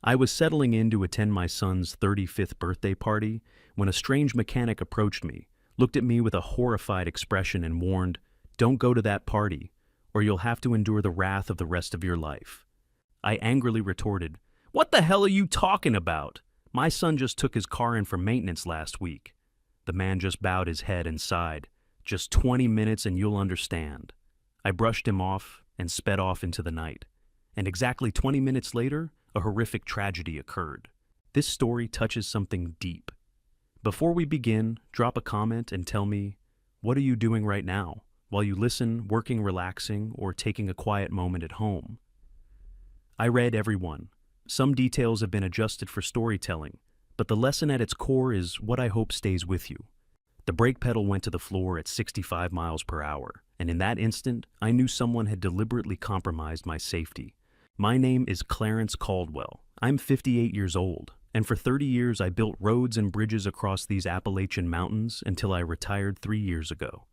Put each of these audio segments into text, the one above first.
I was settling in to attend my son's 35th birthday party when a strange mechanic approached me, looked at me with a horrified expression and warned, "Don't go to that party, or you'll have to endure the wrath of the rest of your life." I angrily retorted, "What the hell are you talking about? My son just took his car in for maintenance last week." The man just bowed his head and sighed, "Just 20 minutes and you'll understand." I brushed him off and sped off into the night. And exactly 20 minutes later, a horrific tragedy occurred. This story touches something deep. Before we begin, drop a comment and tell me, what are you doing right now, while you listen, working, relaxing, or taking a quiet moment at home? I read every one. Some details have been adjusted for storytelling, but the lesson at its core is what I hope stays with you. The brake pedal went to the floor at 65 miles per hour, and in that instant, I knew someone had deliberately compromised my safety. My name is Clarence Caldwell. I'm 58 years old, and for 30 years I built roads and bridges across these Appalachian mountains until I retired 3 years ago.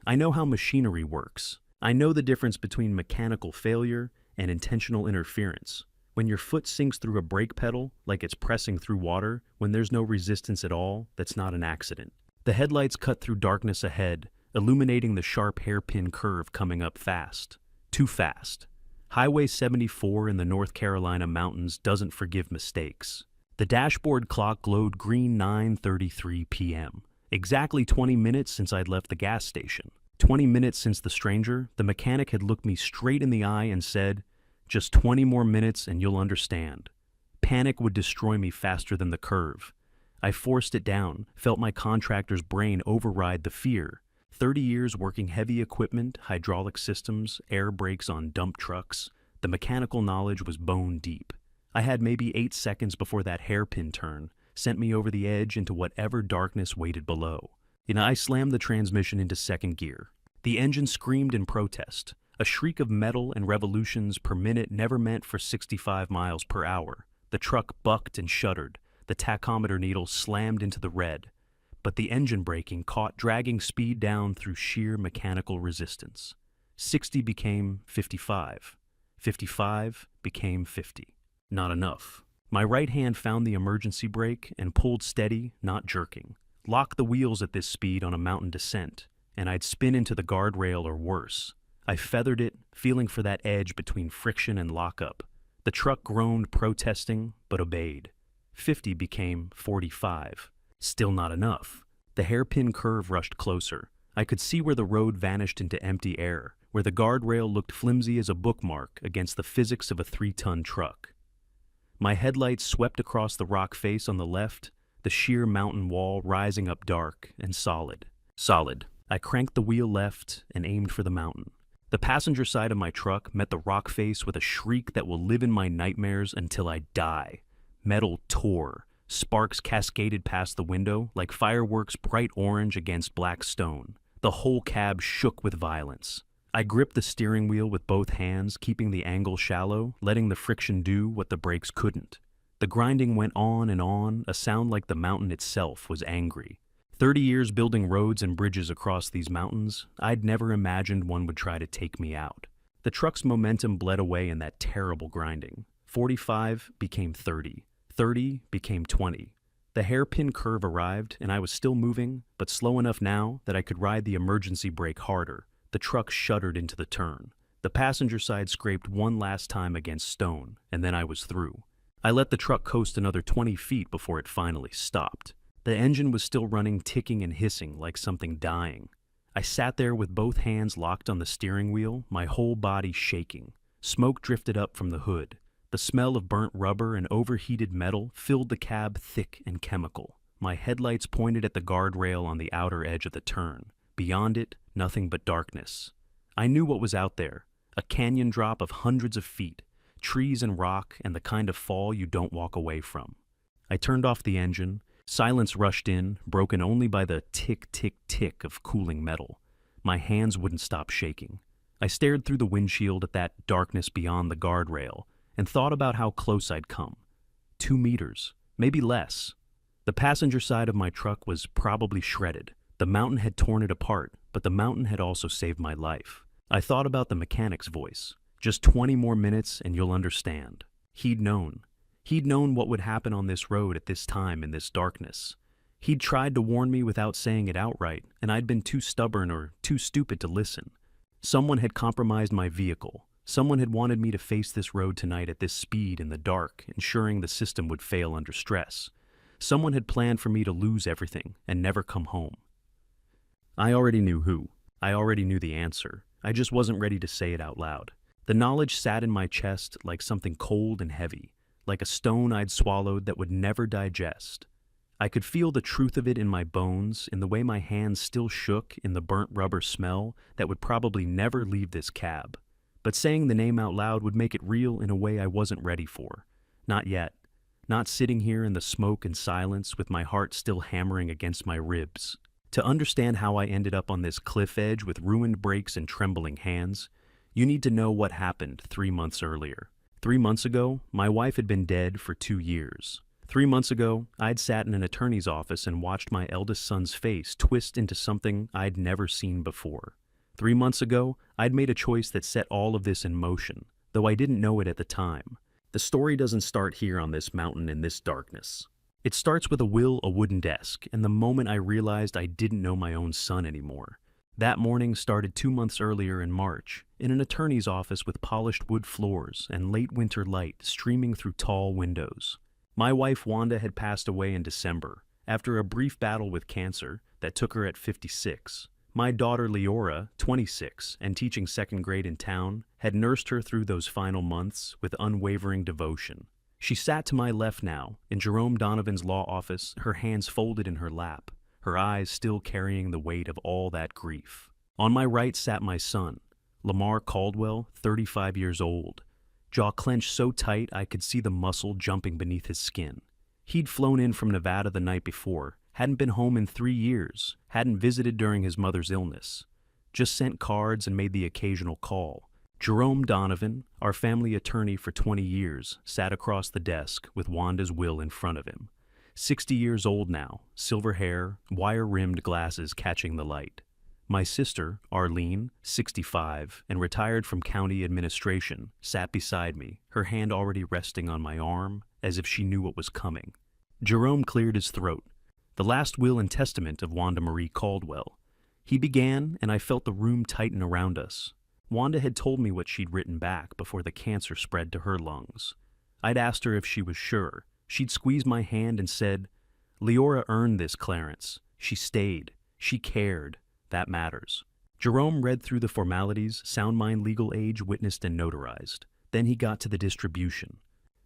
I know how machinery works. I know the difference between mechanical failure and intentional interference. When your foot sinks through a brake pedal like it's pressing through water, when there's no resistance at all, that's not an accident. The headlights cut through darkness ahead, illuminating the sharp hairpin curve coming up fast. Too fast. Highway 74 in the North Carolina mountains doesn't forgive mistakes. The dashboard clock glowed green 9:33 p.m. Exactly 20 minutes since I'd left the gas station. 20 minutes since the stranger, the mechanic had looked me straight in the eye and said, "Just 20 more minutes and you'll understand." Panic would destroy me faster than the curve. I forced it down, felt my contractor's brain override the fear. 30 years working heavy equipment, hydraulic systems, air brakes on dump trucks. The mechanical knowledge was bone deep. I had maybe 8 seconds before that hairpin turn sent me over the edge into whatever darkness waited below. I slammed the transmission into second gear. The engine screamed in protest. A shriek of metal and revolutions per minute never meant for 65 miles per hour. The truck bucked and shuddered. The tachometer needle slammed into the red. But the engine braking caught, dragging speed down through sheer mechanical resistance. 60 became 55. 55 became 50. Not enough. My right hand found the emergency brake and pulled steady, not jerking. Lock the wheels at this speed on a mountain descent, and I'd spin into the guardrail or worse. I feathered it, feeling for that edge between friction and lockup. The truck groaned, protesting, but obeyed. 50 became 45. Still not enough. The hairpin curve rushed closer. I could see where the road vanished into empty air, where the guardrail looked flimsy as a bookmark against the physics of a 3-ton truck. My headlights swept across the rock face on the left, the sheer mountain wall rising up dark and solid. Solid. I cranked the wheel left and aimed for the mountain. The passenger side of my truck met the rock face with a shriek that will live in my nightmares until I die. Metal tore. Sparks cascaded past the window like fireworks bright orange against black stone. The whole cab shook with violence. I gripped the steering wheel with both hands, keeping the angle shallow, letting the friction do what the brakes couldn't. The grinding went on, a sound like the mountain itself was angry. 30 years building roads and bridges across these mountains, I'd never imagined one would try to take me out. The truck's momentum bled away in that terrible grinding. 45 became 30. 30 became 20. The hairpin curve arrived, and I was still moving, but slow enough now that I could ride the emergency brake harder. The truck shuddered into the turn. The passenger side scraped one last time against stone, and then I was through. I let the truck coast another 20 feet before it finally stopped. The engine was still running, ticking and hissing like something dying. I sat there with both hands locked on the steering wheel, my whole body shaking. Smoke drifted up from the hood. The smell of burnt rubber and overheated metal filled the cab thick and chemical. My headlights pointed at the guardrail on the outer edge of the turn. Beyond it, nothing but darkness. I knew what was out there, a canyon drop of hundreds of feet, trees and rock, and the kind of fall you don't walk away from. I turned off the engine. Silence rushed in, broken only by the tick, tick, tick of cooling metal. My hands wouldn't stop shaking. I stared through the windshield at that darkness beyond the guardrail and thought about how close I'd come. 2 meters, maybe less. The passenger side of my truck was probably shredded. The mountain had torn it apart, but the mountain had also saved my life. I thought about the mechanic's voice. Just 20 more minutes and you'll understand. He'd known. He'd known what would happen on this road at this time in this darkness. He'd tried to warn me without saying it outright, and I'd been too stubborn or too stupid to listen. Someone had compromised my vehicle. Someone had wanted me to face this road tonight at this speed in the dark, ensuring the system would fail under stress. Someone had planned for me to lose everything and never come home. I already knew who. I already knew the answer. I just wasn't ready to say it out loud. The knowledge sat in my chest like something cold and heavy, like a stone I'd swallowed that would never digest. I could feel the truth of it in my bones, in the way my hands still shook, in the burnt rubber smell that would probably never leave this cab. But saying the name out loud would make it real in a way I wasn't ready for. Not yet. Not sitting here in the smoke and silence with my heart still hammering against my ribs. To understand how I ended up on this cliff edge with ruined brakes and trembling hands, you need to know what happened 3 months earlier. 3 months ago, my wife had been dead for 2 years. 3 months ago, I'd sat in an attorney's office and watched my eldest son's face twist into something I'd never seen before. 3 months ago, I'd made a choice that set all of this in motion, though I didn't know it at the time. The story doesn't start here on this mountain in this darkness. It starts with a wooden desk, and the moment I realized I didn't know my own son anymore. That morning started 2 months earlier in March, in an attorney's office with polished wood floors and late winter light streaming through tall windows. My wife Wanda had passed away in December, after a brief battle with cancer that took her at 56. My daughter Leora, 26, and teaching second grade in town, had nursed her through those final months with unwavering devotion. She sat to my left now, in Jerome Donovan's law office, her hands folded in her lap, her eyes still carrying the weight of all that grief. On my right sat my son, Lamar Caldwell, 35 years old, jaw clenched so tight I could see the muscle jumping beneath his skin. He'd flown in from Nevada the night before, hadn't been home in 3 years, hadn't visited during his mother's illness, just sent cards and made the occasional call. Jerome Donovan, our family attorney for 20 years, sat across the desk with Wanda's will in front of him. 60 years old now, silver hair, wire-rimmed glasses catching the light. My sister, Arlene, 65, and retired from county administration, sat beside me, her hand already resting on my arm, as if she knew what was coming. Jerome cleared his throat. The last will and testament of Wanda Marie Caldwell. He began, and I felt the room tighten around us. Wanda had told me what she'd written back before the cancer spread to her lungs. I'd asked her if she was sure. She'd squeezed my hand and said, "Leora earned this, Clarence. She stayed. She cared. That matters." Jerome read through the formalities, sound mind legal age witnessed and notarized. Then he got to the distribution.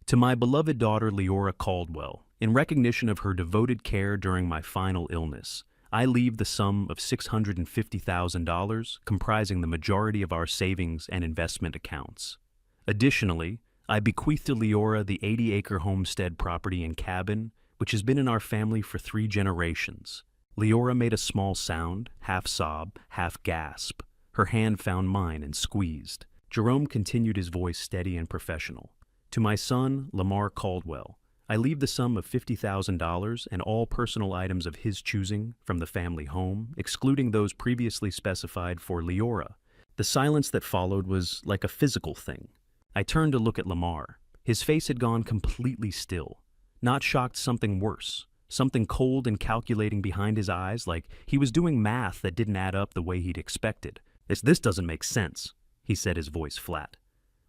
To my beloved daughter Leora Caldwell, in recognition of her devoted care during my final illness, I leave the sum of $650,000, comprising the majority of our savings and investment accounts. Additionally, I bequeath to Leora the 80-acre homestead property and cabin, which has been in our family for 3 generations. Leora made a small sound, half sob, half gasp. Her hand found mine and squeezed. Jerome continued, his voice steady and professional. To my son, Lamar Caldwell, I leave the sum of $50,000 and all personal items of his choosing from the family home, excluding those previously specified for Leora. The silence that followed was like a physical thing. I turned to look at Lamar. His face had gone completely still. Not shocked, something worse. Something cold and calculating behind his eyes, like he was doing math that didn't add up the way he'd expected. This doesn't make sense," he said, his voice flat.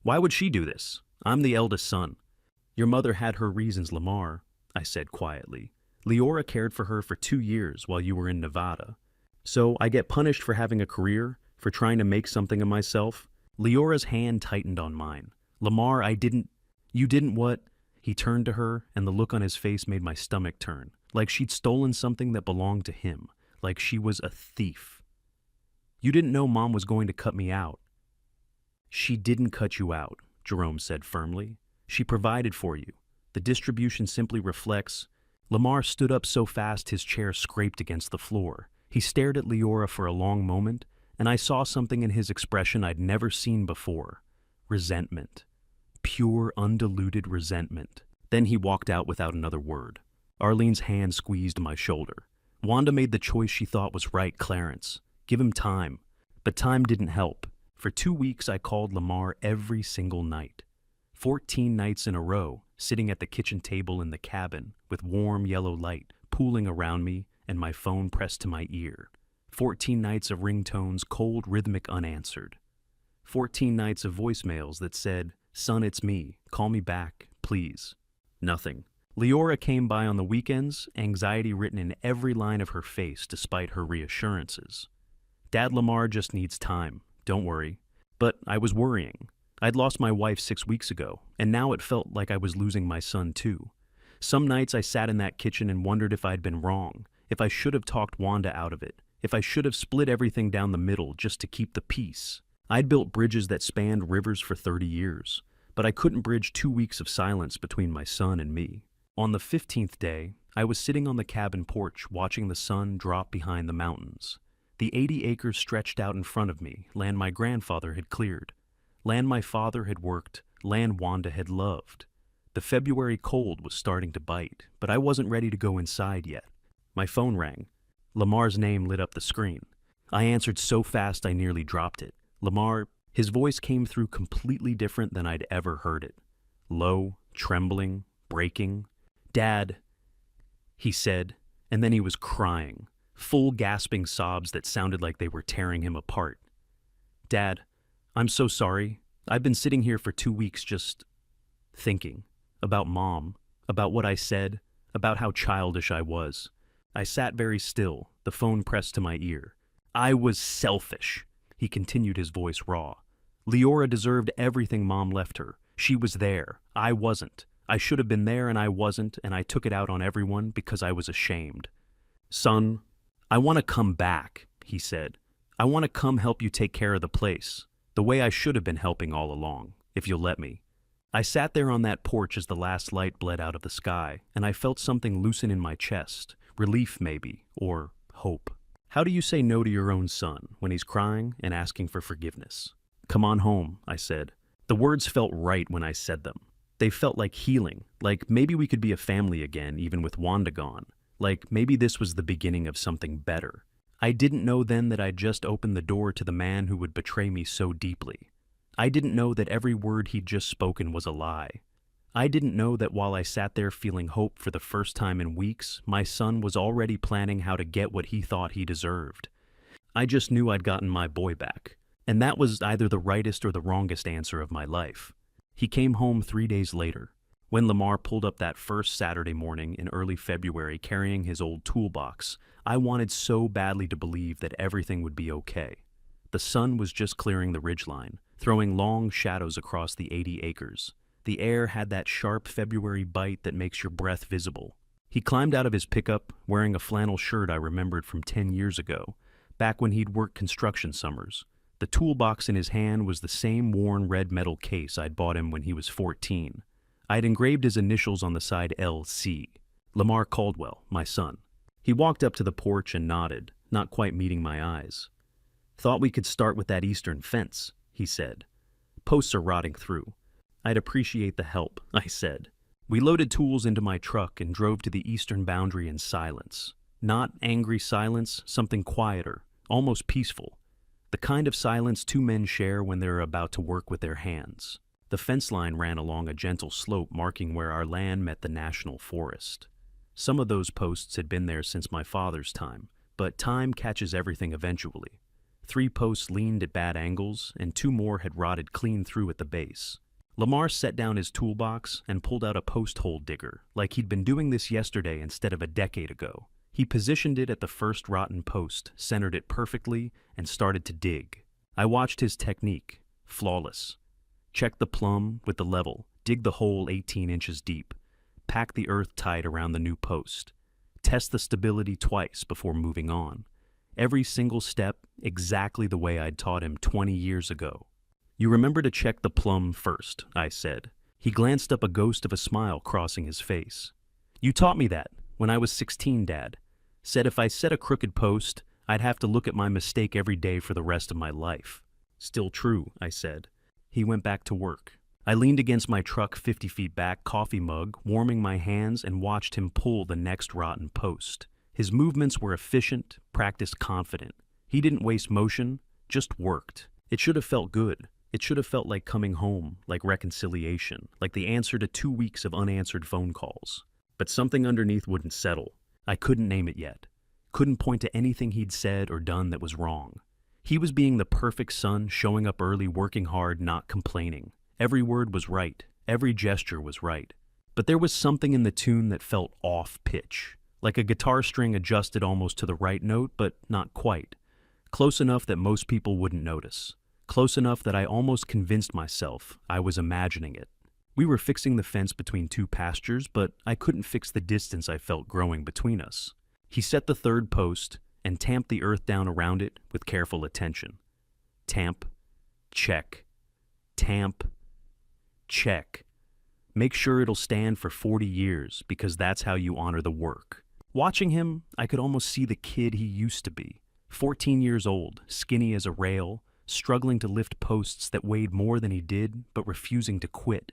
"Why would she do this? I'm the eldest son." "Your mother had her reasons, Lamar," I said quietly. "Leora cared for her for 2 years while you were in Nevada. So I get punished for having a career, for trying to make something of myself?" Leora's hand tightened on mine. "Lamar, You didn't what?" He turned to her, and the look on his face made my stomach turn, like she'd stolen something that belonged to him, like she was a thief. "You didn't know Mom was going to cut me out." "She didn't cut you out," Jerome said firmly. "She provided for you. The distribution simply reflects—" Lamar stood up so fast his chair scraped against the floor. He stared at Leora for a long moment, and I saw something in his expression I'd never seen before. Resentment. Pure, undiluted resentment. Then he walked out without another word. Arlene's hand squeezed my shoulder. "Wanda made the choice she thought was right, Clarence. Give him time." But time didn't help. For 2 weeks I called Lamar every single night. 14 nights in a row, sitting at the kitchen table in the cabin with warm yellow light pooling around me and my phone pressed to my ear. 14 nights of ringtones, cold, rhythmic, unanswered. 14 nights of voicemails that said, "Son, it's me. Call me back, please." Nothing. Leora came by on the weekends, anxiety written in every line of her face despite her reassurances. "Dad, Lamar just needs time. Don't worry." But I was worrying. I'd lost my wife 6 weeks ago, and now it felt like I was losing my son too. Some nights I sat in that kitchen and wondered if I'd been wrong, if I should have talked Wanda out of it, if I should have split everything down the middle just to keep the peace. I'd built bridges that spanned rivers for 30 years, but I couldn't bridge 2 weeks of silence between my son and me. On the 15th day, I was sitting on the cabin porch watching the sun drop behind the mountains. The 80 acres stretched out in front of me, land my grandfather had cleared. Land my father had worked, land Wanda had loved. The February cold was starting to bite, but I wasn't ready to go inside yet. My phone rang. Lamar's name lit up the screen. I answered so fast I nearly dropped it. Lamar, his voice came through completely different than I'd ever heard it. Low, trembling, breaking. "Dad," he said, and then he was crying, full gasping sobs that sounded like they were tearing him apart. "Dad, I'm so sorry. I've been sitting here for 2 weeks just thinking about Mom, about what I said, about how childish I was." I sat very still, the phone pressed to my ear. "I was selfish," he continued, his voice raw. "Leora deserved everything Mom left her. She was there. I wasn't. I should have been there and I wasn't, and I took it out on everyone because I was ashamed." "Son, I want to come back," he said. "I want to come help you take care of the place, the way I should have been helping all along, if you'll let me." I sat there on that porch as the last light bled out of the sky, and I felt something loosen in my chest, relief maybe, or hope. How do you say no to your own son when he's crying and asking for forgiveness? "Come on home," I said. The words felt right when I said them. They felt like healing, like maybe we could be a family again even with Wanda gone, like maybe this was the beginning of something better. I didn't know then that I'd just opened the door to the man who would betray me so deeply. I didn't know that every word he'd just spoken was a lie. I didn't know that while I sat there feeling hope for the first time in weeks, my son was already planning how to get what he thought he deserved. I just knew I'd gotten my boy back, and that was either the rightest or the wrongest answer of my life. He came home 3 days later. When Lamar pulled up that first Saturday morning in early February carrying his old toolbox, I wanted so badly to believe that everything would be okay. The sun was just clearing the ridgeline, throwing long shadows across the 80 acres. The air had that sharp February bite that makes your breath visible. He climbed out of his pickup, wearing a flannel shirt I remembered from 10 years ago, back when he'd worked construction summers. The toolbox in his hand was the same worn red metal case I'd bought him when he was 14. I'd engraved his initials on the side LC. Lamar Caldwell, my son. He walked up to the porch and nodded, not quite meeting my eyes. "Thought we could start with that eastern fence," he said. "Posts are rotting through." "I'd appreciate the help," I said. We loaded tools into my truck and drove to the eastern boundary in silence. Not angry silence, something quieter, almost peaceful. The kind of silence two men share when they're about to work with their hands. The fence line ran along a gentle slope marking where our land met the national forest. Some of those posts had been there since my father's time, but time catches everything eventually. 3 posts leaned at bad angles, and 2 more had rotted clean through at the base. Lamar set down his toolbox and pulled out a post hole digger, like he'd been doing this yesterday instead of a decade ago. He positioned it at the first rotten post, centered it perfectly, and started to dig. I watched his technique, flawless. Check the plumb with the level, dig the hole 18 inches deep, pack the earth tight around the new post, test the stability twice before moving on. Every single step exactly the way I'd taught him 20 years ago. "You remember to check the plumb first," I said. He glanced up, a ghost of a smile crossing his face. "You taught me that when I was 16, Dad. Said if I set a crooked post, I'd have to look at my mistake every day for the rest of my life." "Still true," I said. He went back to work. I leaned against my truck 50 feet back, coffee mug, warming my hands, and watched him pull the next rotten post. His movements were efficient, practiced, confident. He didn't waste motion, just worked. It should have felt good. It should have felt like coming home, like reconciliation, like the answer to 2 weeks of unanswered phone calls. But something underneath wouldn't settle. I couldn't name it yet. Couldn't point to anything he'd said or done that was wrong. He was being the perfect son, showing up early, working hard, not complaining. Every word was right. Every gesture was right. But there was something in the tune that felt off pitch, like a guitar string adjusted almost to the right note, but not quite. Close enough that most people wouldn't notice. Close enough that I almost convinced myself I was imagining it. We were fixing the fence between two pastures, but I couldn't fix the distance I felt growing between us. He set the third post and tamped the earth down around it with careful attention. Tamp, check. Tamp, check. Make sure it'll stand for 40 years because that's how you honor the work. Watching him, I could almost see the kid he used to be. 14 years old, skinny as a rail, struggling to lift posts that weighed more than he did, but refusing to quit.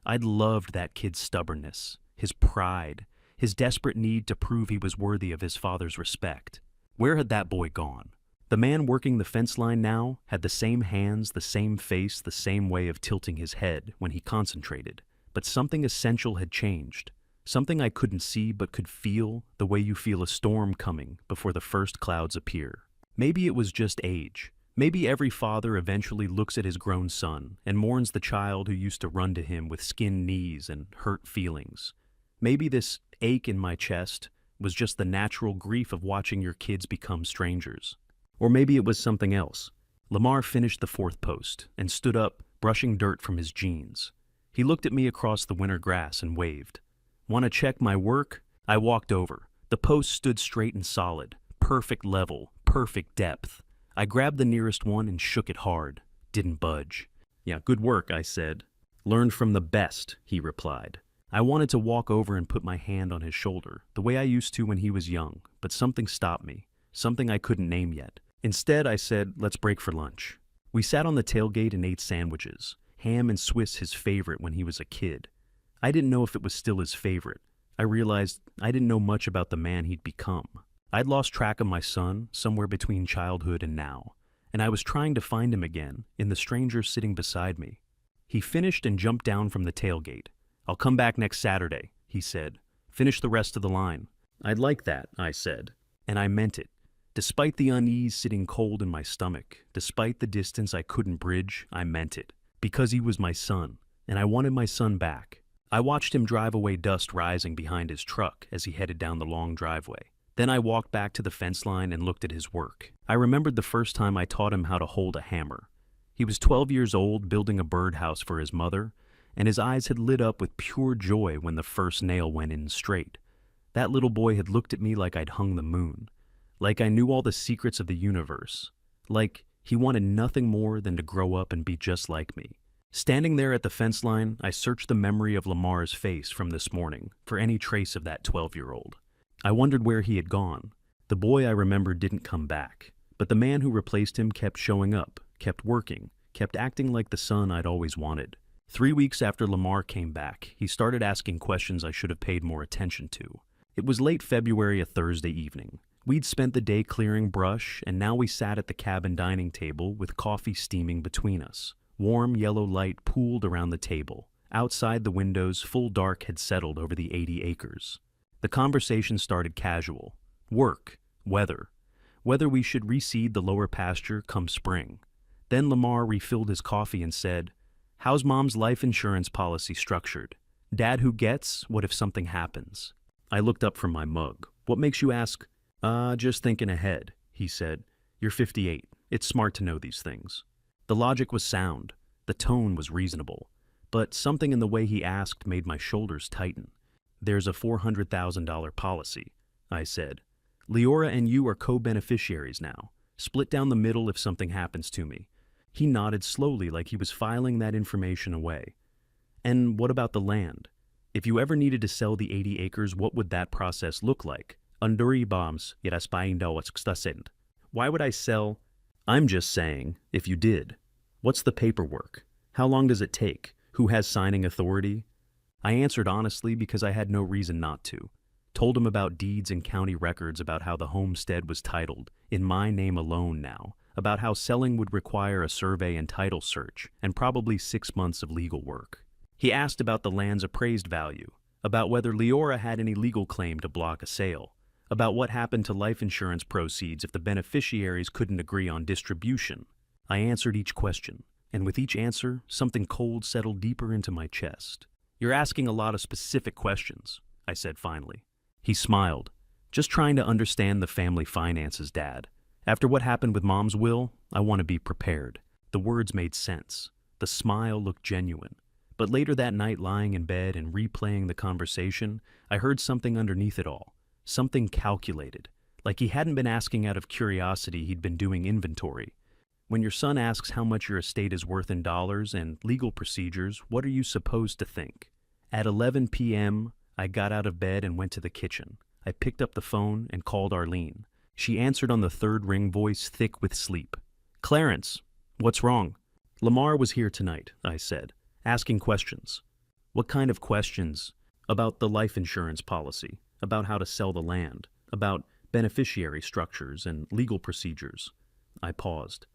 I'd loved that kid's stubbornness, his pride, his desperate need to prove he was worthy of his father's respect. Where had that boy gone? The man working the fence line now had the same hands, the same face, the same way of tilting his head when he concentrated. But something essential had changed. Something I couldn't see but could feel, the way you feel a storm coming before the first clouds appear. Maybe it was just age. Maybe every father eventually looks at his grown son and mourns the child who used to run to him with skinned knees and hurt feelings. Maybe this ache in my chest was just the natural grief of watching your kids become strangers. Or maybe it was something else. Lamar finished the fourth post and stood up, brushing dirt from his jeans. He looked at me across the winter grass and waved. Want to check my work? I walked over. The post stood straight and solid. Perfect level, perfect depth. I grabbed the nearest one and shook it hard. Didn't budge. Yeah, good work, I said. Learned from the best, he replied. I wanted to walk over and put my hand on his shoulder, the way I used to when he was young, but something stopped me. Something I couldn't name yet. Instead, I said, let's break for lunch. We sat on the tailgate and ate sandwiches. Ham and Swiss, his favorite when he was a kid. I didn't know if it was still his favorite. I realized I didn't know much about the man he'd become. I'd lost track of my son somewhere between childhood and now, and I was trying to find him again in the stranger sitting beside me. He finished and jumped down from the tailgate. I'll come back next Saturday, he said. Finish the rest of the line. I'd like that, I said, and I meant it. Despite the unease sitting cold in my stomach, despite the distance I couldn't bridge, I meant it. Because he was my son, and I wanted my son back. I watched him drive away, dust rising behind his truck as he headed down the long driveway. Then I walked back to the fence line and looked at his work. I remembered the first time I taught him how to hold a hammer. He was 12 years old, building a birdhouse for his mother, and his eyes had lit up with pure joy when the first nail went in straight. That little boy had looked at me like I'd hung the moon, like I knew all the secrets of the universe, like he wanted nothing more than to grow up and be just like me. Standing there at the fence line, I searched the memory of Lamar's face from this morning for any trace of that 12-year-old. I wondered where he had gone. The boy I remembered didn't come back, but the man who replaced him kept showing up, kept working, kept acting like the son I'd always wanted. 3 weeks after Lamar came back, he started asking questions I should have paid more attention to. It was late February, a Thursday evening. We'd spent the day clearing brush, and now we sat at the cabin dining table with coffee steaming between us. Warm yellow light pooled around the table. Outside the windows, full dark had settled over the 80 acres. The conversation started casual. Work, weather, whether we should reseed the lower pasture come spring. Then Lamar refilled his coffee and said, "How's Mom's life insurance policy structured? Dad who gets, what if something happens?" I looked up from my mug. "What makes you ask?" Just thinking ahead," he said. "You're 58. It's smart to know these things." The logic was sound. The tone was reasonable. But something in the way he asked made my shoulders tighten. "There's a $400,000 policy," I said. "Leora and you are co-beneficiaries now. Split down the middle if something happens to me." He nodded slowly like he was filing that information away. "And what about the land? If you ever needed to sell the 80 acres, what would that process look like? Unduri bombs, yet. Why would I sell?" "I'm just saying, if you did. What's the paperwork? How long does it take? Who has signing authority?" I answered honestly because I had no reason not to. Told him about deeds and county records, about how the homestead was titled, in my name alone now, about how selling would require a survey and title search, and probably 6 months of legal work. He asked about the land's appraised value, about whether Leora had any legal claim to block a sale, about what happened to life insurance proceeds if the beneficiaries couldn't agree on distribution. I answered each question, and with each answer, something cold settled deeper into my chest. "You're asking a lot of specific questions," I said finally. He smiled. "Just trying to understand the family finances, Dad. After what happened with Mom's will, I want to be prepared." The words made sense. The smile looked genuine. But later that night, lying in bed and replaying the conversation, I heard something underneath it all. Something calculated. Like he hadn't been asking out of curiosity, he'd been doing inventory. When your son asks how much your estate is worth in dollars and legal procedures, what are you supposed to think? At 11 p.m., I got out of bed and went to the kitchen. I picked up the phone and called Arlene. She answered on the third ring, voice thick with sleep. "Clarence, what's wrong?" "Lamar was here tonight," I said, asking questions. "What kind of questions?" "About the life insurance policy, about how to sell the land, about beneficiary structures and legal procedures." I paused.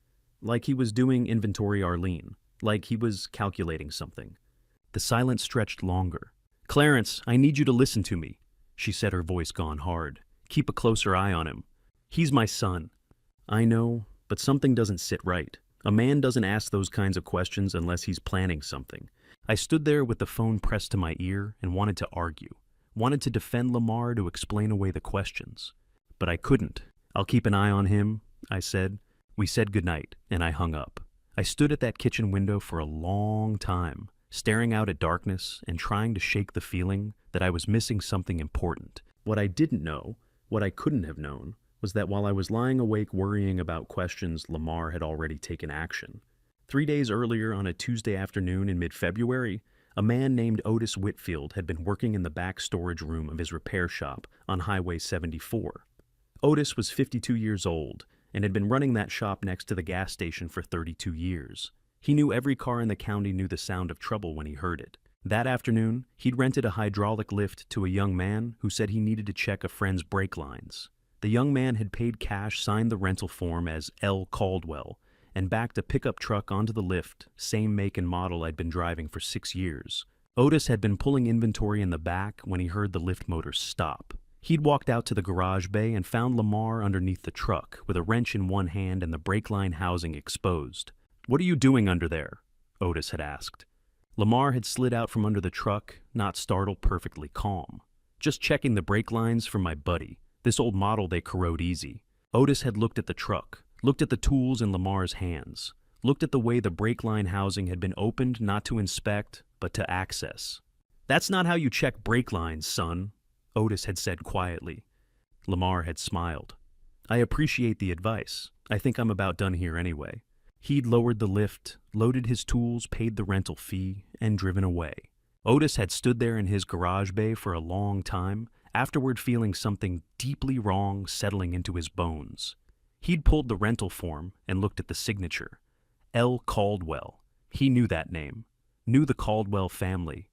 Like he was doing inventory, Arlene. Like he was calculating something. The silence stretched longer. "Clarence, I need you to listen to me," she said, her voice gone hard. "Keep a closer eye on him. He's my son." "I know, but something doesn't sit right. A man doesn't ask those kinds of questions unless he's planning something." I stood there with the phone pressed to my ear and wanted to argue. Wanted to defend Lamar, to explain away the questions. But I couldn't. "I'll keep an eye on him," I said. We said goodnight, and I hung up. I stood at that kitchen window for a long time, staring out at darkness and trying to shake the feeling that I was missing something important. What I didn't know, what I couldn't have known, was that while I was lying awake worrying about questions, Lamar had already taken action. 3 days earlier, on a Tuesday afternoon in mid-February, a man named Otis Whitfield had been working in the back storage room of his repair shop on Highway 74. Otis was 52 years old and had been running that shop next to the gas station for 32 years. He knew every car in the county knew the sound of trouble when he heard it. That afternoon, he'd rented a hydraulic lift to a young man who said he needed to check a friend's brake lines. The young man had paid cash, signed the rental form as L. Caldwell, and backed a pickup truck onto the lift, same make and model I'd been driving for 6 years. Otis had been pulling inventory in the back when he heard the lift motor stop. He'd walked out to the garage bay and found Lamar underneath the truck, with a wrench in one hand and the brake line housing exposed. "What are you doing under there?" Otis had asked. Lamar had slid out from under the truck, not startled, perfectly calm. "Just checking the brake lines for my buddy. This old model, they corrode easy." Otis had looked at the truck, looked at the tools in Lamar's hands, looked at the way the brake line housing had been opened not to inspect, but to access. "That's not how you check brake lines, son," Otis had said quietly. Lamar had smiled. "I appreciate the advice. I think I'm about done here anyway." He'd lowered the lift, loaded his tools, paid the rental fee, and driven away. Otis had stood there in his garage bay for a long time, afterward feeling something deeply wrong settling into his bones. He'd pulled the rental form and looked at the signature. L. Caldwell. He knew that name. Knew the Caldwell family.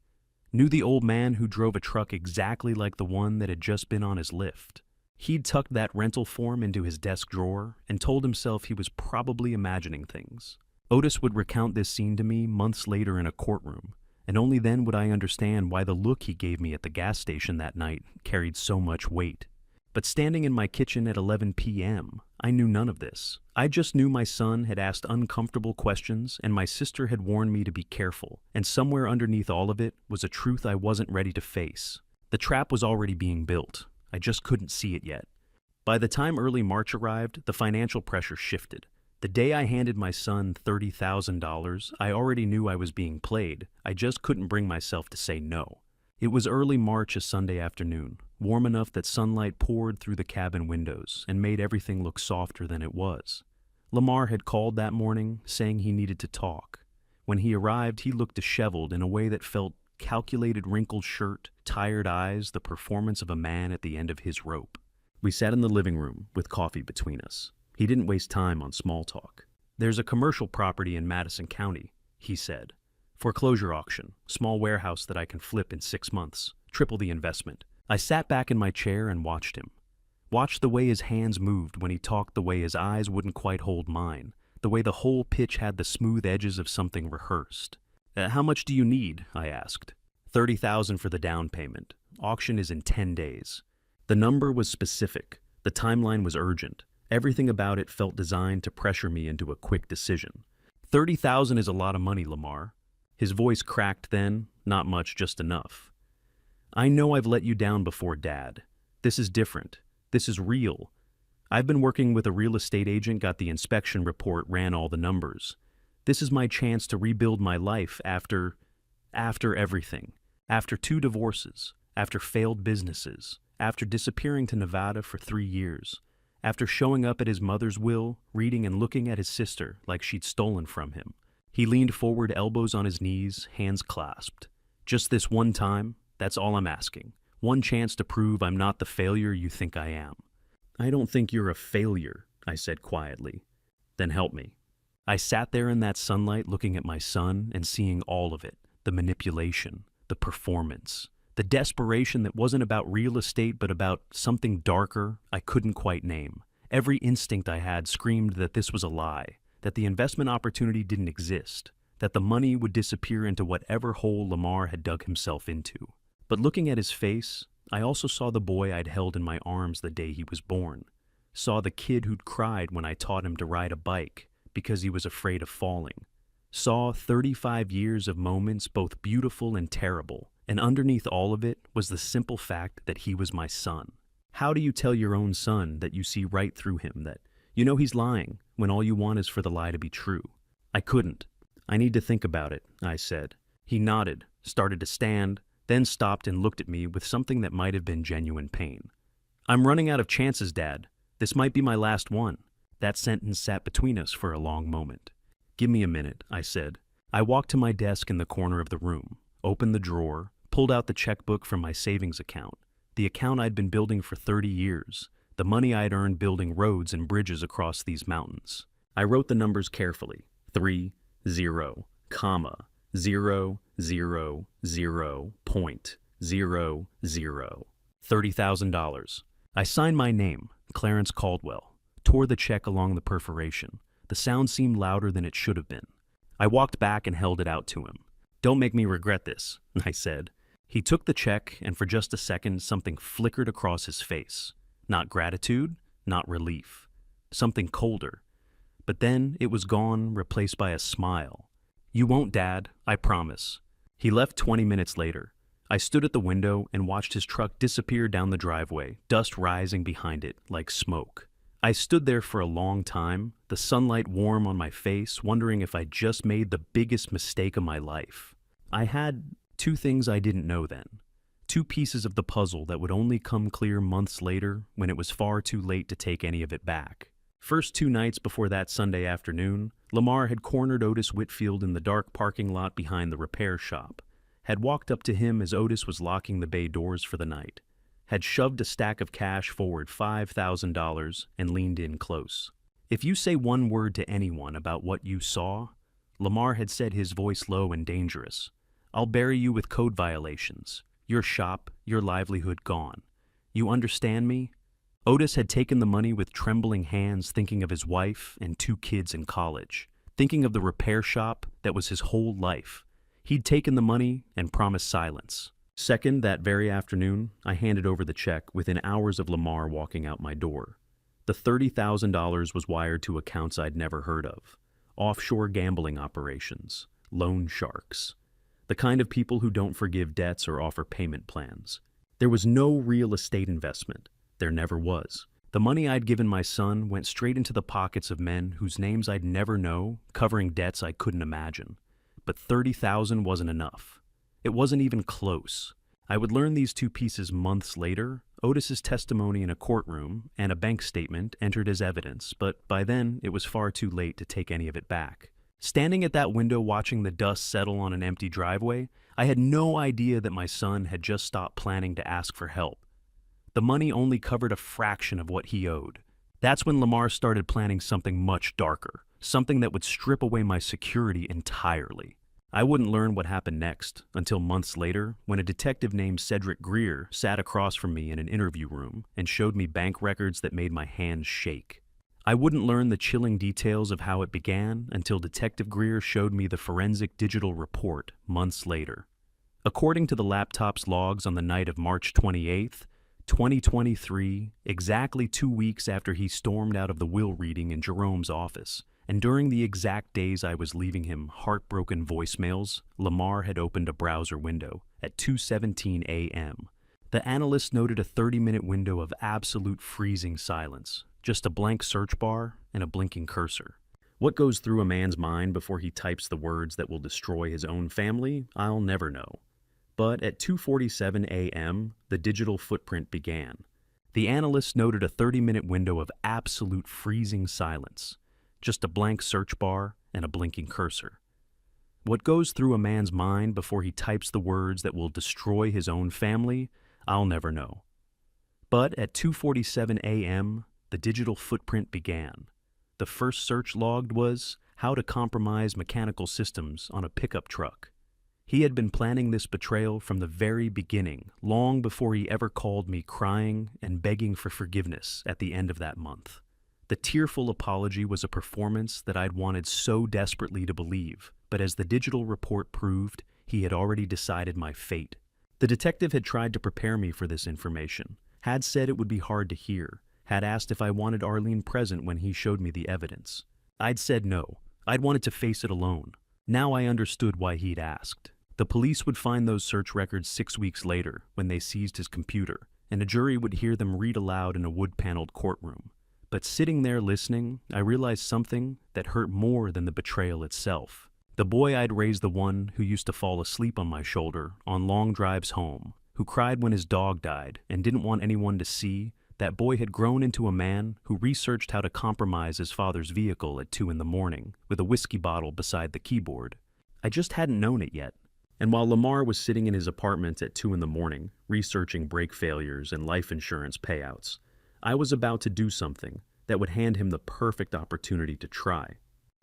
Knew the old man who drove a truck exactly like the one that had just been on his lift. He'd tucked that rental form into his desk drawer and told himself he was probably imagining things. Otis would recount this scene to me months later in a courtroom, and only then would I understand why the look he gave me at the gas station that night carried so much weight. But standing in my kitchen at 11 p.m., I knew none of this. I just knew my son had asked uncomfortable questions and my sister had warned me to be careful, and somewhere underneath all of it was a truth I wasn't ready to face. The trap was already being built. I just couldn't see it yet. By the time early March arrived, the financial pressure shifted. The day I handed my son $30,000, I already knew I was being played. I just couldn't bring myself to say no. It was early March, a Sunday afternoon, warm enough that sunlight poured through the cabin windows and made everything look softer than it was. Lamar had called that morning, saying he needed to talk. When he arrived, he looked disheveled in a way that felt calculated, wrinkled shirt, tired eyes, the performance of a man at the end of his rope. We sat in the living room with coffee between us. He didn't waste time on small talk. "There's a commercial property in Madison County," he said. "Foreclosure auction, small warehouse that I can flip in 6 months, triple the investment." I sat back in my chair and watched him. Watched the way his hands moved when he talked, the way his eyes wouldn't quite hold mine, the way the whole pitch had the smooth edges of something rehearsed. How much do you need?" I asked. "30,000 for the down payment. Auction is in 10 days. The number was specific. The timeline was urgent. Everything about it felt designed to pressure me into a quick decision. 30,000 is a lot of money, Lamar." His voice cracked then, not much, just enough. "I know I've let you down before, Dad. This is different. This is real. I've been working with a real estate agent, got the inspection report, ran all the numbers. This is my chance to rebuild my life after everything. After 2 divorces, after failed businesses, after disappearing to Nevada for 3 years, after showing up at his mother's will, reading and looking at his sister like she'd stolen from him." He leaned forward, elbows on his knees, hands clasped. "Just this one time, that's all I'm asking. One chance to prove I'm not the failure you think I am." "I don't think you're a failure," I said quietly. "Then help me." I sat there in that sunlight looking at my son and seeing all of it, the manipulation, the performance, the desperation that wasn't about real estate but about something darker I couldn't quite name. Every instinct I had screamed that this was a lie, that the investment opportunity didn't exist, that the money would disappear into whatever hole Lamar had dug himself into. But looking at his face, I also saw the boy I'd held in my arms the day he was born, saw the kid who'd cried when I taught him to ride a bike because he was afraid of falling, saw 35 years of moments both beautiful and terrible, and underneath all of it was the simple fact that he was my son. How do you tell your own son that you see right through him, that you know he's lying when all you want is for the lie to be true? I couldn't. "I need to think about it," I said. He nodded, started to stand, then stopped and looked at me with something that might have been genuine pain. "I'm running out of chances, Dad. This might be my last one." That sentence sat between us for a long moment. "Give me a minute," I said. I walked to my desk in the corner of the room, opened the drawer, pulled out the checkbook from my savings account, the account I'd been building for 30 years, the money I'd earned building roads and bridges across these mountains. I wrote the numbers carefully. 3, 0, comma, 0, 0, 0.00. $30,000. I signed my name, Clarence Caldwell, tore the check along the perforation. The sound seemed louder than it should have been. I walked back and held it out to him. "Don't make me regret this," I said. He took the check, and for just a second, something flickered across his face. Not gratitude, not relief. Something colder. But then it was gone, replaced by a smile. "You won't, Dad, I promise." He left 20 minutes later. I stood at the window and watched his truck disappear down the driveway, dust rising behind it like smoke. I stood there for a long time, the sunlight warm on my face, wondering if I'd just made the biggest mistake of my life. I had 2 things I didn't know then. 2 pieces of the puzzle that would only come clear months later when it was far too late to take any of it back. First 2 nights before that Sunday afternoon, Lamar had cornered Otis Whitfield in the dark parking lot behind the repair shop, had walked up to him as Otis was locking the bay doors for the night, had shoved a stack of cash forward $5,000 and leaned in close. "If you say one word to anyone about what you saw," Lamar had said, his voice low and dangerous, "I'll bury you with code violations. Your shop, your livelihood gone. You understand me?" Otis had taken the money with trembling hands, thinking of his wife and 2 kids in college, thinking of the repair shop that was his whole life. He'd taken the money and promised silence. Second, that very afternoon, I handed over the check within hours of Lamar walking out my door. The $30,000 was wired to accounts I'd never heard of. Offshore gambling operations, loan sharks, the kind of people who don't forgive debts or offer payment plans. There was no real estate investment. There never was. The money I'd given my son went straight into the pockets of men whose names I'd never know, covering debts I couldn't imagine. But 30,000 wasn't enough. It wasn't even close. I would learn these 2 pieces months later, Otis's testimony in a courtroom and a bank statement entered as evidence, but by then it was far too late to take any of it back. Standing at that window watching the dust settle on an empty driveway, I had no idea that my son had just stopped planning to ask for help. The money only covered a fraction of what he owed. That's when Lamar started planning something much darker, something that would strip away my security entirely. I wouldn't learn what happened next until months later when a detective named Cedric Greer sat across from me in an interview room and showed me bank records that made my hands shake. I wouldn't learn the chilling details of how it began until Detective Greer showed me the forensic digital report months later. According to the laptop's logs on the night of March 28th, 2023, exactly 2 weeks after he stormed out of the will reading in Jerome's office, and during the exact days I was leaving him heartbroken voicemails, Lamar had opened a browser window at 2:17 a.m. The analyst noted a 30-minute window of absolute freezing silence, just a blank search bar and a blinking cursor. What goes through a man's mind before he types the words that will destroy his own family, I'll never know. But at 2:47 a.m., the digital footprint began. The analyst noted a 30-minute window of absolute freezing silence, just a blank search bar and a blinking cursor. What goes through a man's mind before he types the words that will destroy his own family, I'll never know. But at 2:47 a.m., the digital footprint began. The first search logged was how to compromise mechanical systems on a pickup truck. He had been planning this betrayal from the very beginning, long before he ever called me crying and begging for forgiveness at the end of that month. The tearful apology was a performance that I'd wanted so desperately to believe, but as the digital report proved, he had already decided my fate. The detective had tried to prepare me for this information, had said it would be hard to hear, had asked if I wanted Arlene present when he showed me the evidence. I'd said no. I'd wanted to face it alone. Now I understood why he'd asked. The police would find those search records 6 weeks later when they seized his computer, and a jury would hear them read aloud in a wood-paneled courtroom. But sitting there listening, I realized something that hurt more than the betrayal itself. The boy I'd raised, the one who used to fall asleep on my shoulder on long drives home, who cried when his dog died and didn't want anyone to see, that boy had grown into a man who researched how to compromise his father's vehicle at 2 a.m. with a whiskey bottle beside the keyboard. I just hadn't known it yet. And while Lamar was sitting in his apartment at 2 a.m, researching brake failures and life insurance payouts, I was about to do something that would hand him the perfect opportunity to try.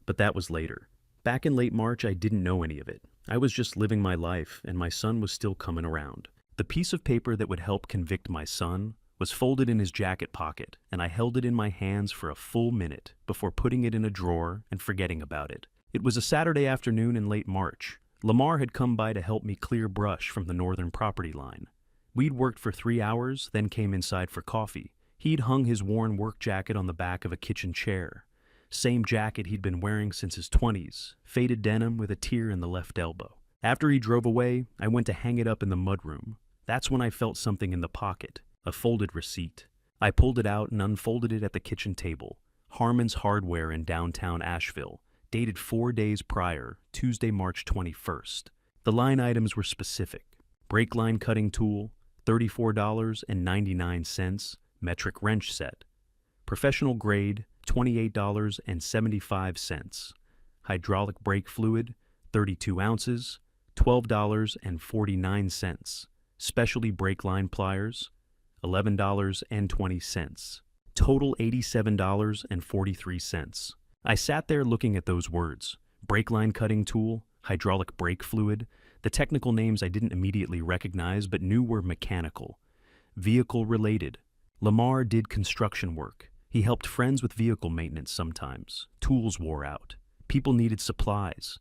But that was later. Back in late March, I didn't know any of it. I was just living my life, and my son was still coming around. The piece of paper that would help convict my son was folded in his jacket pocket, and I held it in my hands for a full minute before putting it in a drawer and forgetting about it. It was a Saturday afternoon in late March. Lamar had come by to help me clear brush from the northern property line. We'd worked for 3 hours, then came inside for coffee. He'd hung his worn work jacket on the back of a kitchen chair. Same jacket he'd been wearing since his 20s, faded denim with a tear in the left elbow. After he drove away, I went to hang it up in the mudroom. That's when I felt something in the pocket, a folded receipt. I pulled it out and unfolded it at the kitchen table. Harmon's Hardware in downtown Asheville, dated 4 days prior, Tuesday, March 21st. The line items were specific. Brake line cutting tool, $34.99, metric wrench set. Professional grade, $28.75. Hydraulic brake fluid, 32 ounces, $12.49. Specialty brake line pliers, $11.20. Total $87.43. I sat there looking at those words. Brake line cutting tool, hydraulic brake fluid, the technical names I didn't immediately recognize but knew were mechanical. Vehicle related. Lamar did construction work. He helped friends with vehicle maintenance sometimes. Tools wore out. People needed supplies.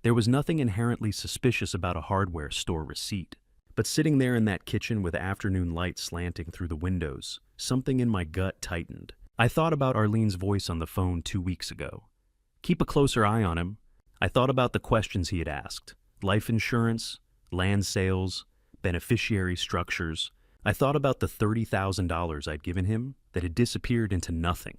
There was nothing inherently suspicious about a hardware store receipt. But sitting there in that kitchen with afternoon light slanting through the windows, something in my gut tightened. I thought about Arlene's voice on the phone 2 weeks ago. Keep a closer eye on him. I thought about the questions he had asked. Life insurance, land sales, beneficiary structures. I thought about the $30,000 I'd given him that had disappeared into nothing.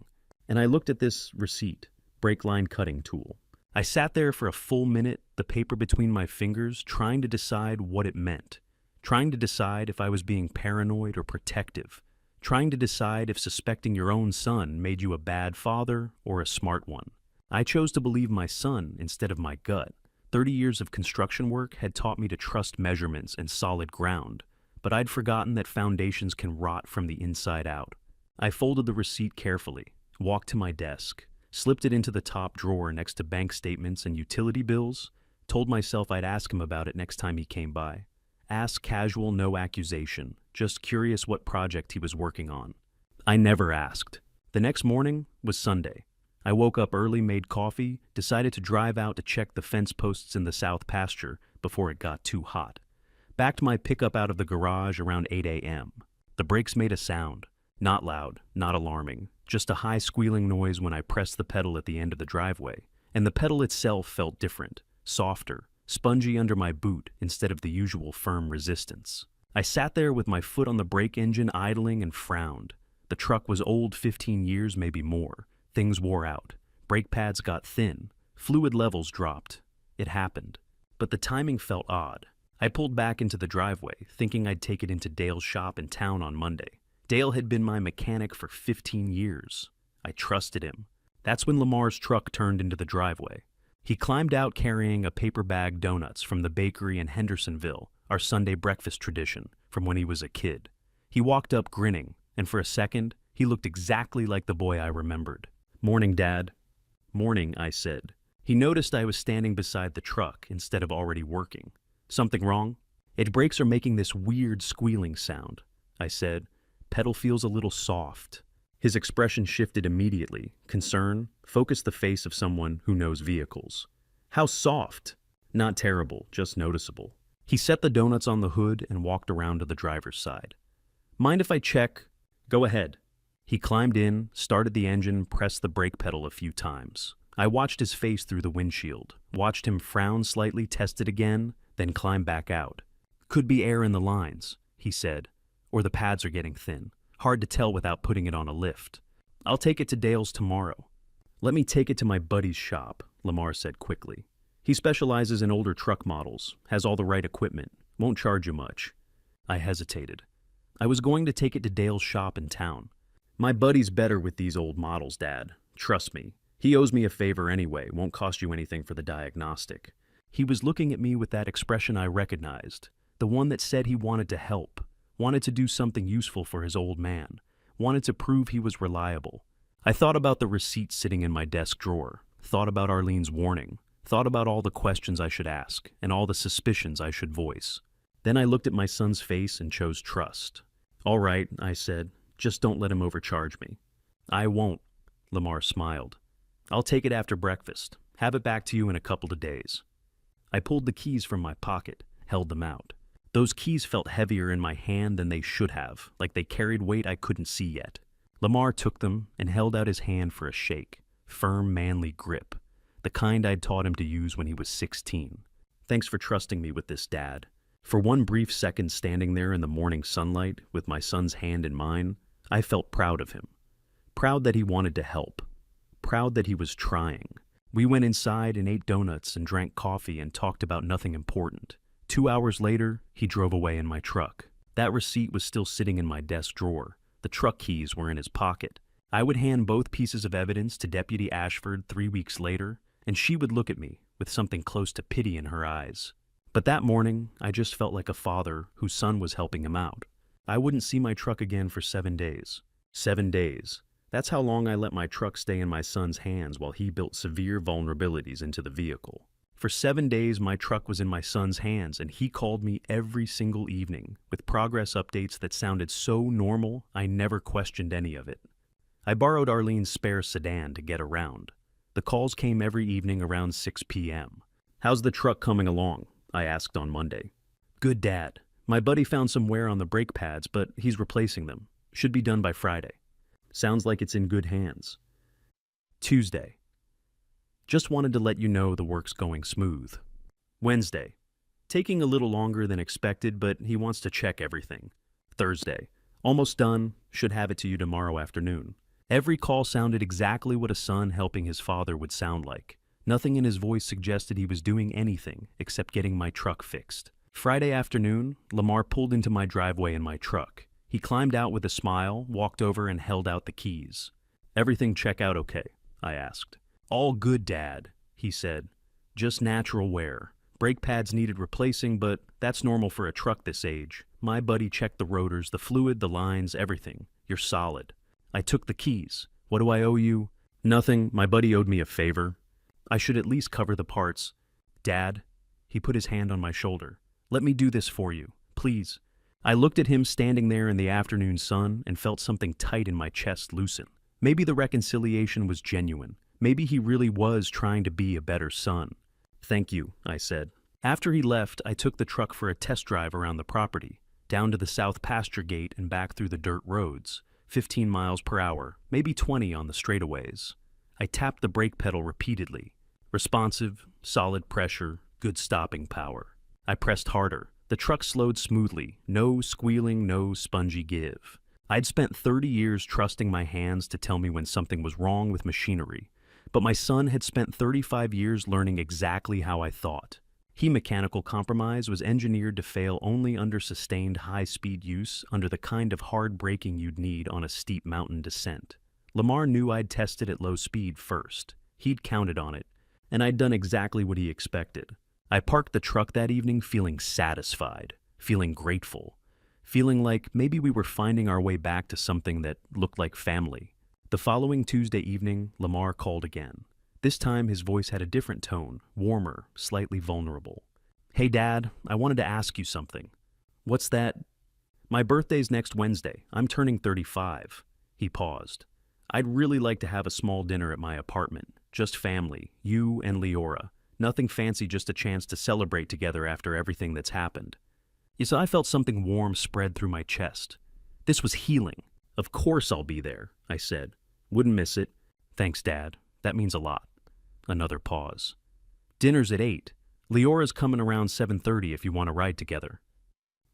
And I looked at this receipt, brake line cutting tool. I sat there for a full minute, the paper between my fingers, trying to decide what it meant. Trying to decide if I was being paranoid or protective. Trying to decide if suspecting your own son made you a bad father or a smart one. I chose to believe my son instead of my gut. 30 years of construction work had taught me to trust measurements and solid ground, but I'd forgotten that foundations can rot from the inside out. I folded the receipt carefully, walked to my desk, slipped it into the top drawer next to bank statements and utility bills, Told myself I'd ask him about it next time he came by. Ask casual, no accusation, just curious what project he was working on. I never asked. The next morning was Sunday. I woke up early, made coffee, decided to drive out to check the fence posts in the south pasture before it got too hot. Backed my pickup out of the garage around 8 a.m. The brakes made a sound. Not loud, not alarming, just a high squealing noise when I pressed the pedal at the end of the driveway. And the pedal itself felt different, softer, spongy under my boot instead of the usual firm resistance. I sat there with my foot on the brake engine idling and frowned. The truck was old 15 years, maybe more. Things wore out. Brake pads got thin. Fluid levels dropped. It happened. But the timing felt odd. I pulled back into the driveway, thinking I'd take it into Dale's shop in town on Monday. Dale had been my mechanic for 15 years. I trusted him. That's when Lamar's truck turned into the driveway. He climbed out carrying a paper bag donuts from the bakery in Hendersonville, our Sunday breakfast tradition from when he was a kid. He walked up grinning, and for a second, he looked exactly like the boy I remembered. "Morning, Dad." "Morning," I said. He noticed I was standing beside the truck instead of already working. "Something wrong?" "Its brakes are making this weird squealing sound," I said. "Pedal feels a little soft." His expression shifted immediately. Concern focused the face of someone who knows vehicles. "How soft?" "Not terrible, just noticeable." He set the donuts on the hood and walked around to the driver's side. "Mind if I check?" "Go ahead." He climbed in, started the engine, pressed the brake pedal a few times. I watched his face through the windshield, watched him frown slightly, test it again, then climb back out. "Could be air in the lines," he said, "or the pads are getting thin. Hard to tell without putting it on a lift." "I'll take it to Dale's tomorrow." "Let me take it to my buddy's shop," Lamar said quickly. "He specializes in older truck models, has all the right equipment, won't charge you much." I hesitated. I was going to take it to Dale's shop in town. "My buddy's better with these old models, Dad. Trust me. He owes me a favor anyway, won't cost you anything for the diagnostic." He was looking at me with that expression I recognized, the one that said he wanted to help, wanted to do something useful for his old man, wanted to prove he was reliable. I thought about the receipt sitting in my desk drawer, thought about Arlene's warning, thought about all the questions I should ask and all the suspicions I should voice. Then I looked at my son's face and chose trust. "All right," I said, "just don't let him overcharge me." "I won't," Lamar smiled. "I'll take it after breakfast, have it back to you in a couple of days." I pulled the keys from my pocket, held them out. Those keys felt heavier in my hand than they should have, like they carried weight I couldn't see yet. Lamar took them and held out his hand for a shake, firm, manly grip, the kind I'd taught him to use when he was 16. "Thanks for trusting me with this, Dad." For one brief second standing there in the morning sunlight with my son's hand in mine, I felt proud of him. Proud that he wanted to help. Proud that he was trying. We went inside and ate donuts and drank coffee and talked about nothing important. 2 hours later, he drove away in my truck. That receipt was still sitting in my desk drawer. The truck keys were in his pocket. I would hand both pieces of evidence to Deputy Ashford 3 weeks later, and she would look at me with something close to pity in her eyes. But that morning, I just felt like a father whose son was helping him out. I wouldn't see my truck again for 7 days. 7 days. That's how long I let my truck stay in my son's hands while he built severe vulnerabilities into the vehicle. For 7 days, my truck was in my son's hands, and he called me every single evening with progress updates that sounded so normal, I never questioned any of it. I borrowed Arlene's spare sedan to get around. The calls came every evening around 6 p.m. "How's the truck coming along?" I asked on Monday. "Good, Dad. My buddy found some wear on the brake pads, but he's replacing them. Should be done by Friday." "Sounds like it's in good hands." Tuesday. "Just wanted to let you know the work's going smooth." Wednesday. "Taking a little longer than expected, but he wants to check everything." Thursday. "Almost done. Should have it to you tomorrow afternoon." Every call sounded exactly what a son helping his father would sound like. Nothing in his voice suggested he was doing anything except getting my truck fixed. Friday afternoon, Lamar pulled into my driveway in my truck. He climbed out with a smile, walked over and held out the keys. "Everything check out okay?" I asked. "All good, Dad," he said. "Just natural wear. Brake pads needed replacing, but that's normal for a truck this age. My buddy checked the rotors, the fluid, the lines, everything. You're solid." I took the keys. "What do I owe you?" "Nothing. My buddy owed me a favor." "I should at least cover the parts." "Dad," He put his hand on my shoulder. "Let me do this for you, please." I looked at him standing there in the afternoon sun and felt something tight in my chest loosen. Maybe the reconciliation was genuine. Maybe he really was trying to be a better son. "Thank you," I said. After he left, I took the truck for a test drive around the property, down to the south pasture gate and back through the dirt roads, 15 miles per hour, maybe 20 on the straightaways. I tapped the brake pedal repeatedly. Responsive, solid pressure, good stopping power. I pressed harder. The truck slowed smoothly, no squealing, no spongy give. I'd spent 30 years trusting my hands to tell me when something was wrong with machinery, but my son had spent 35 years learning exactly how I thought. Mechanical compromise was engineered to fail only under sustained high-speed use, under the kind of hard braking you'd need on a steep mountain descent. Lamar knew I'd tested at low speed first. He'd counted on it, and I'd done exactly what he expected. I parked the truck that evening feeling satisfied, feeling grateful, feeling like maybe we were finding our way back to something that looked like family. The following Tuesday evening, Lamar called again. This time his voice had a different tone, warmer, slightly vulnerable. "Hey Dad, I wanted to ask you something." "What's that?" "My birthday's next Wednesday. I'm turning 35. He paused. "I'd really like to have a small dinner at my apartment. Just family, you and Leora. Nothing fancy, just a chance to celebrate together after everything that's happened." Yes, I felt something warm spread through my chest. This was healing. "Of course I'll be there," I said. "Wouldn't miss it." "Thanks, Dad. That means a lot." Another pause. "Dinner's at 8. Leora's coming around 7:30 if you want to ride together."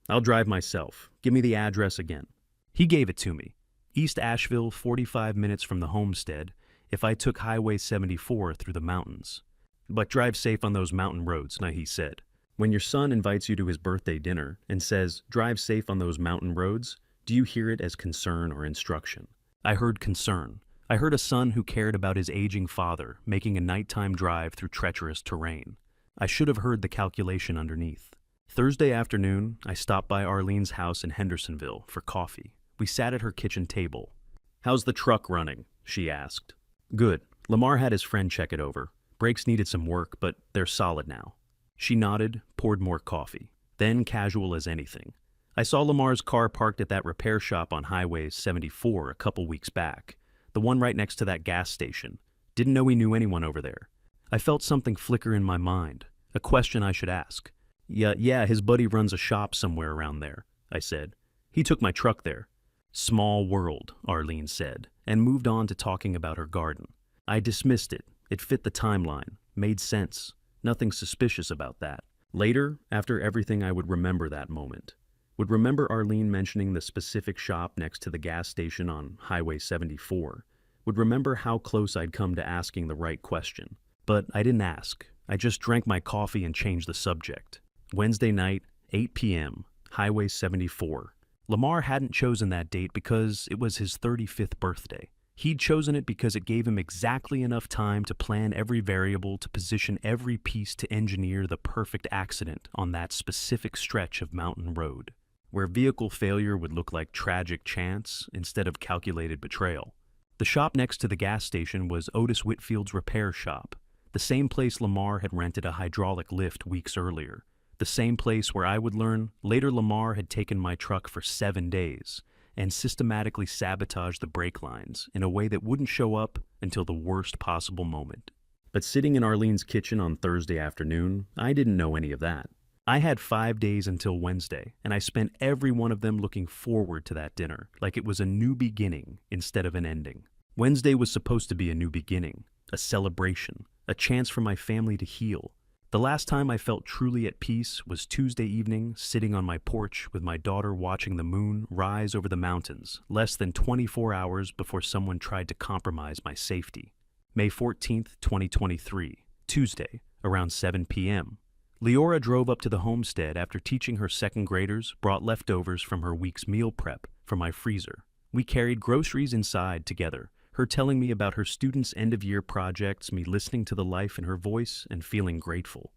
"I'll drive myself. Give me the address again." He gave it to me. East Asheville, 45 minutes from the homestead, if I took Highway 74 through the mountains. "But drive safe on those mountain roads," Nahi said. When your son invites you to his birthday dinner and says, "Drive safe on those mountain roads," do you hear it as concern or instruction? I heard concern. I heard a son who cared about his aging father making a nighttime drive through treacherous terrain. I should have heard the calculation underneath. Thursday afternoon, I stopped by Arlene's house in Hendersonville for coffee. We sat at her kitchen table. "How's the truck running?" she asked. "Good. Lamar had his friend check it over. Brakes needed some work, but they're solid now." She nodded, poured more coffee. Then, casual as anything, "I saw Lamar's car parked at that repair shop on Highway 74 a couple weeks back. The one right next to that gas station. Didn't know he knew anyone over there." I felt something flicker in my mind, a question I should ask. Yeah, his buddy runs a shop somewhere around there," I said. "He took my truck there." "Small world," Arlene said, and moved on to talking about her garden. I dismissed it. It fit the timeline, made sense. Nothing suspicious about that. Later, after everything, I would remember that moment. Would remember Arlene mentioning the specific shop next to the gas station on Highway 74. Would remember how close I'd come to asking the right question. But I didn't ask. I just drank my coffee and changed the subject. Wednesday night, 8 p.m., Highway 74. Lamar hadn't chosen that date because it was his 35th birthday. He'd chosen it because it gave him exactly enough time to plan every variable, to position every piece to engineer the perfect accident on that specific stretch of mountain road, where vehicle failure would look like tragic chance instead of calculated betrayal. The shop next to the gas station was Otis Whitfield's repair shop, the same place Lamar had rented a hydraulic lift weeks earlier, the same place where I would learn later Lamar had taken my truck for 7 days and systematically sabotaged the brake lines in a way that wouldn't show up until the worst possible moment. But sitting in Arlene's kitchen on Thursday afternoon, I didn't know any of that. I had 5 days until Wednesday, and I spent every one of them looking forward to that dinner, like it was a new beginning instead of an ending. Wednesday was supposed to be a new beginning, a celebration, a chance for my family to heal. The last time I felt truly at peace was Tuesday evening, sitting on my porch with my daughter watching the moon rise over the mountains, less than 24 hours before someone tried to compromise my safety. May 14th, 2023, Tuesday, around 7 p.m. Leora drove up to the homestead after teaching her second graders, brought leftovers from her week's meal prep from my freezer. We carried groceries inside together, her telling me about her students' end-of-year projects, me listening to the life in her voice and feeling grateful.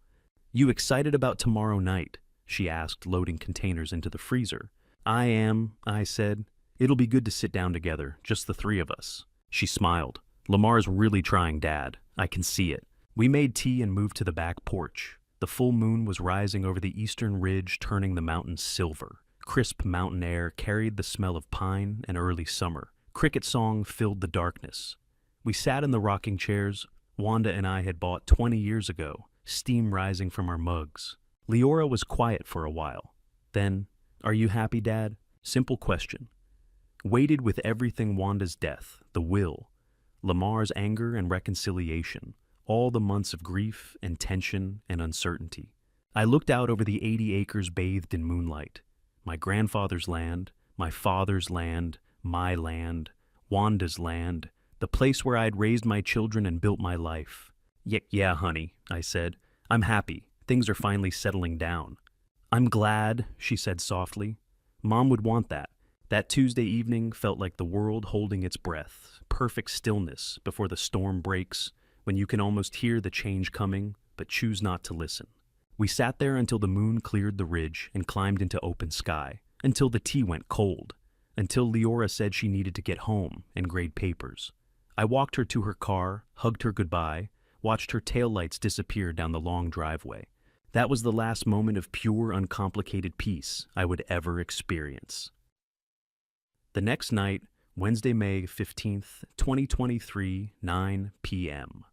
"You excited about tomorrow night?" she asked, loading containers into the freezer. "I am," I said. "It'll be good to sit down together, just the three of us." She smiled. "Lamar's really trying, Dad. I can see it." We made tea and moved to the back porch. The full moon was rising over the eastern ridge, turning the mountains silver. Crisp mountain air carried the smell of pine and early summer. Cricket song filled the darkness. We sat in the rocking chairs Wanda and I had bought 20 years ago, steam rising from our mugs. Leora was quiet for a while. Then, "Are you happy, Dad?" Simple question. Weighted with everything: Wanda's death, the will, Lamar's anger and reconciliation, all the months of grief and tension and uncertainty. I looked out over the 80 acres bathed in moonlight. My grandfather's land, my father's land, my land, Wanda's land, the place where I'd raised my children and built my life. Yeah, honey," I said. "I'm happy. Things are finally settling down." "I'm glad," she said softly. "Mom would want that." That Tuesday evening felt like the world holding its breath, perfect stillness before the storm breaks, when you can almost hear the change coming, but choose not to listen. We sat there until the moon cleared the ridge and climbed into open sky, until the tea went cold, until Leora said she needed to get home and grade papers. I walked her to her car, hugged her goodbye, watched her taillights disappear down the long driveway. That was the last moment of pure, uncomplicated peace I would ever experience. The next night, Wednesday, May 15th, 2023, 9 p.m.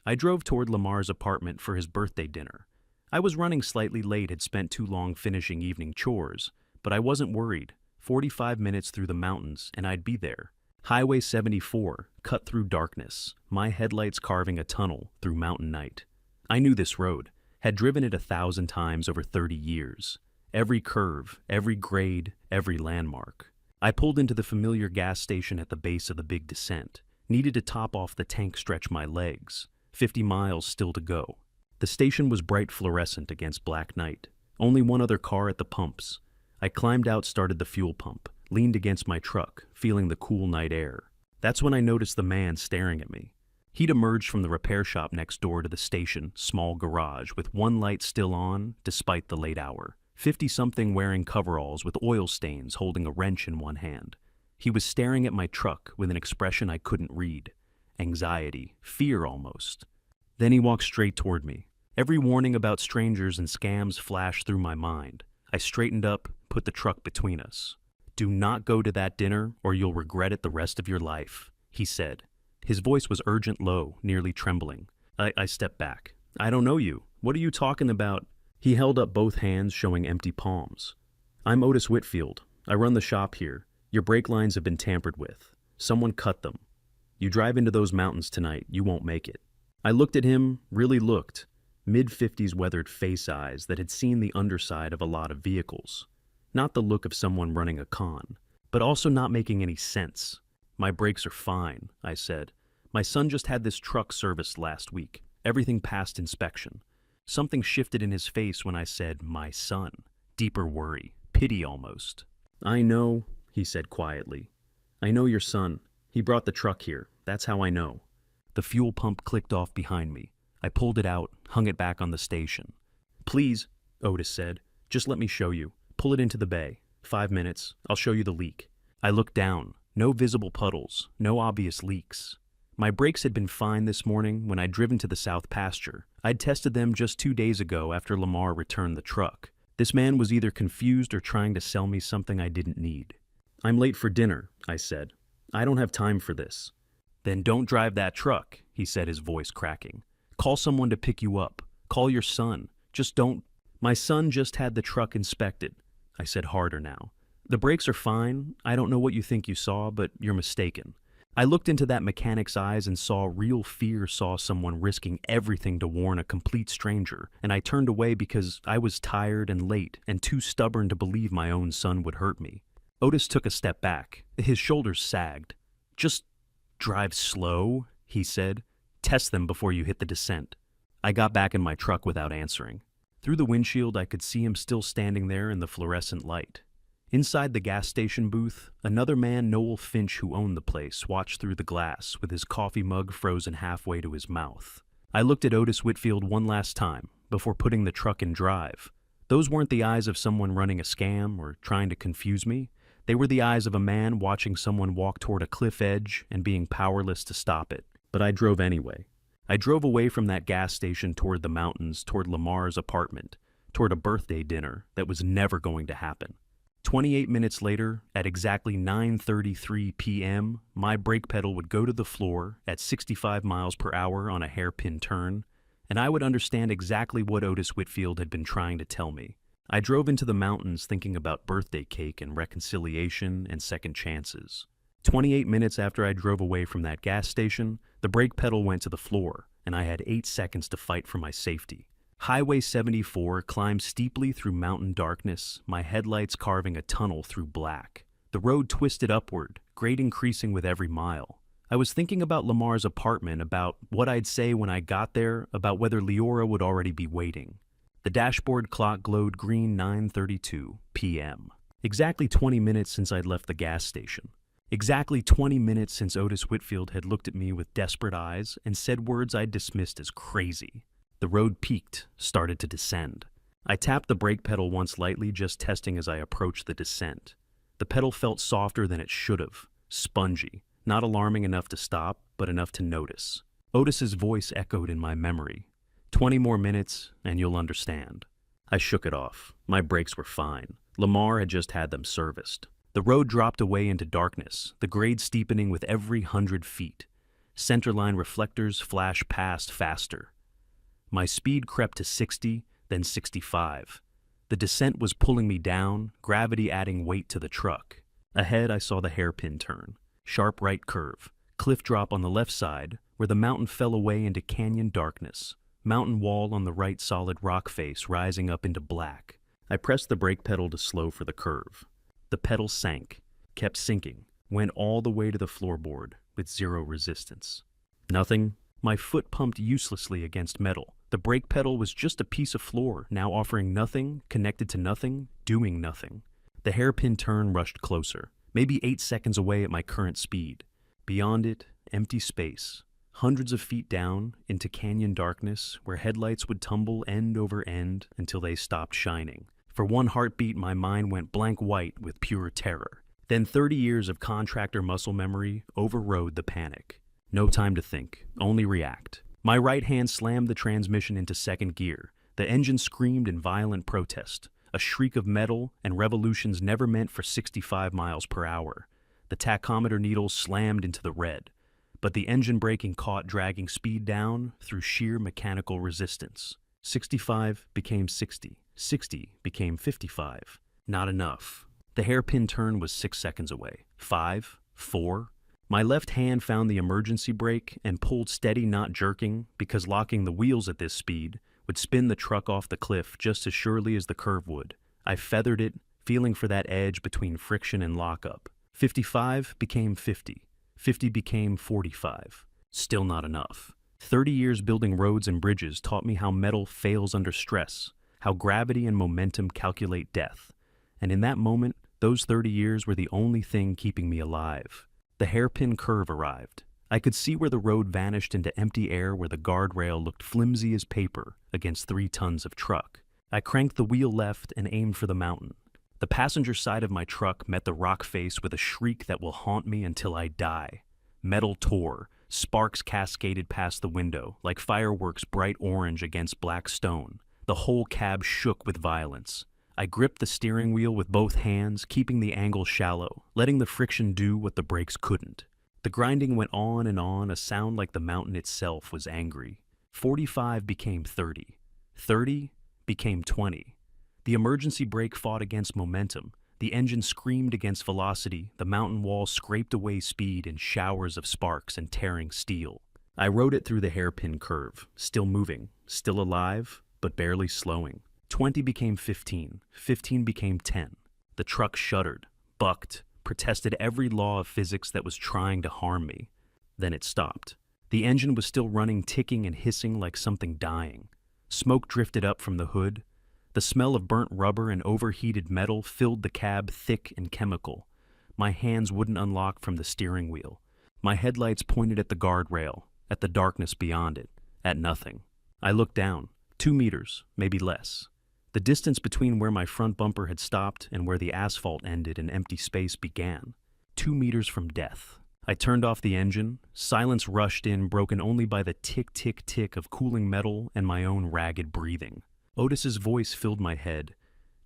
I drove toward Lamar's apartment for his birthday dinner. I was running slightly late, had spent too long finishing evening chores, but I wasn't worried. 45 minutes through the mountains, and I'd be there. Highway 74, cut through darkness, my headlights carving a tunnel through mountain night. I knew this road, had driven it 1,000 times over 30 years. Every curve, every grade, every landmark. I pulled into the familiar gas station at the base of the big descent. Needed to top off the tank, stretch my legs. 50 miles still to go. The station was bright fluorescent against black night. Only one other car at the pumps. I climbed out, started the fuel pump, leaned against my truck, feeling the cool night air. That's when I noticed the man staring at me. He'd emerged from the repair shop next door to the station, small garage, with one light still on, despite the late hour. 50-something wearing coveralls with oil stains, holding a wrench in one hand. He was staring at my truck with an expression I couldn't read. Anxiety, fear almost. Then he walked straight toward me. Every warning about strangers and scams flashed through my mind. I straightened up, put the truck between us. "Do not go to that dinner or you'll regret it the rest of your life," he said. His voice was urgent, low, nearly trembling. I stepped back. "I don't know you. What are you talking about?" He held up both hands, showing empty palms. "I'm Otis Whitfield. I run the shop here. Your brake lines have been tampered with. Someone cut them. You drive into those mountains tonight, you won't make it." I looked at him, really looked. Mid-50s weathered face eyes that had seen the underside of a lot of vehicles. Not the look of someone running a con, but also not making any sense. "My brakes are fine," I said. "My son just had this truck serviced last week. Everything passed inspection." Something shifted in his face when I said, "my son." Deeper worry, pity almost. "I know," he said quietly. "I know your son. He brought the truck here. That's how I know." The fuel pump clicked off behind me. I pulled it out, hung it back on the station. "Please," Otis said, "just let me show you. Pull it into the bay. 5 minutes. I'll show you the leak." I looked down. No visible puddles, no obvious leaks. My brakes had been fine this morning when I'd driven to the south pasture. I'd tested them just 2 days ago after Lamar returned the truck. This man was either confused or trying to sell me something I didn't need. "I'm late for dinner," I said. "I don't have time for this." "Then don't drive that truck," he said, his voice cracking. "Call someone to pick you up. Call your son. Just don't." "My son just had the truck inspected," I said, harder now. "The brakes are fine. I don't know what you think you saw, but you're mistaken." I looked into that mechanic's eyes and saw real fear, saw someone risking everything to warn a complete stranger, and I turned away because I was tired and late and too stubborn to believe my own son would hurt me. Otis took a step back. His shoulders sagged. "Just drive slow," he said. "Test them before you hit the descent." I got back in my truck without answering. Through the windshield, I could see him still standing there in the fluorescent light. Inside the gas station booth, another man, Noel Finch, who owned the place, watched through the glass with his coffee mug frozen halfway to his mouth. I looked at Otis Whitfield one last time before putting the truck in drive. Those weren't the eyes of someone running a scam or trying to confuse me. They were the eyes of a man watching someone walk toward a cliff edge and being powerless to stop it. But I drove anyway. I drove away from that gas station toward the mountains, toward Lamar's apartment, toward a birthday dinner that was never going to happen. 28 minutes later, at exactly 9:33 p.m., my brake pedal would go to the floor at 65 miles per hour on a hairpin turn, and I would understand exactly what Otis Whitfield had been trying to tell me. I drove into the mountains thinking about birthday cake and reconciliation and second chances. 28 minutes after I drove away from that gas station, the brake pedal went to the floor, and I had 8 seconds to fight for my safety. Highway 74 climbed steeply through mountain darkness, my headlights carving a tunnel through black. The road twisted upward, grade increasing with every mile. I was thinking about Lamar's apartment, about what I'd say when I got there, about whether Leora would already be waiting. The dashboard clock glowed green 9:32 p.m. Exactly 20 minutes since I'd left the gas station. Exactly 20 minutes since Otis Whitfield had looked at me with desperate eyes and said words I'd dismissed as crazy. The road peaked, started to descend. I tapped the brake pedal once lightly, just testing as I approached the descent. The pedal felt softer than it should have, spongy, not alarming enough to stop, but enough to notice. Otis's voice echoed in my memory. 20 more minutes, and you'll understand. I shook it off. My brakes were fine. Lamar had just had them serviced. The road dropped away into darkness, the grade steepening with every 100 feet. Centerline reflectors flashed past faster. My speed crept to 60, then 65. The descent was pulling me down, gravity adding weight to the truck. Ahead, I saw the hairpin turn. Sharp right curve. Cliff drop on the left side, where the mountain fell away into canyon darkness. Mountain wall on the right, solid rock face rising up into black. I pressed the brake pedal to slow for the curve. The pedal sank, kept sinking, went all the way to the floorboard with zero resistance. Nothing. My foot pumped uselessly against metal. The brake pedal was just a piece of floor, now offering nothing, connected to nothing, doing nothing. The hairpin turn rushed closer, maybe 8 seconds away at my current speed. Beyond it, empty space. Hundreds of feet down, into canyon darkness, where headlights would tumble end over end until they stopped shining. For one heartbeat, my mind went blank white with pure terror. Then 30 years of contractor muscle memory overrode the panic. No time to think, only react. My right hand slammed the transmission into second gear. The engine screamed in violent protest, a shriek of metal and revolutions never meant for 65 miles per hour. The tachometer needles slammed into the red, but the engine braking caught, dragging speed down through sheer mechanical resistance. 65 became 60. 60 became 55. Not enough. The hairpin turn was 6 seconds away. 5, 4. My left hand found the emergency brake and pulled steady, not jerking, because locking the wheels at this speed would spin the truck off the cliff just as surely as the curve would. I feathered it, feeling for that edge between friction and lockup. 55 became 50. 50 became 45. Still not enough. 30 years building roads and bridges taught me how metal fails under stress, how gravity and momentum calculate death. And in that moment, those 30 years were the only thing keeping me alive. The hairpin curve arrived. I could see where the road vanished into empty air, where the guardrail looked flimsy as paper against 3 tons of truck. I cranked the wheel left and aimed for the mountain. The passenger side of my truck met the rock face with a shriek that will haunt me until I die. Metal tore. Sparks cascaded past the window, like fireworks bright orange against black stone. The whole cab shook with violence. I gripped the steering wheel with both hands, keeping the angle shallow, letting the friction do what the brakes couldn't. The grinding went on, a sound like the mountain itself was angry. 45 became 30. 30 became 20. The emergency brake fought against momentum. The engine screamed against velocity. The mountain wall scraped away speed in showers of sparks and tearing steel. I rode it through the hairpin curve, still moving, still alive, but barely slowing. 20 became 15. 15 became 10. The truck shuddered, bucked, protested every law of physics that was trying to harm me. Then it stopped. The engine was still running, ticking and hissing like something dying. Smoke drifted up from the hood. The smell of burnt rubber and overheated metal filled the cab, thick and chemical. My hands wouldn't unlock from the steering wheel. My headlights pointed at the guardrail, at the darkness beyond it, at nothing. I looked down, 2 meters, maybe less. The distance between where my front bumper had stopped and where the asphalt ended and empty space began. 2 meters from death. I turned off the engine. Silence rushed in, broken only by the tick-tick-tick of cooling metal and my own ragged breathing. Otis's voice filled my head.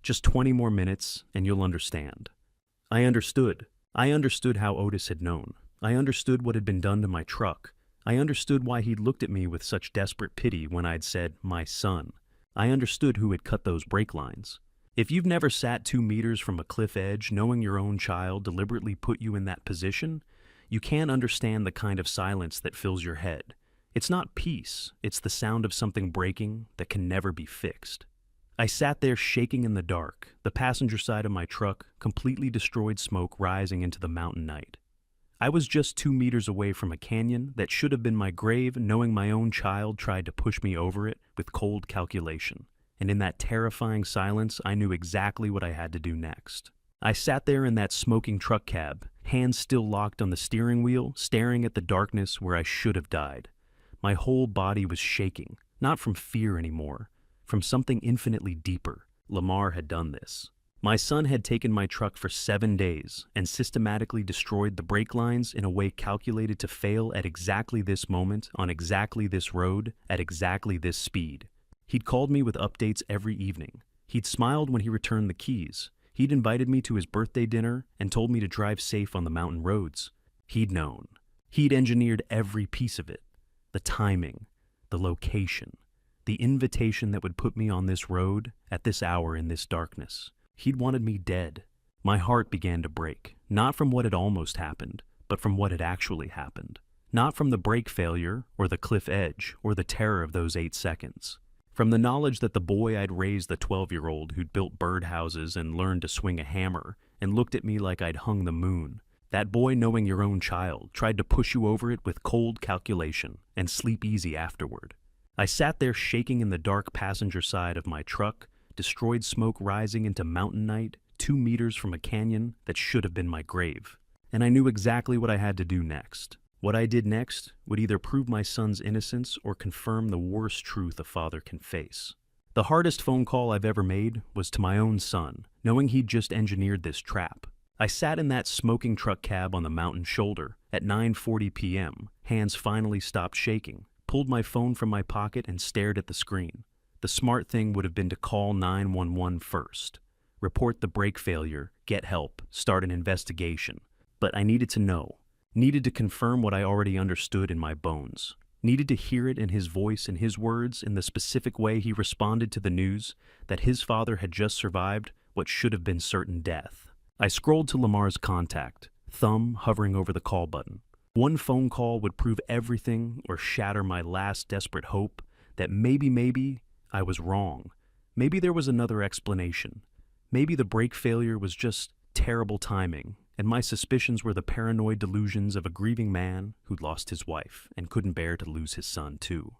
Just 20 more minutes, and you'll understand. I understood. I understood how Otis had known. I understood what had been done to my truck. I understood why he'd looked at me with such desperate pity when I'd said, "my son." I understood who had cut those brake lines. If you've never sat 2 meters from a cliff edge, knowing your own child deliberately put you in that position, you can't understand the kind of silence that fills your head. It's not peace, it's the sound of something breaking that can never be fixed. I sat there shaking in the dark, the passenger side of my truck, completely destroyed smoke rising into the mountain night. I was just 2 meters away from a canyon that should have been my grave, knowing my own child tried to push me over it with cold calculation. And in that terrifying silence, I knew exactly what I had to do next. I sat there in that smoking truck cab, hands still locked on the steering wheel, staring at the darkness where I should have died. My whole body was shaking, not from fear anymore, from something infinitely deeper. Lamar had done this. My son had taken my truck for 7 days and systematically destroyed the brake lines in a way calculated to fail at exactly this moment, on exactly this road, at exactly this speed. He'd called me with updates every evening. He'd smiled when he returned the keys. He'd invited me to his birthday dinner and told me to drive safe on the mountain roads. He'd known. He'd engineered every piece of it. The timing, the location, the invitation that would put me on this road at this hour in this darkness. He'd wanted me dead. My heart began to break, not from what had almost happened, but from what had actually happened. Not from the brake failure, or the cliff edge, or the terror of those 8 seconds. From the knowledge that the boy I'd raised, the 12-year-old who'd built birdhouses and learned to swing a hammer and looked at me like I'd hung the moon, that boy knowing your own child tried to push you over it with cold calculation and sleep easy afterward. I sat there shaking in the dark passenger side of my truck, destroyed smoke rising into mountain night, 2 meters from a canyon that should have been my grave. And I knew exactly what I had to do next. What I did next would either prove my son's innocence or confirm the worst truth a father can face. The hardest phone call I've ever made was to my own son, knowing he'd just engineered this trap. I sat in that smoking truck cab on the mountain shoulder at 9:40 p.m., hands finally stopped shaking, pulled my phone from my pocket and stared at the screen. The smart thing would have been to call 911 first, report the brake failure, get help, start an investigation. But I needed to know. Needed to confirm what I already understood in my bones. Needed to hear it in his voice and his words, in the specific way he responded to the news that his father had just survived what should have been certain death. I scrolled to Lamar's contact, thumb hovering over the call button. One phone call would prove everything or shatter my last desperate hope that maybe I was wrong. Maybe there was another explanation. Maybe the brake failure was just terrible timing, and my suspicions were the paranoid delusions of a grieving man who'd lost his wife and couldn't bear to lose his son, too.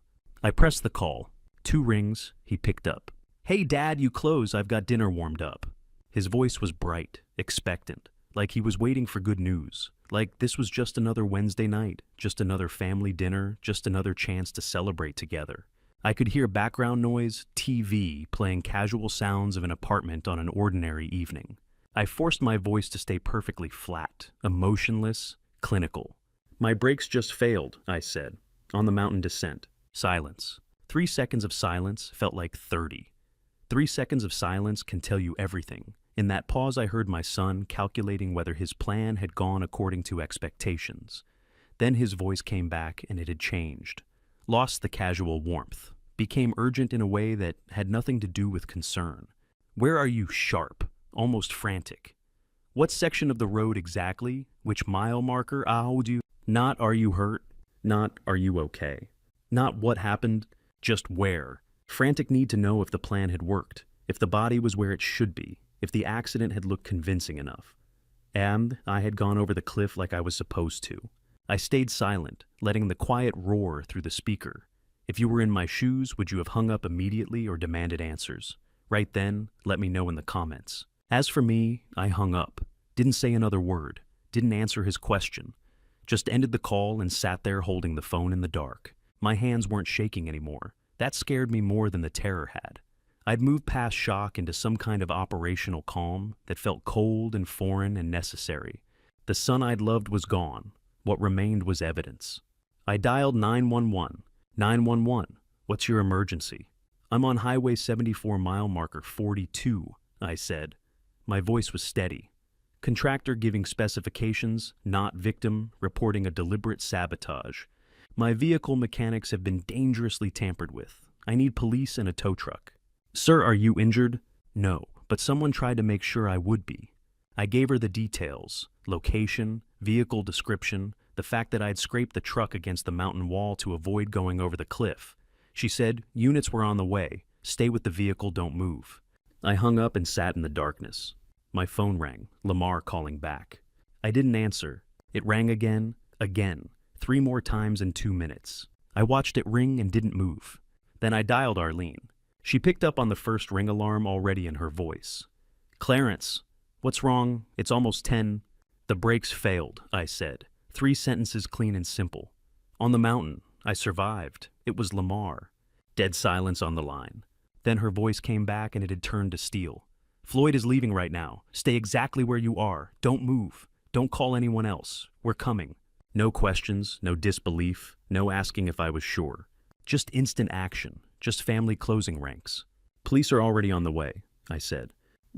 I pressed the call. 2 rings, he picked up. "Hey, Dad, you close, I've got dinner warmed up." His voice was bright, expectant, like he was waiting for good news, like this was just another Wednesday night, just another family dinner, just another chance to celebrate together. I could hear background noise, TV, playing casual sounds of an apartment on an ordinary evening. I forced my voice to stay perfectly flat, emotionless, clinical. "My brakes just failed," I said, on the mountain descent. Silence. 3 seconds of silence felt like 30. 3 seconds of silence can tell you everything. In that pause, I heard my son calculating whether his plan had gone according to expectations. Then his voice came back and it had changed. Lost the casual warmth. Became urgent in a way that had nothing to do with concern. "Where are you, sharp?" Almost frantic. "What section of the road exactly? Which mile marker? How do you—" Not "are you hurt?" Not "are you okay?" Not "what happened?" Just "where?" Frantic need to know if the plan had worked, if the body was where it should be, if the accident had looked convincing enough. And I had gone over the cliff like I was supposed to. I stayed silent, letting the quiet roar through the speaker. If you were in my shoes, would you have hung up immediately or demanded answers? Right then, let me know in the comments. As for me, I hung up, didn't say another word, didn't answer his question, just ended the call and sat there holding the phone in the dark. My hands weren't shaking anymore. That scared me more than the terror had. I'd moved past shock into some kind of operational calm that felt cold and foreign and necessary. The son I'd loved was gone, What remained was evidence. I dialed 911. 911, what's your emergency? I'm on Highway 74 mile marker 42, I said. My voice was steady. Contractor giving specifications, not victim, reporting a deliberate sabotage. My vehicle mechanics have been dangerously tampered with. I need police and a tow truck. Sir, are you injured? No, but someone tried to make sure I would be. I gave her the details, location, vehicle description, the fact that I'd scraped the truck against the mountain wall to avoid going over the cliff. She said, units were on the way. Stay with the vehicle, don't move. I hung up and sat in the darkness. My phone rang, Lamar calling back. I didn't answer. It rang again, 3 more times in 2 minutes. I watched it ring and didn't move. Then I dialed Arlene. She picked up on the first ring alarm already in her voice. Clarence, what's wrong? It's almost 10. The brakes failed, I said. 3 sentences clean and simple. On the mountain, I survived. It was Lamar. Dead silence on the line. Then her voice came back and it had turned to steel. Floyd is leaving right now. Stay exactly where you are. Don't move. Don't call anyone else. We're coming. No questions, no disbelief, no asking if I was sure. Just instant action. Just family closing ranks. Police are already on the way, I said.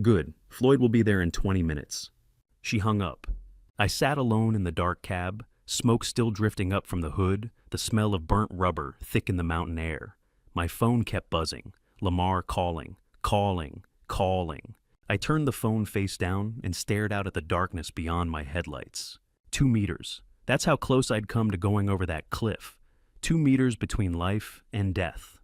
Good. Floyd will be there in 20 minutes. She hung up. I sat alone in the dark cab, smoke still drifting up from the hood, the smell of burnt rubber thick in the mountain air. My phone kept buzzing. Lamar calling. I turned the phone face down and stared out at the darkness beyond my headlights. 2 meters. That's how close I'd come to going over that cliff. 2 meters between life and death.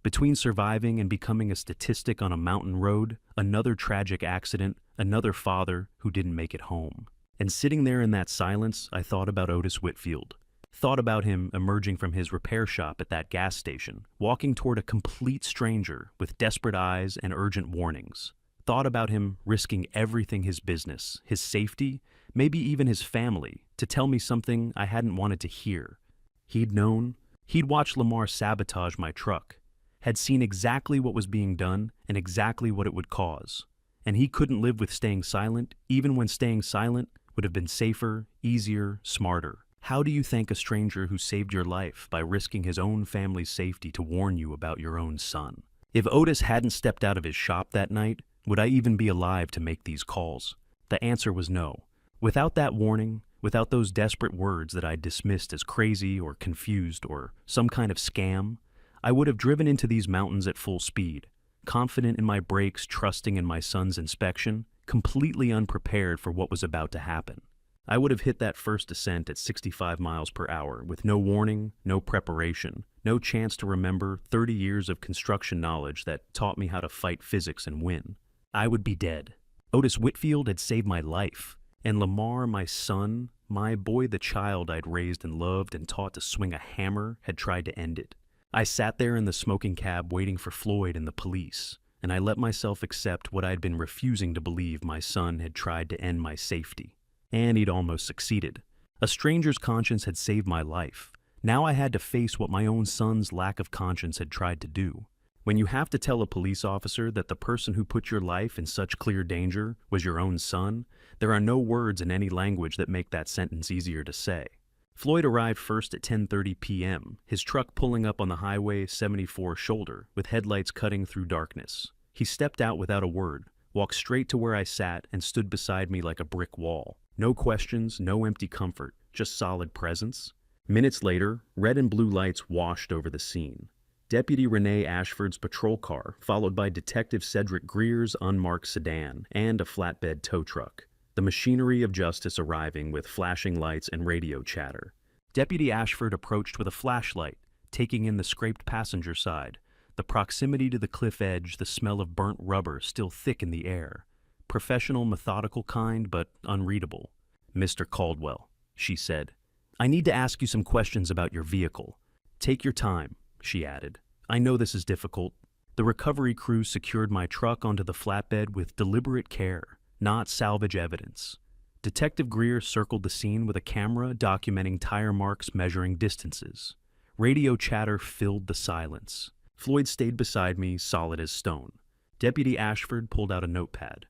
Between surviving and becoming a statistic on a mountain road, another tragic accident, another father who didn't make it home. And sitting there in that silence, I thought about Otis Whitfield. Thought about him emerging from his repair shop at that gas station, walking toward a complete stranger with desperate eyes and urgent warnings. Thought about him risking everything, his business, his safety, maybe even his family, to tell me something I hadn't wanted to hear. He'd known. He'd watched Lamar sabotage my truck, had seen exactly what was being done and exactly what it would cause. And he couldn't live with staying silent, even when staying silent would have been safer, easier, smarter. How do you thank a stranger who saved your life by risking his own family's safety to warn you about your own son? If Otis hadn't stepped out of his shop that night, would I even be alive to make these calls? The answer was no. Without that warning, without those desperate words that I dismissed as crazy or confused or some kind of scam, I would have driven into these mountains at full speed, confident in my brakes, trusting in my son's inspection, completely unprepared for what was about to happen. I would have hit that first descent at 65 miles per hour with no warning, no preparation, no chance to remember 30 years of construction knowledge that taught me how to fight physics and win. I would be dead. Otis Whitfield had saved my life, and Lamar, my son, my boy, the child I'd raised and loved and taught to swing a hammer, had tried to end it. I sat there in the smoking cab waiting for Floyd and the police, and I let myself accept what I'd been refusing to believe. My son had tried to end my safety. And he'd almost succeeded. A stranger's conscience had saved my life. Now I had to face what my own son's lack of conscience had tried to do. When you have to tell a police officer that the person who put your life in such clear danger was your own son, there are no words in any language that make that sentence easier to say. Floyd arrived first at 10:30 p.m., his truck pulling up on the Highway 74 shoulder with headlights cutting through darkness. He stepped out without a word, walked straight to where I sat, and stood beside me like a brick wall. No questions, no empty comfort, just solid presence. Minutes later, red and blue lights washed over the scene. Deputy Renee Ashford's patrol car, followed by Detective Cedric Greer's unmarked sedan and a flatbed tow truck. The machinery of justice arriving with flashing lights and radio chatter. Deputy Ashford approached with a flashlight, taking in the scraped passenger side, the proximity to the cliff edge, the smell of burnt rubber still thick in the air. Professional, methodical kind, but unreadable. Mr. Caldwell, she said, I need to ask you some questions about your vehicle. Take your time, she added. I know this is difficult. The recovery crew secured my truck onto the flatbed with deliberate care, not salvage evidence. Detective Greer circled the scene with a camera documenting tire marks measuring distances. Radio chatter filled the silence. Floyd stayed beside me, solid as stone. Deputy Ashford pulled out a notepad.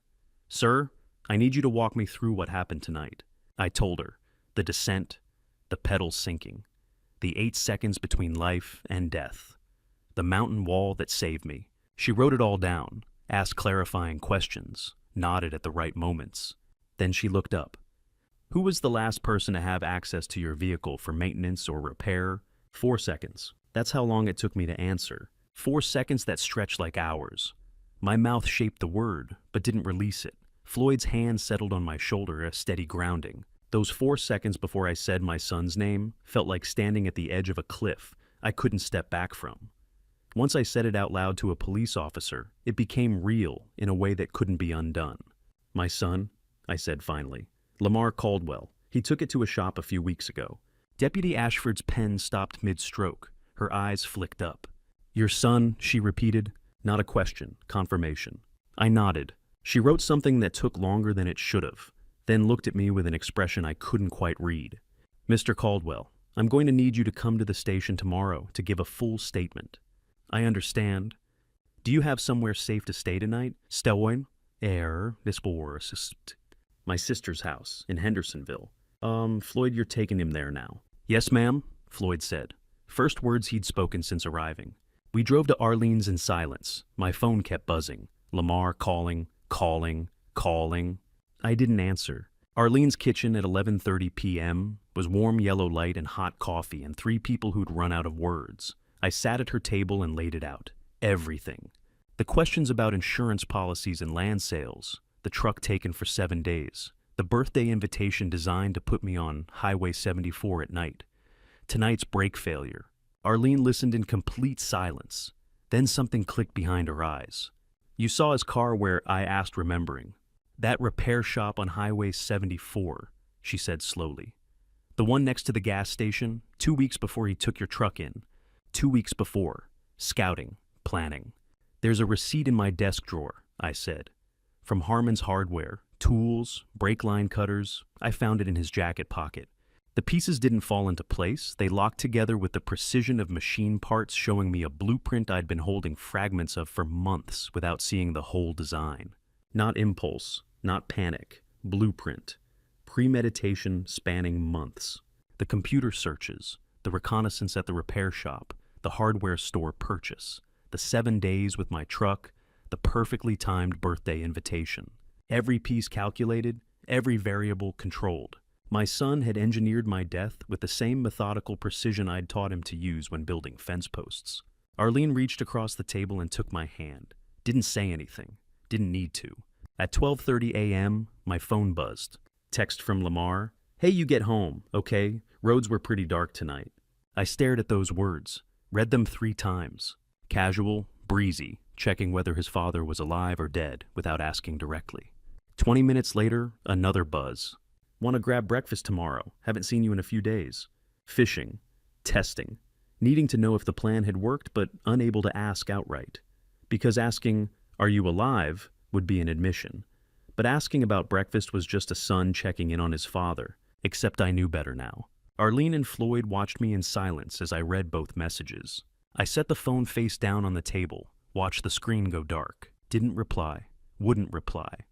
Sir, I need you to walk me through what happened tonight. I told her. The descent, the pedals sinking, the 8 seconds between life and death, the mountain wall that saved me. She wrote it all down, asked clarifying questions, nodded at the right moments. Then she looked up. Who was the last person to have access to your vehicle for maintenance or repair? 4 seconds. That's how long it took me to answer. 4 seconds that stretched like hours. My mouth shaped the word, but didn't release it. Floyd's hand settled on my shoulder, a steady grounding. Those 4 seconds before I said my son's name felt like standing at the edge of a cliff I couldn't step back from. Once I said it out loud to a police officer, it became real in a way that couldn't be undone. My son, I said finally. Lamar Caldwell. He took it to a shop a few weeks ago. Deputy Ashford's pen stopped mid-stroke. Her eyes flicked up. Your son, she repeated. Not a question, confirmation. I nodded. She wrote something that took longer than it should have, then looked at me with an expression I couldn't quite read. Mr. Caldwell, I'm going to need you to come to the station tomorrow to give a full statement. I understand. Do you have somewhere safe to stay tonight? Stillwayn? This will assist. My sister's house in Hendersonville. Floyd, you're taking him there now. Yes, ma'am, Floyd said. First words he'd spoken since arriving. We drove to Arlene's in silence. My phone kept buzzing. Lamar calling. I didn't answer. Arlene's kitchen at 11:30 p.m. was warm yellow light and hot coffee and 3 people who'd run out of words. I sat at her table and laid it out. Everything. The questions about insurance policies and land sales, the truck taken for 7 days, the birthday invitation designed to put me on Highway 74 at night, tonight's brake failure. Arlene listened in complete silence. Then something clicked behind her eyes. You saw his car where I asked, remembering. That repair shop on Highway 74, she said slowly. The one next to the gas station, 2 weeks before he took your truck in. 2 weeks before. Scouting. Planning. There's a receipt in my desk drawer, I said. From Harmon's Hardware. Tools, brake line cutters. I found it in his jacket pocket. The pieces didn't fall into place. They locked together with the precision of machine parts, showing me a blueprint I'd been holding fragments of for months without seeing the whole design. Not impulse, not panic. Blueprint. Premeditation spanning months. The computer searches, the reconnaissance at the repair shop, the hardware store purchase, the 7 days with my truck, the perfectly timed birthday invitation. Every piece calculated, every variable controlled. My son had engineered my death with the same methodical precision I'd taught him to use when building fence posts. Arlene reached across the table and took my hand. Didn't say anything. Didn't need to. At 12:30 a.m., my phone buzzed. Text from Lamar. Hey, you get home, okay? Roads were pretty dark tonight. I stared at those words, read them 3 times. Casual, breezy, checking whether his father was alive or dead without asking directly. 20 minutes later, another buzz. Want to grab breakfast tomorrow? Haven't seen you in a few days. Fishing. Testing. Needing to know if the plan had worked, but unable to ask outright. Because asking, are you alive, would be an admission. But asking about breakfast was just a son checking in on his father, except I knew better now. Arlene and Floyd watched me in silence as I read both messages. I set the phone face down on the table, watched the screen go dark. Didn't reply. Wouldn't reply.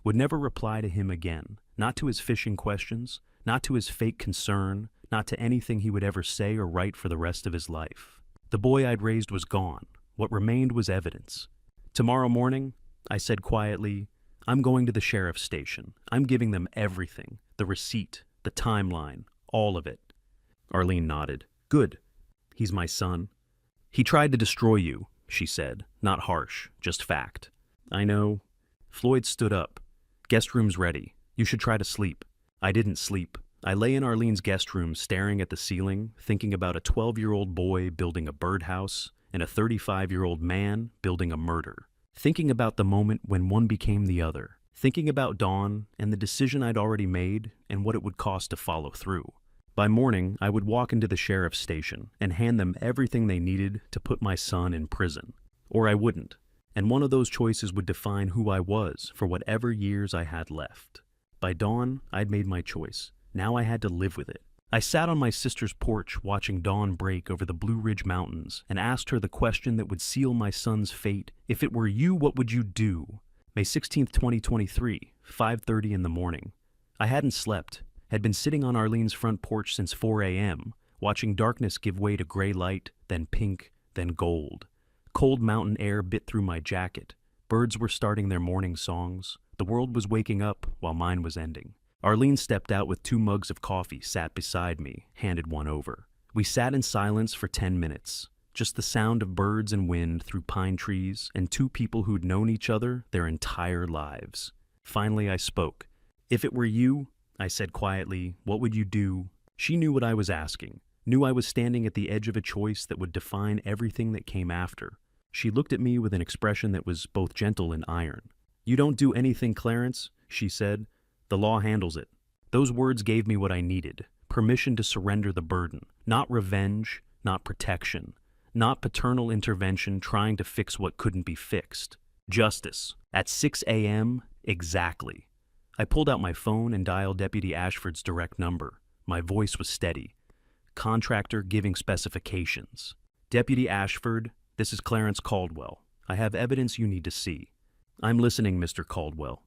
Would never reply to him again. Not to his fishing questions, not to his fake concern, not to anything he would ever say or write for the rest of his life. The boy I'd raised was gone. What remained was evidence. Tomorrow morning, I said quietly, I'm going to the sheriff's station. I'm giving them everything. The receipt, the timeline, all of it. Arlene nodded. Good. He's my son. He tried to destroy you, she said. Not harsh, just fact. I know. Floyd stood up. Guest room's ready. You should try to sleep. I didn't sleep. I lay in Arlene's guest room staring at the ceiling, thinking about a 12-year-old boy building a birdhouse and a 35-year-old man building a murder. Thinking about the moment when one became the other. Thinking about Dawn and the decision I'd already made and what it would cost to follow through. By morning, I would walk into the sheriff's station and hand them everything they needed to put my son in prison. Or I wouldn't. And one of those choices would define who I was for whatever years I had left. By dawn, I'd made my choice. Now I had to live with it. I sat on my sister's porch watching dawn break over the Blue Ridge Mountains and asked her the question that would seal my son's fate. If it were you, what would you do? May 16th, 2023, 5:30 in the morning. I hadn't slept, had been sitting on Arlene's front porch since 4 a.m., watching darkness give way to gray light, then pink, then gold. Cold mountain air bit through my jacket. Birds were starting their morning songs. The world was waking up while mine was ending. Arlene stepped out with 2 mugs of coffee, sat beside me, handed one over. We sat in silence for 10 minutes. Just the sound of birds and wind through pine trees and 2 people who'd known each other their entire lives. Finally, I spoke. "If it were you," I said quietly, "what would you do?" She knew what I was asking, knew I was standing at the edge of a choice that would define everything that came after. She looked at me with an expression that was both gentle and iron. "You don't do anything, Clarence," she said. "The law handles it." Those words gave me what I needed, permission to surrender the burden, not revenge, not protection, not paternal intervention trying to fix what couldn't be fixed. Justice. At 6 a.m., exactly. I pulled out my phone and dialed Deputy Ashford's direct number. My voice was steady. Contractor giving specifications. "Deputy Ashford, this is Clarence Caldwell. I have evidence you need to see." "I'm listening, Mr. Caldwell."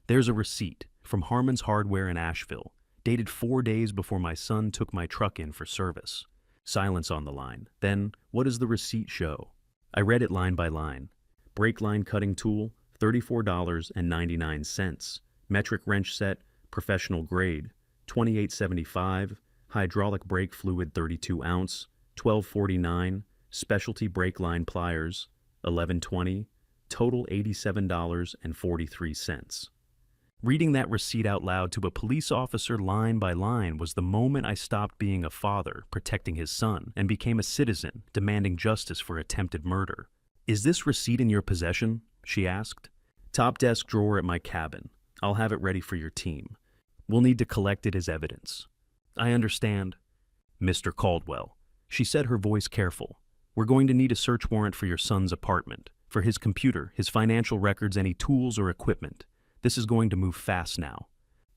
"There's a receipt from Harmon's Hardware in Asheville, dated 4 days before my son took my truck in for service." Silence on the line. Then, "What does the receipt show?" I read it line by line. "Brake line cutting tool, $34.99. Metric wrench set, professional grade, $28.75. Hydraulic brake fluid 32 ounce, $12.49. Specialty brake line pliers, $11.20. Total $87.43. Reading that receipt out loud to a police officer line by line was the moment I stopped being a father, protecting his son, and became a citizen, demanding justice for attempted murder. "Is this receipt in your possession?" she asked. "Top desk drawer at my cabin. I'll have it ready for your team. We'll need to collect it as evidence." "I understand." "Mr. Caldwell," she said, her voice careful, "we're going to need a search warrant for your son's apartment, for his computer, his financial records, any tools or equipment. This is going to move fast now."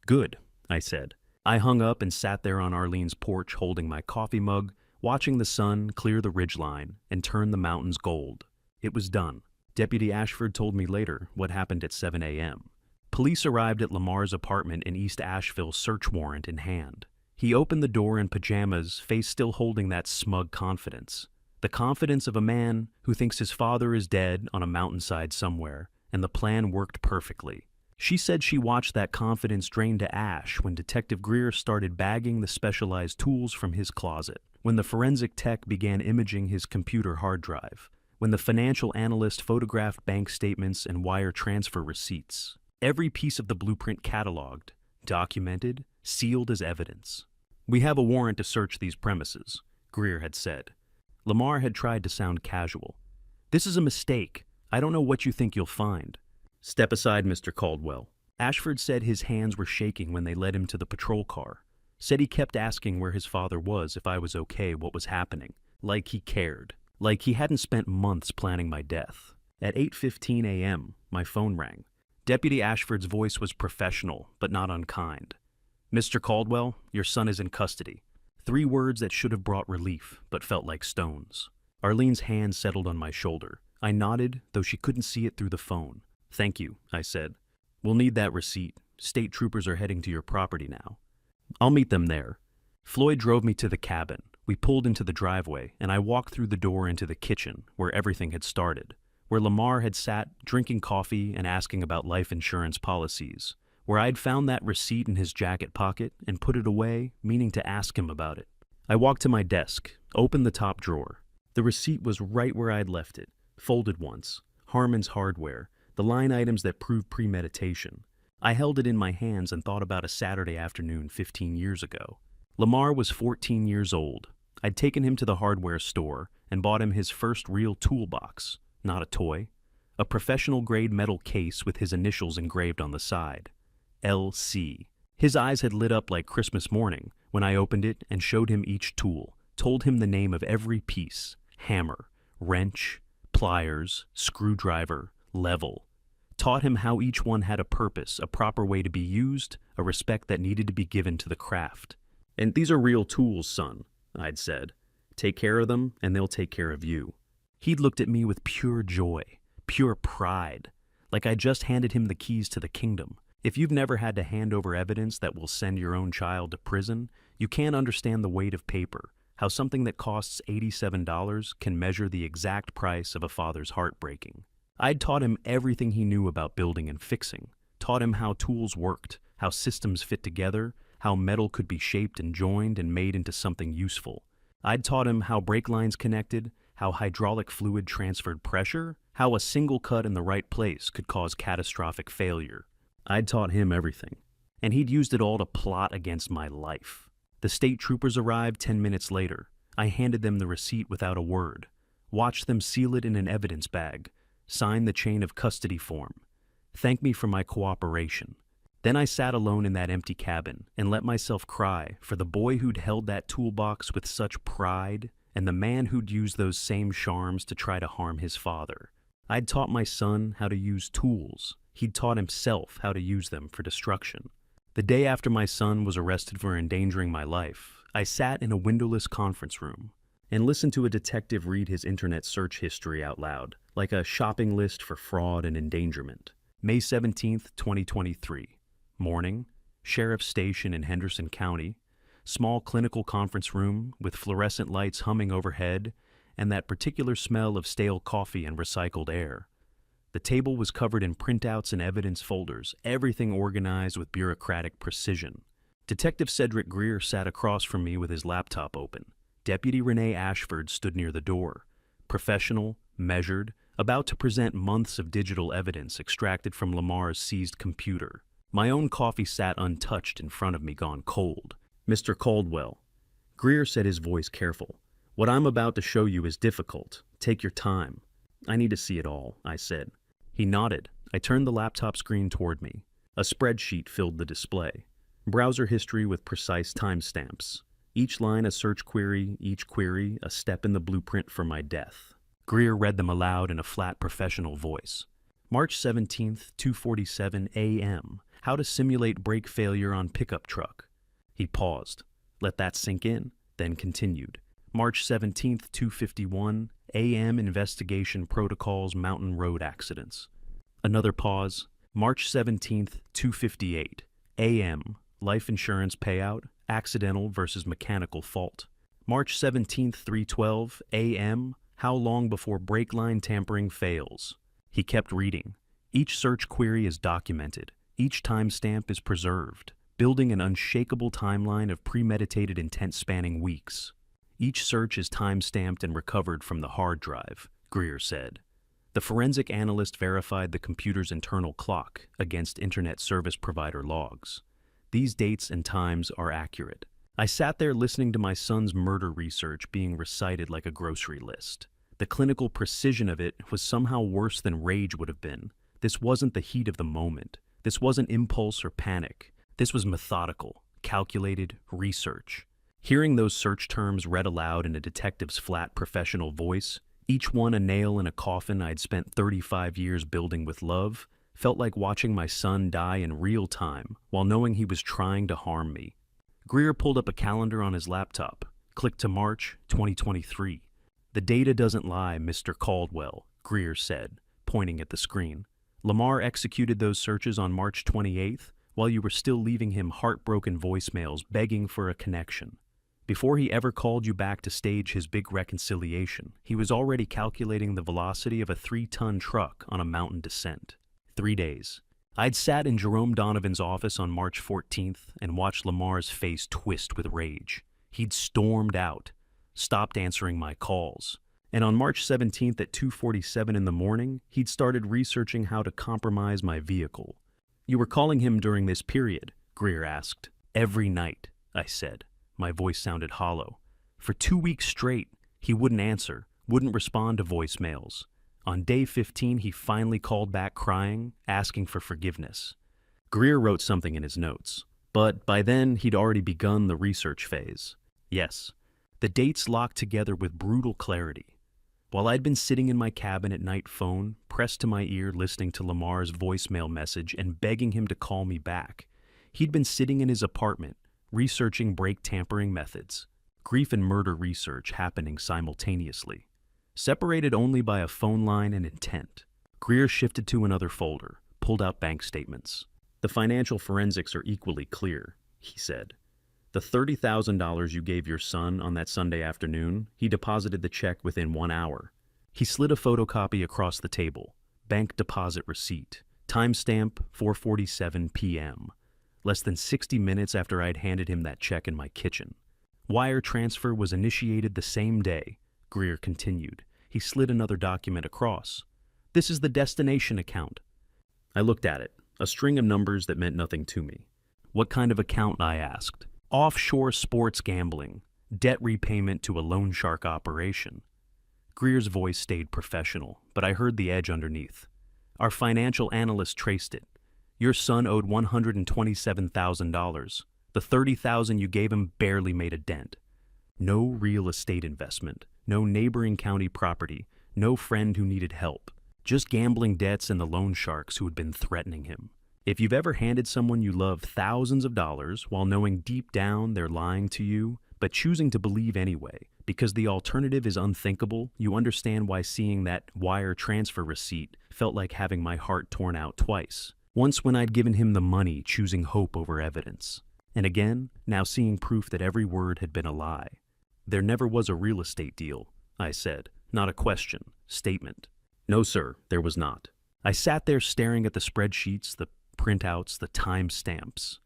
"Good," I said. I hung up and sat there on Arlene's porch holding my coffee mug, watching the sun clear the ridgeline and turn the mountains gold. It was done. Deputy Ashford told me later what happened at 7 a.m. Police arrived at Lamar's apartment in East Asheville, search warrant in hand. He opened the door in pajamas, face still holding that smug confidence. The confidence of a man who thinks his father is dead on a mountainside somewhere, and the plan worked perfectly. She said she watched that confidence drain to ash when Detective Greer started bagging the specialized tools from his closet, when the forensic tech began imaging his computer hard drive, when the financial analyst photographed bank statements and wire transfer receipts. Every piece of the blueprint cataloged, documented, sealed as evidence. "We have a warrant to search these premises," Greer had said. Lamar had tried to sound casual. "This is a mistake. I don't know what you think you'll find." "Step aside, Mr. Caldwell." Ashford said his hands were shaking when they led him to the patrol car. Said he kept asking where his father was, if I was okay, what was happening. Like he cared. Like he hadn't spent months planning my death. At 8:15 a.m., my phone rang. Deputy Ashford's voice was professional, but not unkind. "Mr. Caldwell, your son is in custody." 3 words that should have brought relief, but felt like stones. Arlene's hand settled on my shoulder. I nodded, though she couldn't see it through the phone. "Thank you," I said. "We'll need that receipt. State troopers are heading to your property now." "I'll meet them there." Floyd drove me to the cabin. We pulled into the driveway, and I walked through the door into the kitchen, where everything had started, where Lamar had sat drinking coffee and asking about life insurance policies, where I'd found that receipt in his jacket pocket and put it away, meaning to ask him about it. I walked to my desk, opened the top drawer. The receipt was right where I'd left it, folded once. Harmon's Hardware, the line items that proved premeditation. I held it in my hands and thought about a Saturday afternoon 15 years ago. Lamar was 14 years old. I'd taken him to the hardware store and bought him his first real toolbox, not a toy. A professional-grade metal case with his initials engraved on the side. LC. His eyes had lit up like Christmas morning when I opened it and showed him each tool, told him the name of every piece: hammer, wrench, pliers, screwdriver, level. Taught him how each one had a purpose, a proper way to be used, a respect that needed to be given to the craft. "And these are real tools, son," I'd said. "Take care of them, and they'll take care of you." He'd looked at me with pure joy, pure pride, like I just handed him the keys to the kingdom. If you've never had to hand over evidence that will send your own child to prison, you can't understand the weight of paper, how something that costs $87 can measure the exact price of a father's heartbreaking. I'd taught him everything he knew about building and fixing, taught him how tools worked, how systems fit together, how metal could be shaped and joined and made into something useful. I'd taught him how brake lines connected, how hydraulic fluid transferred pressure, how a single cut in the right place could cause catastrophic failure. I'd taught him everything, and he'd used it all to plot against my life. The state troopers arrived 10 minutes later. I handed them the receipt without a word, watched them seal it in an evidence bag, sign the chain of custody form, thank me for my cooperation. Then I sat alone in that empty cabin and let myself cry for the boy who'd held that toolbox with such pride and the man who'd used those same charms to try to harm his father. I'd taught my son how to use tools. He'd taught himself how to use them for destruction. The day after my son was arrested for endangering my life, I sat in a windowless conference room and listened to a detective read his internet search history out loud, like a shopping list for fraud and endangerment. May 17th, 2023. Morning, Sheriff's Station in Henderson County, small clinical conference room with fluorescent lights humming overhead and that particular smell of stale coffee and recycled air. The table was covered in printouts and evidence folders, everything organized with bureaucratic precision. Detective Cedric Greer sat across from me with his laptop open. Deputy Renee Ashford stood near the door, professional, measured, about to present months of digital evidence extracted from Lamar's seized computer. My own coffee sat untouched in front of me, gone cold. Mr. Caldwell. Greer said, his voice careful. What I'm about to show you is difficult. Take your time. I need to see it all, I said. He nodded. I turned the laptop screen toward me. A spreadsheet filled the display. Browser history with precise timestamps. Each line a search query, each query a step in the blueprint for my death. Greer read them aloud in a flat professional voice. March 17th, 2:47 a.m. How to simulate brake failure on pickup truck. He paused, let that sink in, then continued. March 17th, 2:51 a.m. Investigation protocols mountain road accidents. Another pause. March 17th, 2:58 a.m. Life insurance payout, accidental versus mechanical fault. March 17th, 3:12 a.m. How long before brake line tampering fails? He kept reading. Each search query is documented. Each timestamp is preserved, building an unshakable timeline of premeditated intent spanning weeks. Each search is time-stamped and recovered from the hard drive, Greer said. The forensic analyst verified the computer's internal clock against internet service provider logs. These dates and times are accurate. I sat there listening to my son's murder research being recited like a grocery list. The clinical precision of it was somehow worse than rage would have been. This wasn't the heat of the moment. This wasn't impulse or panic. This was methodical, calculated research. Hearing those search terms read aloud in a detective's flat professional voice, each one a nail in a coffin I'd spent 35 years building with love, felt like watching my son die in real time while knowing he was trying to harm me. Greer pulled up a calendar on his laptop, clicked to March 2023. The data doesn't lie, Mr. Caldwell, Greer said, pointing at the screen. Lamar executed those searches on March 28th while you were still leaving him heartbroken voicemails begging for a connection. Before he ever called you back to stage his big reconciliation, he was already calculating the velocity of a 3-ton truck on a mountain descent. 3 days. I'd sat in Jerome Donovan's office on March 14th and watched Lamar's face twist with rage. He'd stormed out, stopped answering my calls. And on March 17th at 2:47 in the morning, he'd started researching how to compromise my vehicle. You were calling him during this period, Greer asked. Every night, I said. My voice sounded hollow. For 2 weeks straight, he wouldn't answer, wouldn't respond to voicemails. On day 15, he finally called back crying, asking for forgiveness. Greer wrote something in his notes, but by then he'd already begun the research phase. Yes, the dates locked together with brutal clarity. While I'd been sitting in my cabin at night, phone pressed to my ear, listening to Lamar's voicemail message and begging him to call me back, he'd been sitting in his apartment, researching brake tampering methods, grief and murder research happening simultaneously, separated only by a phone line and intent. Greer shifted to another folder, pulled out bank statements. The financial forensics are equally clear, he said. The $30,000 you gave your son on that Sunday afternoon, he deposited the check within 1 hour. He slid a photocopy across the table. Bank deposit receipt. Timestamp 4:47 p.m. Less than 60 minutes after I'd handed him that check in my kitchen. Wire transfer was initiated the same day, Greer continued. He slid another document across. This is the destination account. I looked at it, a string of numbers that meant nothing to me. What kind of account, I asked. Offshore sports gambling, debt repayment to a loan shark operation. Greer's voice stayed professional, but I heard the edge underneath. Our financial analyst traced it. Your son owed $127,000. The $30,000 you gave him barely made a dent. No real estate investment, no neighboring county property, no friend who needed help. Just gambling debts and the loan sharks who had been threatening him. If you've ever handed someone you love thousands of dollars while knowing deep down they're lying to you, but choosing to believe anyway, because the alternative is unthinkable, you understand why seeing that wire transfer receipt felt like having my heart torn out twice. Once when I'd given him the money, choosing hope over evidence. And again, now seeing proof that every word had been a lie. There never was a real estate deal, I said. Not a question, statement. No, sir, there was not. I sat there staring at the spreadsheets, the printouts, the time stamps.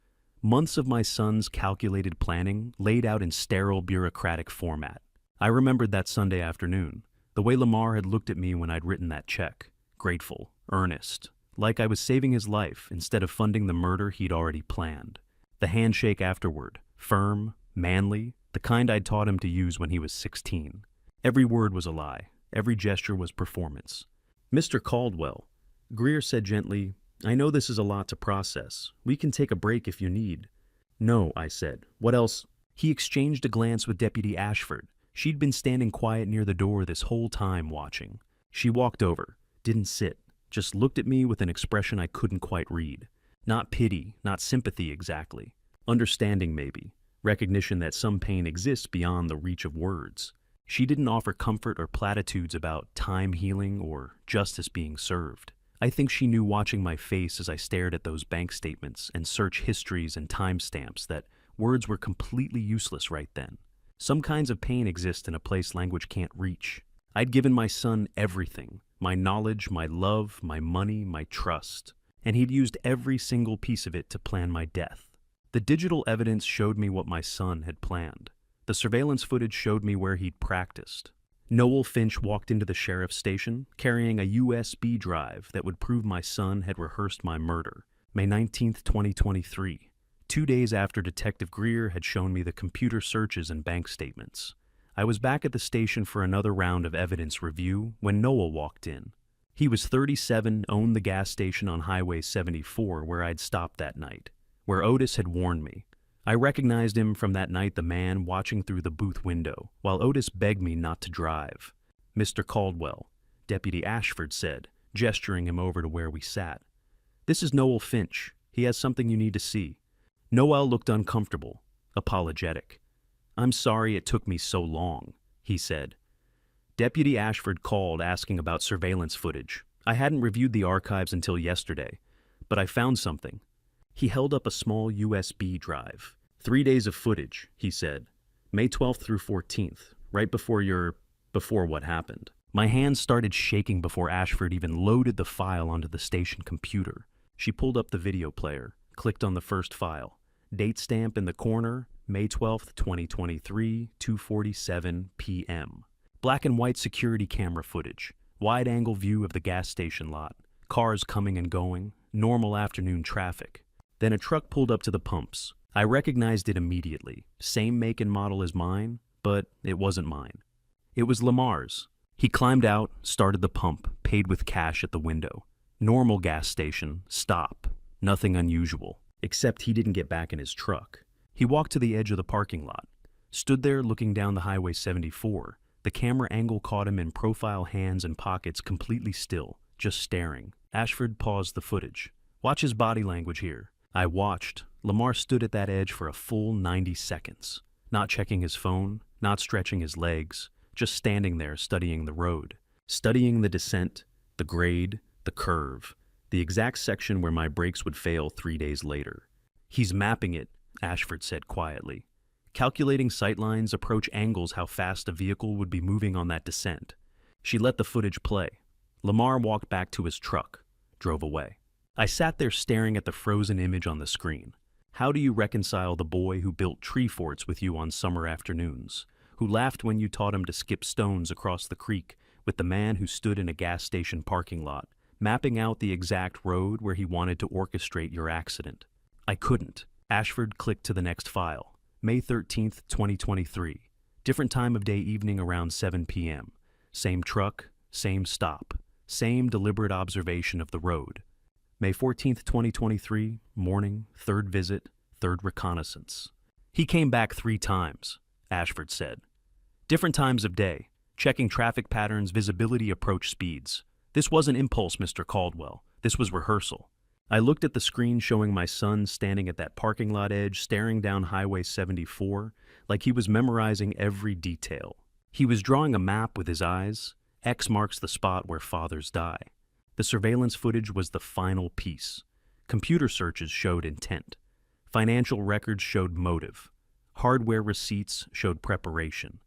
Months of my son's calculated planning laid out in sterile bureaucratic format. I remembered that Sunday afternoon, the way Lamar had looked at me when I'd written that check. Grateful, earnest, like I was saving his life instead of funding the murder he'd already planned. The handshake afterward, firm, manly, the kind I'd taught him to use when he was 16. Every word was a lie. Every gesture was performance. Mr. Caldwell, Greer said gently, I know this is a lot to process. We can take a break if you need. No, I said. What else? He exchanged a glance with Deputy Ashford. She'd been standing quiet near the door this whole time watching. She walked over, didn't sit, just looked at me with an expression I couldn't quite read. Not pity, not sympathy exactly. Understanding maybe. Recognition that some pain exists beyond the reach of words. She didn't offer comfort or platitudes about time healing or justice being served. I think she knew watching my face as I stared at those bank statements and search histories and timestamps that words were completely useless right then. Some kinds of pain exist in a place language can't reach. I'd given my son everything, my knowledge, my love, my money, my trust, and he'd used every single piece of it to plan my death. The digital evidence showed me what my son had planned. The surveillance footage showed me where he'd practiced. Noel Finch walked into the sheriff's station carrying a USB drive that would prove my son had rehearsed my murder. May 19, 2023, 2 days after Detective Greer had shown me the computer searches and bank statements. I was back at the station for another round of evidence review when Noel walked in. He was 37, owned the gas station on Highway 74 where I'd stopped that night, where Otis had warned me. I recognized him from that night, the man watching through the booth window, while Otis begged me not to drive. Mr. Caldwell, Deputy Ashford said, gesturing him over to where we sat. This is Noel Finch. He has something you need to see. Noel looked uncomfortable, apologetic. I'm sorry it took me so long, he said. Deputy Ashford called asking about surveillance footage. I hadn't reviewed the archives until yesterday, but I found something. He held up a small USB drive. 3 days of footage, he said. May 12th through 14th, right before what happened. My hands started shaking before Ashford even loaded the file onto the station computer. She pulled up the video player, clicked on the first file. Date stamp in the corner, May 12th, 2023, 2:47 p.m. Black and white security camera footage, wide-angle view of the gas station lot, cars coming and going, normal afternoon traffic. Then a truck pulled up to the pumps. I recognized it immediately. Same make and model as mine, but it wasn't mine. It was Lamar's. He climbed out, started the pump, paid with cash at the window. Normal gas station, stop. Nothing unusual, except he didn't get back in his truck. He walked to the edge of the parking lot, stood there looking down the Highway 74. The camera angle caught him in profile, hands and pockets completely still, just staring. Ashford paused the footage. Watch his body language here. I watched. Lamar stood at that edge for a full 90 seconds, not checking his phone, not stretching his legs, just standing there studying the road, studying the descent, the grade, the curve. the exact section where my brakes would fail 3 days later. He's mapping it, Ashford said quietly. Calculating sightlines, approach angles, how fast a vehicle would be moving on that descent. She let the footage play. Lamar walked back to his truck, drove away. I sat there staring at the frozen image on the screen. How do you reconcile the boy who built tree forts with you on summer afternoons, who laughed when you taught him to skip stones across the creek, with the man who stood in a gas station parking lot, mapping out the exact road where he wanted to orchestrate your accident? I couldn't. Ashford clicked to the next file. May 13th, 2023. Different time of day, evening around 7 p.m. Same truck, same stop, same deliberate observation of the road. May 14th, 2023, morning, third visit, third reconnaissance. He came back 3 times, Ashford said. Different times of day, checking traffic patterns, visibility, approach speeds. This wasn't impulse, Mr. Caldwell. This was rehearsal. I looked at the screen showing my son standing at that parking lot edge, staring down Highway 74, like he was memorizing every detail. He was drawing a map with his eyes. X marks the spot where fathers die. The surveillance footage was the final piece. Computer searches showed intent. Financial records showed motive. Hardware receipts showed preparation.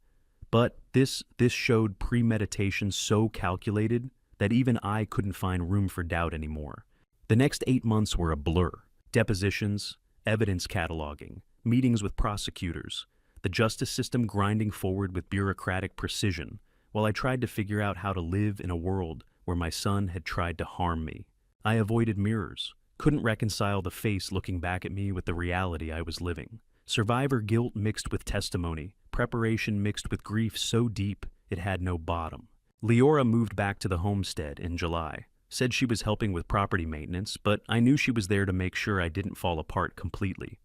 But this showed premeditation so calculated that even I couldn't find room for doubt anymore. The next 8 months were a blur. Depositions, evidence cataloging, meetings with prosecutors, the justice system grinding forward with bureaucratic precision, while I tried to figure out how to live in a world where my son had tried to harm me. I avoided mirrors, couldn't reconcile the face looking back at me with the reality I was living. Survivor guilt mixed with testimony, preparation mixed with grief so deep it had no bottom. Leora moved back to the homestead in July. Said she was helping with property maintenance, but I knew she was there to make sure I didn't fall apart completely.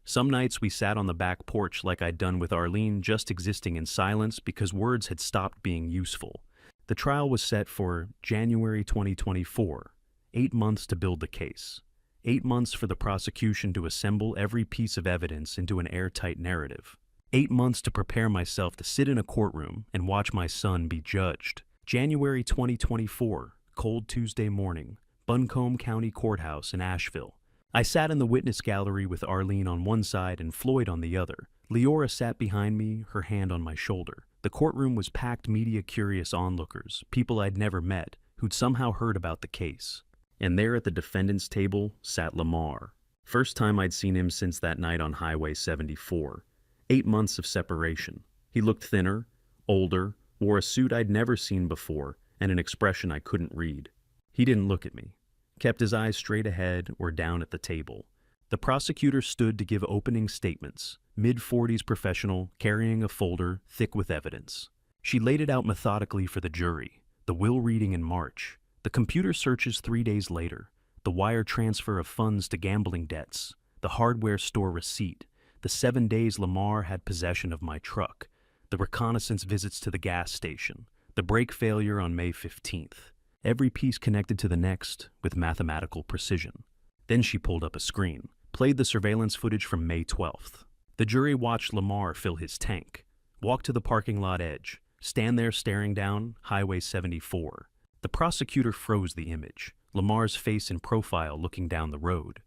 Some nights we sat on the back porch like I'd done with Arlene, just existing in silence because words had stopped being useful. The trial was set for January 2024, 8 months to build the case. 8 months for the prosecution to assemble every piece of evidence into an airtight narrative. 8 months to prepare myself to sit in a courtroom and watch my son be judged. January 2024. Cold Tuesday morning, Buncombe County Courthouse in Asheville. I sat in the witness gallery with Arlene on one side and Floyd on the other. Leora sat behind me, her hand on my shoulder. The courtroom was packed media-curious onlookers, people I'd never met, who'd somehow heard about the case. And there at the defendant's table sat Lamar. First time I'd seen him since that night on Highway 74. 8 months of separation. He looked thinner, older, wore a suit I'd never seen before, and an expression I couldn't read. He didn't look at me, kept his eyes straight ahead or down at the table. The prosecutor stood to give opening statements, mid-40s professional, carrying a folder thick with evidence. She laid it out methodically for the jury, the will reading in March, the computer searches 3 days later, the wire transfer of funds to gambling debts, the hardware store receipt, the 7 days Lamar had possession of my truck, the reconnaissance visits to the gas station, the brake failure on May 15th. Every piece connected to the next with mathematical precision. Then she pulled up a screen, played the surveillance footage from May 12th. The jury watched Lamar fill his tank, walk to the parking lot edge, stand there staring down Highway 74. The prosecutor froze the image, Lamar's face in profile looking down the road.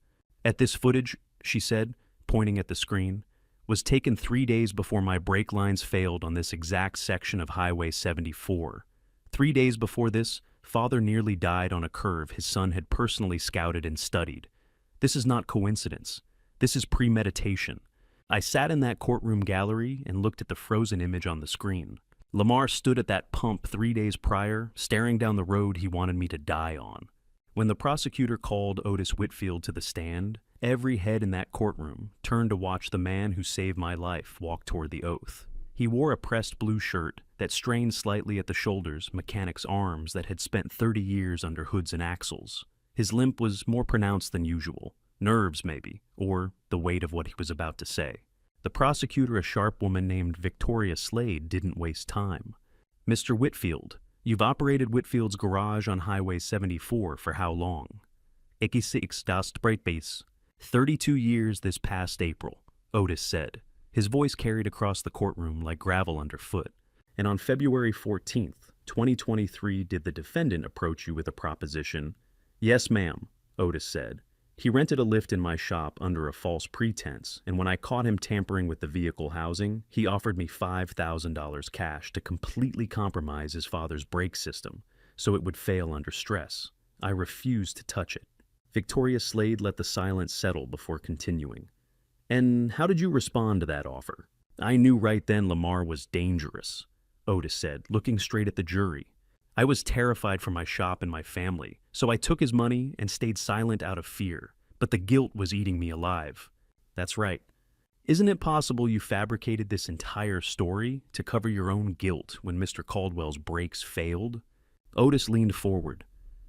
At this footage, she said, pointing at the screen, was taken 3 days before my brake lines failed on this exact section of Highway 74. 3 days before this, father nearly died on a curve his son had personally scouted and studied. This is not coincidence. This is premeditation. I sat in that courtroom gallery and looked at the frozen image on the screen. Lamar stood at that pump 3 days prior, staring down the road he wanted me to die on. When the prosecutor called Otis Whitfield to the stand, every head in that courtroom turned to watch the man who saved my life walk toward the oath. He wore a pressed blue shirt that strained slightly at the shoulders, mechanic's arms that had spent 30 years under hoods and axles. His limp was more pronounced than usual. Nerves, maybe, or the weight of what he was about to say. The prosecutor, a sharp woman named Victoria Slade, didn't waste time. Mr. Whitfield, you've operated Whitfield's garage on Highway 74 for how long? 26 das Breitbase. 32 years this past April, Otis said. His voice carried across the courtroom like gravel underfoot. And on February 14th, 2023, did the defendant approach you with a proposition? Yes, ma'am, Otis said. He rented a lift in my shop under a false pretense, and when I caught him tampering with the vehicle housing, he offered me $5,000 cash to completely compromise his father's brake system so it would fail under stress. I refused to touch it. Victoria Slade let the silence settle before continuing. And how did you respond to that offer? I knew right then Lamar was dangerous, Otis said, looking straight at the jury. I was terrified for my shop and my family, so I took his money and stayed silent out of fear, but the guilt was eating me alive. That's right. Isn't it possible you fabricated this entire story to cover your own guilt when Mr. Caldwell's brakes failed? Otis leaned forward.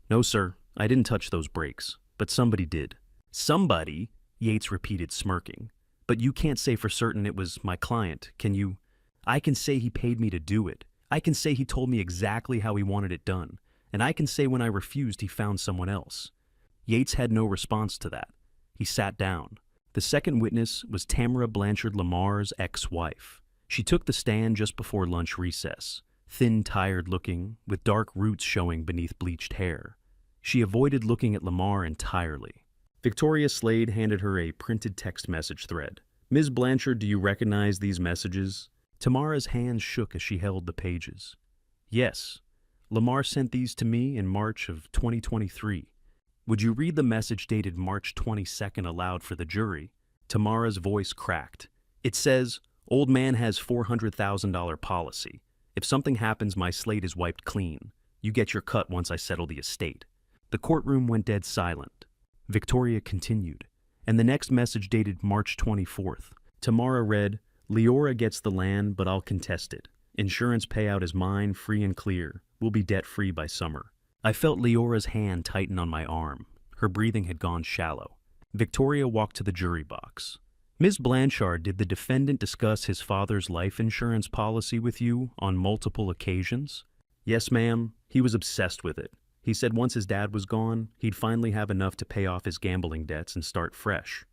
No, sir, I didn't touch those brakes, but somebody did. Somebody? Yates repeated, smirking. But you can't say for certain it was my client, can you? I can say he paid me to do it. I can say he told me exactly how he wanted it done, and I can say when I refused he found someone else. Yates had no response to that. He sat down. The second witness was Tamara Blanchard Lamar's ex-wife. She took the stand just before lunch recess, thin, tired-looking, with dark roots showing beneath bleached hair. She avoided looking at Lamar entirely. Victoria Slade handed her a printed text message thread. Ms. Blanchard, do you recognize these messages? Tamara's hands shook as she held the pages. Yes. Lamar sent these to me in March of 2023. Would you read the message dated March 22nd aloud for the jury? Tamara's voice cracked. It says, "Old man has $400,000 policy. If something happens, my slate is wiped clean. You get your cut once I settle the estate." The courtroom went dead silent. Victoria continued, and the next message dated March 24th. Tamara read, Leora gets the land, but I'll contest it. Insurance payout is mine, free and clear. We'll be debt-free by summer. I felt Leora's hand tighten on my arm. Her breathing had gone shallow. Victoria walked to the jury box. Ms. Blanchard, did the defendant discuss his father's life insurance policy with you on multiple occasions? Yes, ma'am. He was obsessed with it. He said once his dad was gone, he'd finally have enough to pay off his gambling debts and start fresh.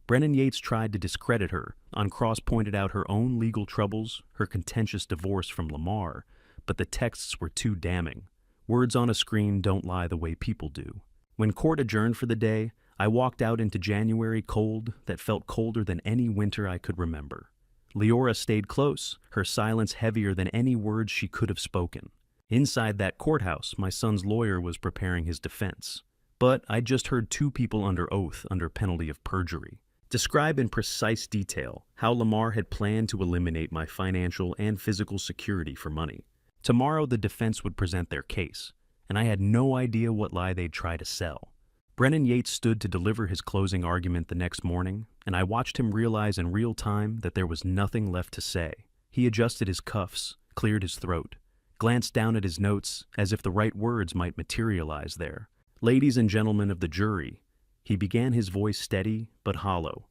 Brennan Yates tried to discredit her. Cross pointed out her own legal troubles, her contentious divorce from Lamar, but the texts were too damning. Words on a screen don't lie the way people do. When court adjourned for the day, I walked out into January cold that felt colder than any winter I could remember. Leora stayed close, her silence heavier than any words she could have spoken. Inside that courthouse, my son's lawyer was preparing his defense. But I just heard two people under oath under penalty of perjury describe in precise detail how Lamar had planned to eliminate my financial and physical security for money. Tomorrow the defense would present their case, and I had no idea what lie they'd try to sell. Brennan Yates stood to deliver his closing argument the next morning, and I watched him realize in real time that there was nothing left to say. He adjusted his cuffs, cleared his throat, glanced down at his notes as if the right words might materialize there. Ladies and gentlemen of the jury, he began, his voice steady but hollow.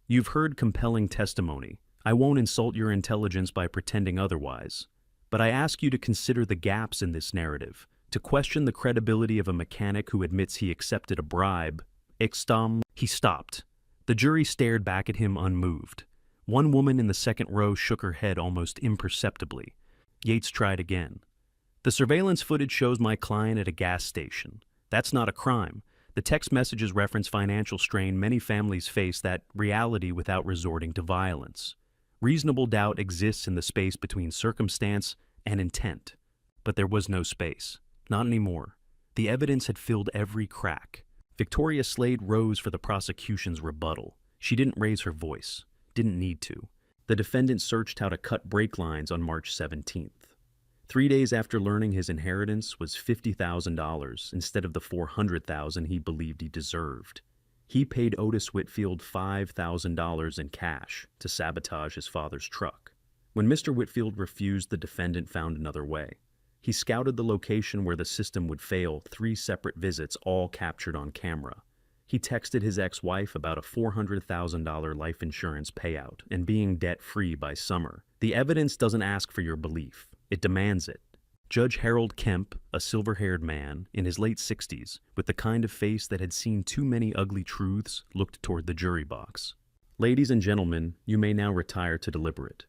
You've heard compelling testimony. I won't insult your intelligence by pretending otherwise. But I ask you to consider the gaps in this narrative, to question the credibility of a mechanic who admits he accepted a bribe. He stopped. The jury stared back at him unmoved. One woman in the second row shook her head almost imperceptibly. Yates tried again. The surveillance footage shows my client at a gas station. That's not a crime. The text messages reference financial strain many families face, that reality without resorting to violence. Reasonable doubt exists in the space between circumstance and intent. But there was no space. Not anymore. The evidence had filled every crack. Victoria Slade rose for the prosecution's rebuttal. She didn't raise her voice. Didn't need to. The defendant searched how to cut brake lines on March 17th. 3 days after learning his inheritance was $50,000 instead of the $400,000 he believed he deserved. He paid Otis Whitfield $5,000 in cash to sabotage his father's truck. When Mr. Whitfield refused, the defendant found another way. He scouted the location where the system would fail, 3 separate visits, all captured on camera. He texted his ex-wife about a $400,000 life insurance payout and being debt-free by summer. The evidence doesn't ask for your belief. It demands it. Judge Harold Kemp, a silver-haired man in his late 60s, with the kind of face that had seen too many ugly truths, looked toward the jury box. Ladies and gentlemen, you may now retire to deliberate.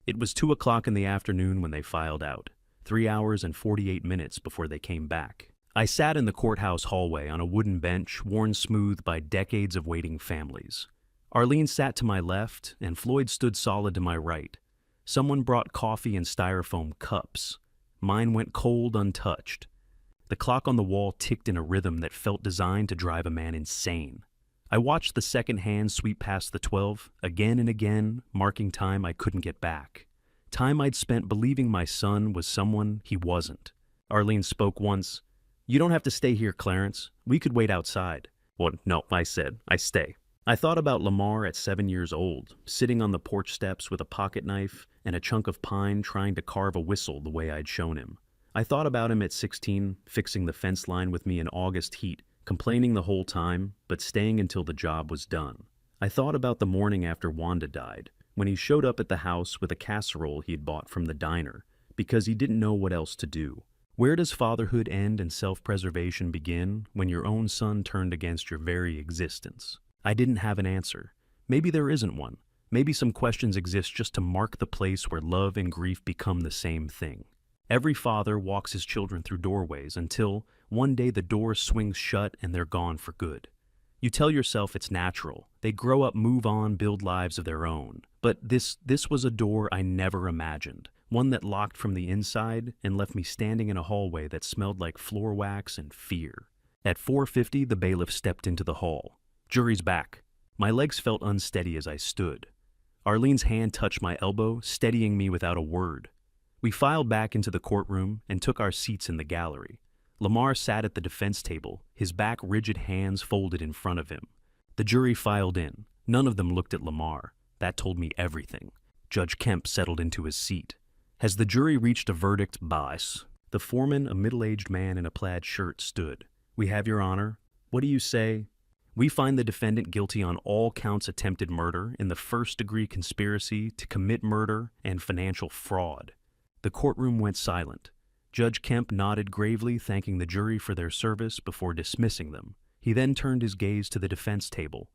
It was 2 o'clock in the afternoon when they filed out, 3 hours and 48 minutes before they came back. I sat in the courthouse hallway on a wooden bench worn smooth by decades of waiting families. Arlene sat to my left, and Floyd stood solid to my right. Someone brought coffee in styrofoam cups. Mine went cold, untouched. The clock on the wall ticked in a rhythm that felt designed to drive a man insane. I watched the second hand sweep past the 12, again and again, marking time I couldn't get back. Time I'd spent believing my son was someone he wasn't. Arlene spoke once. "You don't have to stay here, Clarence. We could wait outside." "Well, no," I said. "I stay." I thought about Lamar at 7 years old, sitting on the porch steps with a pocket knife and a chunk of pine trying to carve a whistle the way I'd shown him. I thought about him at 16, fixing the fence line with me in August heat, complaining the whole time, but staying until the job was done. I thought about the morning after Wanda died, when he showed up at the house with a casserole he had bought from the diner, because he didn't know what else to do. Where does fatherhood end and self-preservation begin when your own son turned against your very existence? I didn't have an answer. Maybe there isn't one. Maybe some questions exist just to mark the place where love and grief become the same thing. Every father walks his children through doorways until one day the door swings shut and they're gone for good. You tell yourself it's natural. They grow up, move on, build lives of their own. But this was a door I never imagined, one that locked from the inside and left me standing in a hallway that smelled like floor wax and fear. At 4:50, the bailiff stepped into the hall. "Jury's back." My legs felt unsteady as I stood. Arlene's hand touched my elbow, steadying me without a word. We filed back into the courtroom and took our seats in the gallery. Lamar sat at the defense table, his back rigid, hands folded in front of him. The jury filed in. None of them looked at Lamar. That told me everything. Judge Kemp settled into his seat. "Has the jury reached a verdict, boss?" The foreman, a middle-aged man in a plaid shirt, stood. "We have, Your Honor. What do you say?" "We find the defendant guilty on all counts attempted murder in the first-degree conspiracy to commit murder and financial fraud." The courtroom went silent. Judge Kemp nodded gravely, thanking the jury for their service before dismissing them. He then turned his gaze to the defense table.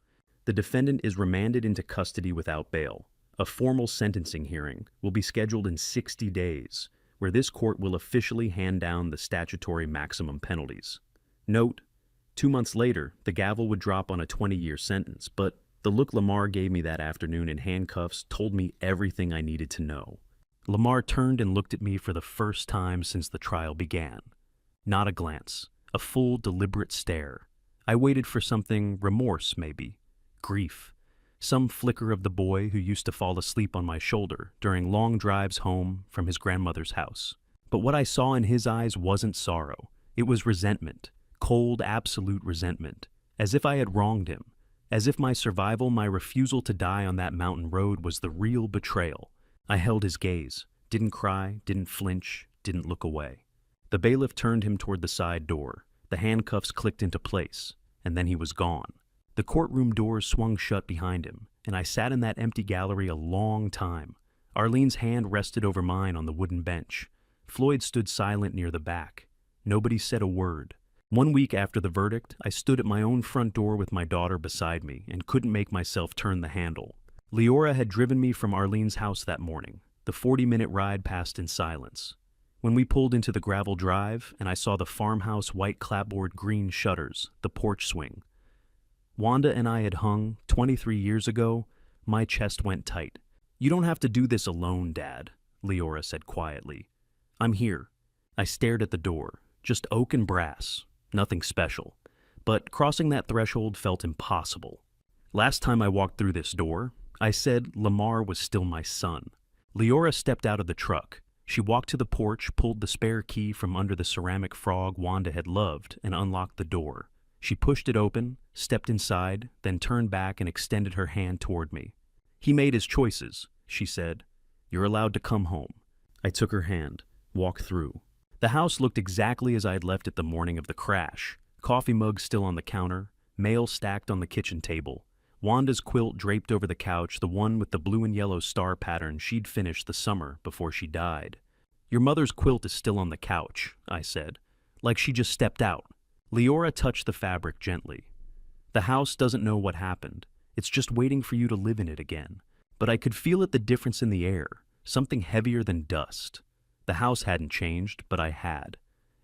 "The defendant is remanded into custody without bail. A formal sentencing hearing will be scheduled in 60 days, where this court will officially hand down the statutory maximum penalties." Note: 2 months later, the gavel would drop on a 20-year sentence, but the look Lamar gave me that afternoon in handcuffs told me everything I needed to know. Lamar turned and looked at me for the first time since the trial began. Not a glance, a full, deliberate stare. I waited for something, remorse maybe, grief, some flicker of the boy who used to fall asleep on my shoulder during long drives home from his grandmother's house. But what I saw in his eyes wasn't sorrow. It was resentment, cold, absolute resentment, as if I had wronged him, as if my survival, my refusal to die on that mountain road was the real betrayal. I held his gaze, didn't cry, didn't flinch, didn't look away. The bailiff turned him toward the side door. The handcuffs clicked into place, and then he was gone. The courtroom doors swung shut behind him, and I sat in that empty gallery a long time. Arlene's hand rested over mine on the wooden bench. Floyd stood silent near the back. Nobody said a word. 1 week after the verdict, I stood at my own front door with my daughter beside me and couldn't make myself turn the handle. Leora had driven me from Arlene's house that morning. The 40-minute ride passed in silence. When we pulled into the gravel drive and I saw the farmhouse white clapboard green shutters, the porch swing. Wanda and I had hung 23 years ago. My chest went tight. "You don't have to do this alone, Dad," Leora said quietly. "I'm here." I stared at the door. Just oak and brass. Nothing special. But crossing that threshold felt impossible. Last time I walked through this door, I said Lamar was still my son. Leora stepped out of the truck. She walked to the porch, pulled the spare key from under the ceramic frog Wanda had loved, and unlocked the door. She pushed it open, stepped inside, then turned back and extended her hand toward me. "He made his choices," she said. "You're allowed to come home." I took her hand, walked through. The house looked exactly as I had left it the morning of the crash. Coffee mug still on the counter, mail stacked on the kitchen table. Wanda's quilt draped over the couch, the one with the blue and yellow star pattern she'd finished the summer before she died. "Your mother's quilt is still on the couch," I said, like she just stepped out. Leora touched the fabric gently. "The house doesn't know what happened. It's just waiting for you to live in it again." But I could feel it, the difference in the air, something heavier than dust. The house hadn't changed, but I had.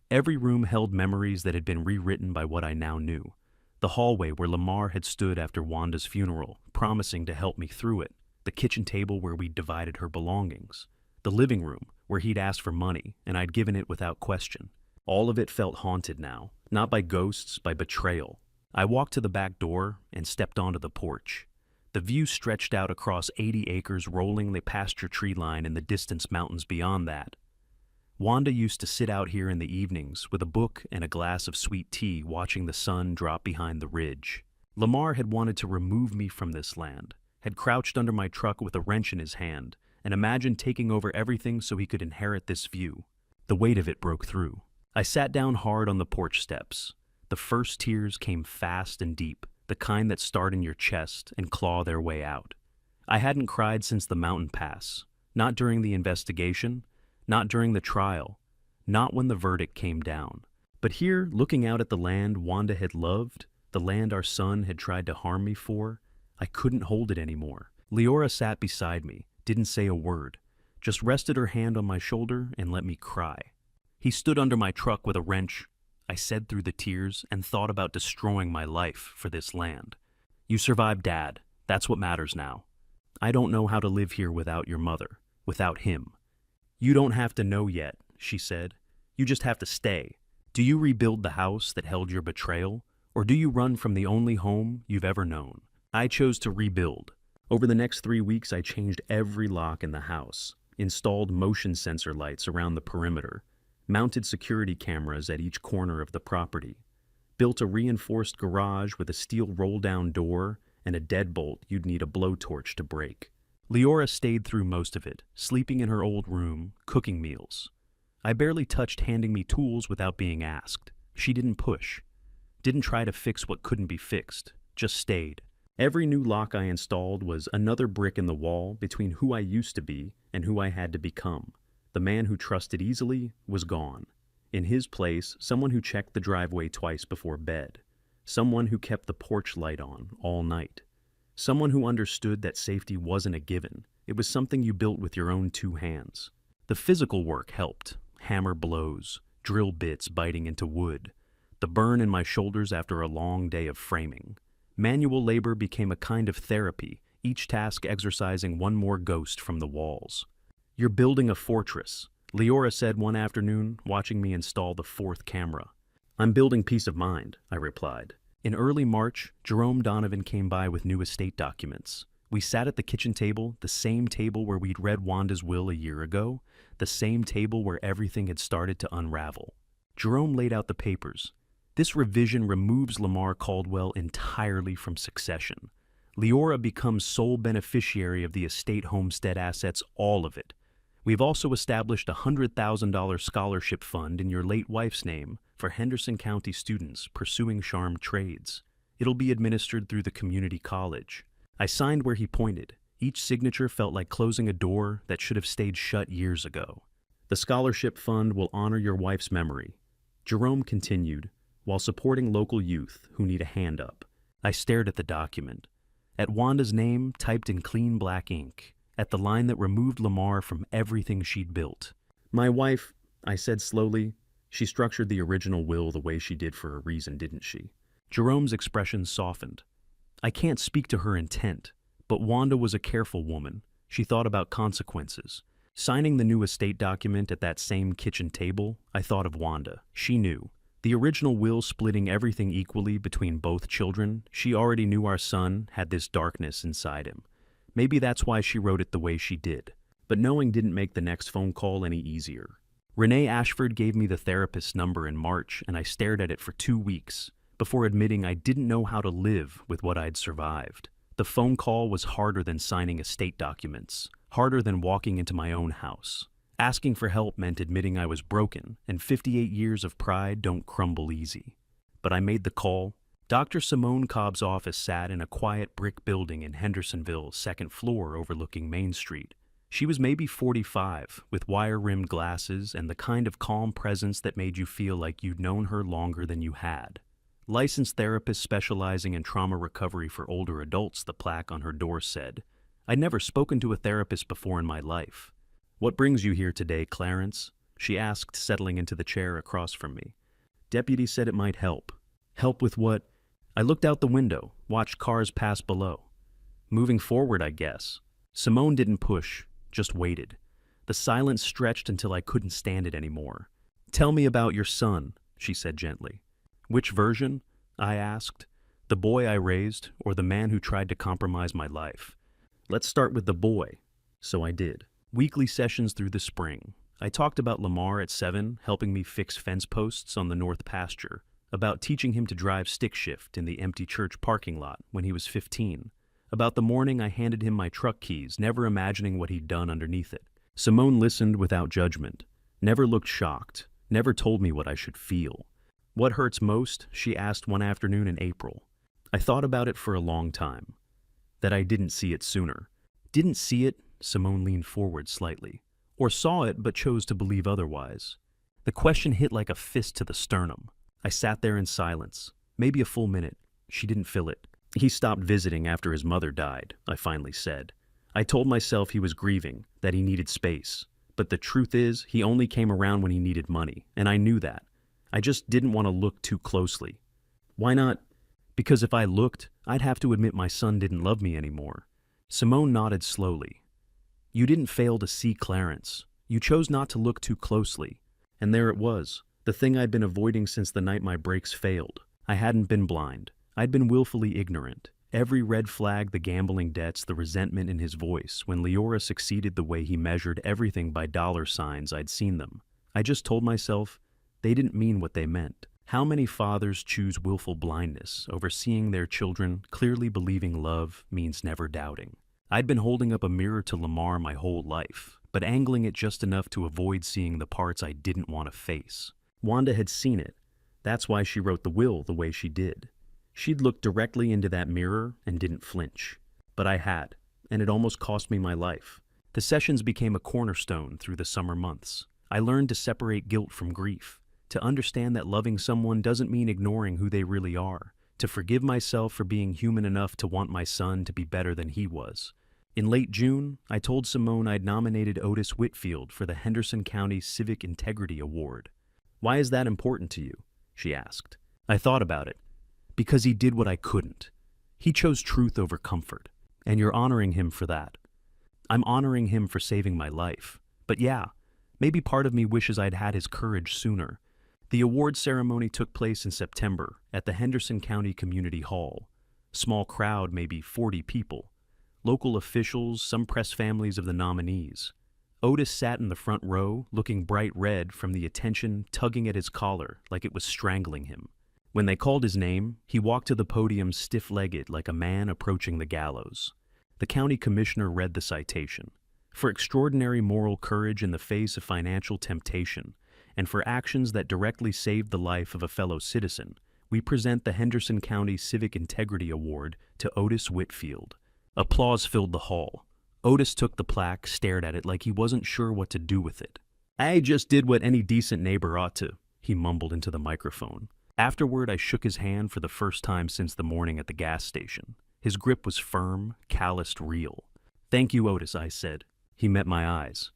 Every room held memories that had been rewritten by what I now knew. The hallway where Lamar had stood after Wanda's funeral, promising to help me through it. The kitchen table where we'd divided her belongings. The living room where he'd asked for money, and I'd given it without question. All of it felt haunted now, not by ghosts, by betrayal. I walked to the back door and stepped onto the porch. The view stretched out across 80 acres, rolling the pasture tree line and the distant mountains beyond that. Wanda used to sit out here in the evenings with a book and a glass of sweet tea, watching the sun drop behind the ridge. Lamar had wanted to remove me from this land, had crouched under my truck with a wrench in his hand, and imagined taking over everything so he could inherit this view. The weight of it broke through. I sat down hard on the porch steps. The first tears came fast and deep, the kind that start in your chest and claw their way out. I hadn't cried since the mountain pass, not during the investigation, not during the trial, not when the verdict came down. But here, looking out at the land Wanda had loved, the land our son had tried to harm me for, I couldn't hold it anymore. Leora sat beside me, didn't say a word, just rested her hand on my shoulder and let me cry. He stood under my truck with a wrench, I said through the tears, and thought about destroying my life for this land. You survived, Dad. That's what matters now. I don't know how to live here without your mother, without him. You don't have to know yet, she said. You just have to stay. Do you rebuild the house that held your betrayal, or do you run from the only home you've ever known? I chose to rebuild. Over the next 3 weeks, I changed every lock in the house, installed motion sensor lights around the perimeter, mounted security cameras at each corner of the property, built a reinforced garage with a steel roll-down door and a deadbolt you'd need a blowtorch to break. Leora stayed through most of it, sleeping in her old room, cooking meals. I barely touched handing me tools without being asked. She didn't push, didn't try to fix what couldn't be fixed, just stayed. Every new lock I installed was another brick in the wall between who I used to be and who I had to become. The man who trusted easily was gone. In his place, someone who checked the driveway twice before bed. Someone who kept the porch light on all night. Someone who understood that safety wasn't a given. It was something you built with your own 2 hands. The physical work helped. Hammer blows, drill bits biting into wood, the burn in my shoulders after a long day of framing. Manual labor became a kind of therapy, each task exorcising one more ghost from the walls. You're building a fortress, Leora said one afternoon, watching me install the 4th camera. I'm building peace of mind, I replied. In early March, Jerome Donovan came by with new estate documents. We sat at the kitchen table, the same table where we'd read Wanda's will a year ago, the same table where everything had started to unravel. Jerome laid out the papers. This revision removes Lamar Caldwell entirely from succession. Leora becomes sole beneficiary of the estate homestead assets, all of it. We've also established a $100,000 scholarship fund in your late wife's name for Henderson County students pursuing charm trades. It'll be administered through the community college. I signed where he pointed. Each signature felt like closing a door that should have stayed shut years ago. The scholarship fund will honor your wife's memory. Jerome continued, while supporting local youth who need a hand up. I stared at the document. At Wanda's name typed in clean black ink. At the line that removed Lamar from everything she'd built. My wife, I said slowly, she structured the original will the way she did for a reason, didn't she? Jerome's expression softened. I can't speak to her intent, but Wanda was a careful woman. She thought about consequences. Signing the new estate document at that same kitchen table, I thought of Wanda. She knew. The original will splitting everything equally between both children, she already knew our son had this darkness inside him. Maybe that's why she wrote it the way she did. But knowing didn't make the next phone call any easier. Renee Ashford gave me the therapist's number in March, and I stared at it for 2 weeks, before admitting I didn't know how to live with what I'd survived. The phone call was harder than signing estate documents, harder than walking into my own house. Asking for help meant admitting I was broken, and 58 years of pride don't crumble easy. But I made the call. Dr. Simone Cobb's office sat in a quiet brick building in Hendersonville's 2nd floor overlooking Main Street. She was maybe 45, with wire-rimmed glasses and the kind of calm presence that made you feel like you'd known her longer than you had. Licensed therapist specializing in trauma recovery for older adults, the plaque on her door said. I'd never spoken to a therapist before in my life. What brings you here today, Clarence? she asked, settling into the chair across from me. Deputy said it might help. Help with what? I looked out the window, watched cars pass below. Moving forward, I guess. Simone didn't push, just waited. The silence stretched until I couldn't stand it anymore. Tell me about your son, she said gently. Which version? I asked. The boy I raised, or the man who tried to compromise my life? Let's start with the boy. So I did. Weekly sessions through the spring. I talked about Lamar at 7, helping me fix fence posts on the north pasture, about teaching him to drive stick shift in the empty church parking lot when he was 15, about the morning I handed him my truck keys, never imagining what he'd done underneath it. Simone listened without judgment, never looked shocked, never told me what I should feel. What hurts most? She asked one afternoon in April. I thought about it for a long time. That I didn't see it sooner. Didn't see it? Simone leaned forward slightly. Or saw it but chose to believe otherwise. The question hit like a fist to the sternum. I sat there in silence, maybe a full minute. She didn't fill it. He stopped visiting after his mother died, I finally said. I told myself he was grieving, that he needed space. But the truth is, he only came around when he needed money, and I knew that. I just didn't want to look too closely. Why not? Because if I looked, I'd have to admit my son didn't love me anymore. Simone nodded slowly. You didn't fail to see Clarence. You chose not to look too closely. And there it was, the thing I'd been avoiding since the night my brakes failed. I hadn't been blind. I'd been willfully ignorant. Every red flag, the gambling debts, the resentment in his voice, when Leora succeeded the way he measured everything by dollar signs, I'd seen them. I just told myself, they didn't mean what they meant. How many fathers choose willful blindness over seeing their children, clearly believing love means never doubting? I'd been holding up a mirror to Lamar my whole life, but angling it just enough to avoid seeing the parts I didn't want to face. Wanda had seen it. That's why she wrote the will the way she did. She'd looked directly into that mirror and didn't flinch. But I had, and it almost cost me my life. The sessions became a cornerstone through the summer months. I learned to separate guilt from grief, to understand that loving someone doesn't mean ignoring who they really are, to forgive myself for being human enough to want my son to be better than he was. In late June, I told Simone I'd nominated Otis Whitfield for the Henderson County Civic Integrity Award. Why is that important to you? She asked. I thought about it. Because he did what I couldn't. He chose truth over comfort, and you're honoring him for that. I'm honoring him for saving my life. But yeah, maybe part of me wishes I'd had his courage sooner. The award ceremony took place in September at the Henderson County Community Hall. Small crowd, maybe 40 people. Local officials, some press families of the nominees. Otis sat in the front row, looking bright red from the attention tugging at his collar like it was strangling him. When they called his name, he walked to the podium stiff-legged like a man approaching the gallows. The county commissioner read the citation. For extraordinary moral courage in the face of financial temptation, and for actions that directly saved the life of a fellow citizen, we present the Henderson County Civic Integrity Award to Otis Whitfield. Applause filled the hall. Otis took the plaque, stared at it like he wasn't sure what to do with it. I just did what any decent neighbor ought to, he mumbled into the microphone. Afterward, I shook his hand for the first time since the morning at the gas station. His grip was firm, calloused, real. Thank you, Otis, I said. He met my eyes.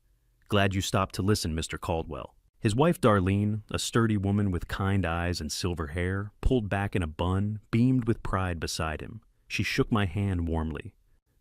Glad you stopped to listen, Mr. Caldwell. His wife Darlene, a sturdy woman with kind eyes and silver hair, pulled back in a bun, beamed with pride beside him. She shook my hand warmly.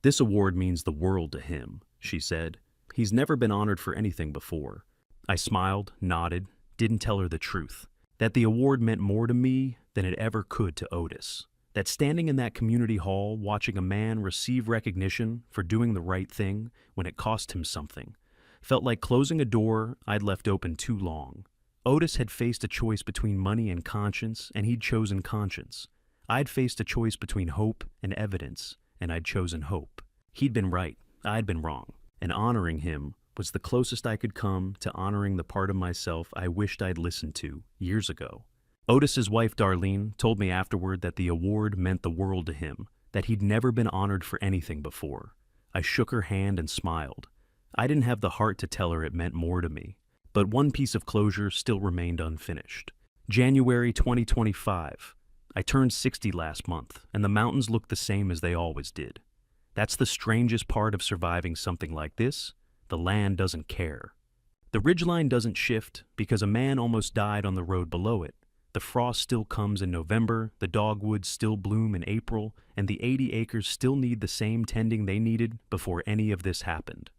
This award means the world to him, she said. He's never been honored for anything before. I smiled, nodded, didn't tell her the truth. That the award meant more to me than it ever could to Otis. That standing in that community hall, watching a man receive recognition for doing the right thing when it cost him something, felt like closing a door I'd left open too long. Otis had faced a choice between money and conscience, and he'd chosen conscience. I'd faced a choice between hope and evidence, and I'd chosen hope. He'd been right, I'd been wrong, and honoring him was the closest I could come to honoring the part of myself I wished I'd listened to years ago. Otis's wife Darlene told me afterward that the award meant the world to him, that he'd never been honored for anything before. I shook her hand and smiled. I didn't have the heart to tell her it meant more to me, but one piece of closure still remained unfinished. January 2025. I turned 60 last month, and the mountains looked the same as they always did. That's the strangest part of surviving something like this. The land doesn't care. The ridgeline doesn't shift because a man almost died on the road below it. The frost still comes in November, the dogwoods still bloom in April, and the 80 acres still need the same tending they needed before any of this happened.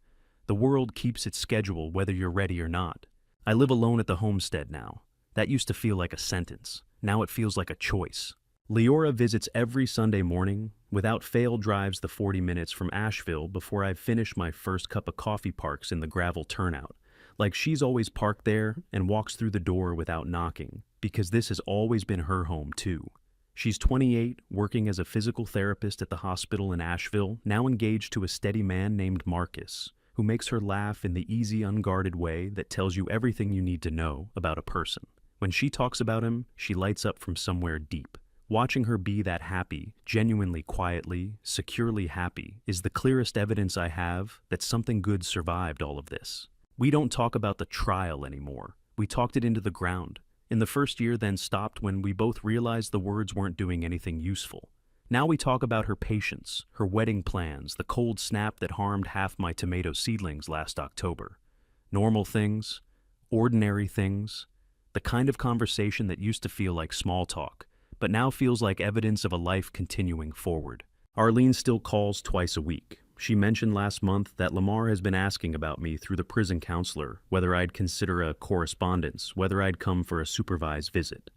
The world keeps its schedule whether you're ready or not. I live alone at the homestead now. That used to feel like a sentence. Now it feels like a choice. Leora visits every Sunday morning, without fail drives the 40 minutes from Asheville before I've finished my first cup of coffee, parks in the gravel turnout. Like she's always parked there and walks through the door without knocking, because this has always been her home too. She's 28, working as a physical therapist at the hospital in Asheville, now engaged to a steady man named Marcus, who makes her laugh in the easy, unguarded way that tells you everything you need to know about a person. When she talks about him, she lights up from somewhere deep. Watching her be that happy, genuinely quietly, securely happy, is the clearest evidence I have that something good survived all of this. We don't talk about the trial anymore. We talked it into the ground. In the first year, then stopped when we both realized the words weren't doing anything useful. Now we talk about her patience, her wedding plans, the cold snap that harmed half my tomato seedlings last October. Normal things, ordinary things, the kind of conversation that used to feel like small talk, but now feels like evidence of a life continuing forward. Arlene still calls twice a week. She mentioned last month that Lamar has been asking about me through the prison counselor, whether I'd consider a correspondence, whether I'd come for a supervised visit.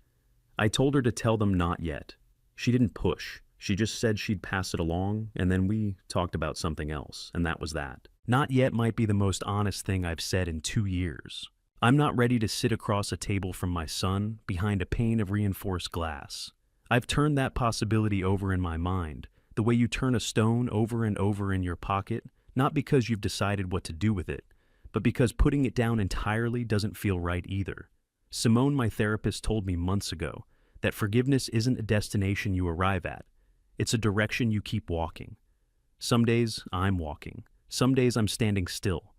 I told her to tell them not yet. She didn't push. She just said she'd pass it along, and then we talked about something else, and that was that. Not yet might be the most honest thing I've said in 2 years. I'm not ready to sit across a table from my son, behind a pane of reinforced glass. I've turned that possibility over in my mind, the way you turn a stone over and over in your pocket, not because you've decided what to do with it, but because putting it down entirely doesn't feel right either. Simone, my therapist, told me months ago that forgiveness isn't a destination you arrive at. It's a direction you keep walking. Some days I'm walking. Some days I'm standing still.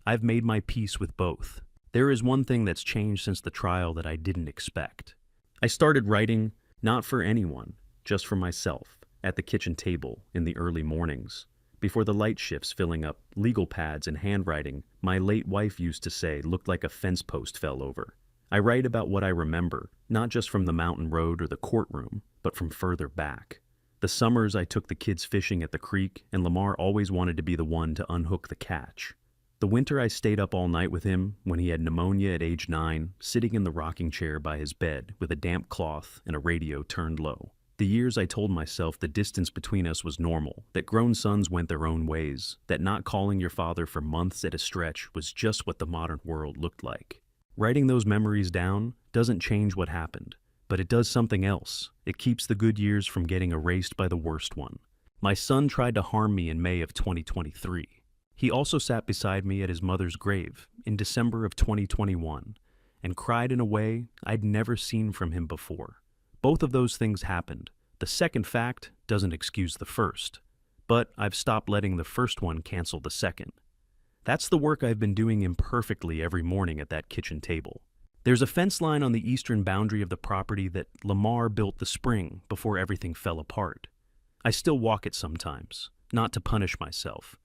I've made my peace with both. There is one thing that's changed since the trial that I didn't expect. I started writing, not for anyone, just for myself, at the kitchen table in the early mornings, before the light shifts filling up legal pads and handwriting my late wife used to say looked like a fence post fell over. I write about what I remember, not just from the mountain road or the courtroom, but from further back. The summers I took the kids fishing at the creek, and Lamar always wanted to be the one to unhook the catch. The winter I stayed up all night with him when he had pneumonia at age 9, sitting in the rocking chair by his bed with a damp cloth and a radio turned low. The years I told myself the distance between us was normal, that grown sons went their own ways, that not calling your father for months at a stretch was just what the modern world looked like. Writing those memories down doesn't change what happened, but it does something else. It keeps the good years from getting erased by the worst one. My son tried to harm me in May of 2023. He also sat beside me at his mother's grave in December of 2021 and cried in a way I'd never seen from him before. Both of those things happened. The second fact doesn't excuse the first, but I've stopped letting the first one cancel the second. That's the work I've been doing imperfectly every morning at that kitchen table. There's a fence line on the eastern boundary of the property that Lamar built the spring before everything fell apart. I still walk it sometimes, not to punish myself.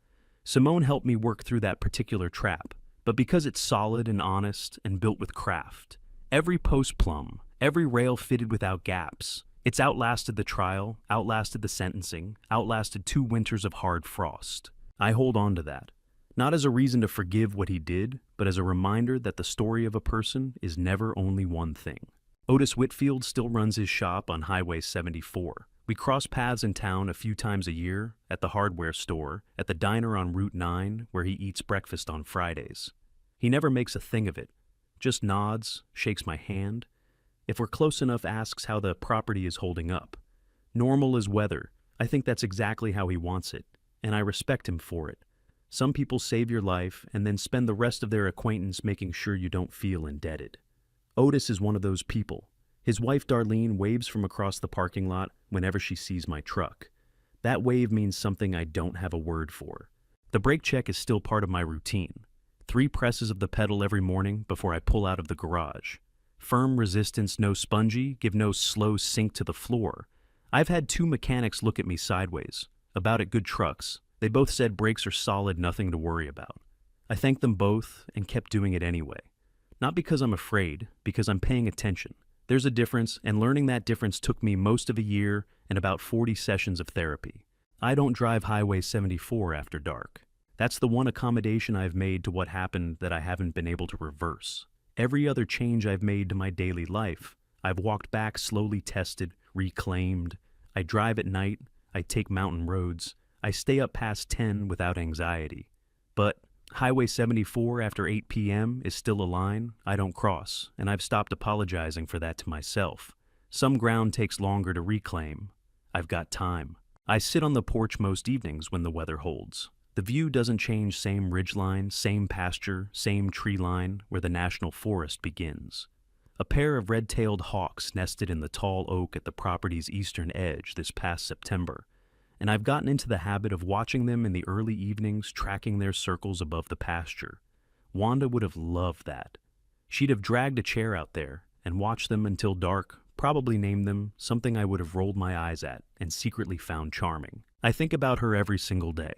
Simone helped me work through that particular trap, but because it's solid and honest and built with craft. Every post plumb, every rail fitted without gaps. It's outlasted the trial, outlasted the sentencing, outlasted 2 winters of hard frost. I hold on to that, not as a reason to forgive what he did, but as a reminder that the story of a person is never only one thing. Otis Whitfield still runs his shop on Highway 74. We cross paths in town a few times a year, at the hardware store, at the diner on Route 9, where he eats breakfast on Fridays. He never makes a thing of it, just nods, shakes my hand. If we're close enough, asks how the property is holding up. Normal as weather. I think that's exactly how he wants it, and I respect him for it. Some people save your life and then spend the rest of their acquaintance making sure you don't feel indebted. Otis is one of those people. His wife Darlene waves from across the parking lot whenever she sees my truck. That wave means something I don't have a word for. The brake check is still part of my routine. 3 presses of the pedal every morning before I pull out of the garage. Firm resistance, no spongy, give no slow sink to the floor. I've had 2 mechanics look at me sideways, about at good trucks. They both said brakes are solid, nothing to worry about. I thanked them both and kept doing it anyway. Not because I'm afraid, because I'm paying attention. There's a difference, and learning that difference took me most of a year and about 40 sessions of therapy. I don't drive Highway 74 after dark. That's the one accommodation I've made to what happened that I haven't been able to reverse. Every other change I've made to my daily life, I've walked back slowly tested, reclaimed. I drive at night, I take mountain roads, I stay up past 10 without anxiety. But Highway 74 after 8 p.m. is still a line I don't cross, and I've stopped apologizing for that to myself. Some ground takes longer to reclaim. I've got time. I sit on the porch most evenings when the weather holds. The view doesn't change, same ridgeline, same pasture, same tree line where the national forest begins. A pair of red-tailed hawks nested in the tall oak at the property's eastern edge this past September, and I've gotten into the habit of watching them in the early evenings, tracking their circles above the pasture. Wanda would have loved that. She'd have dragged a chair out there and watched them until dark, probably named them something I would have rolled my eyes at and secretly found charming. I think about her every single day.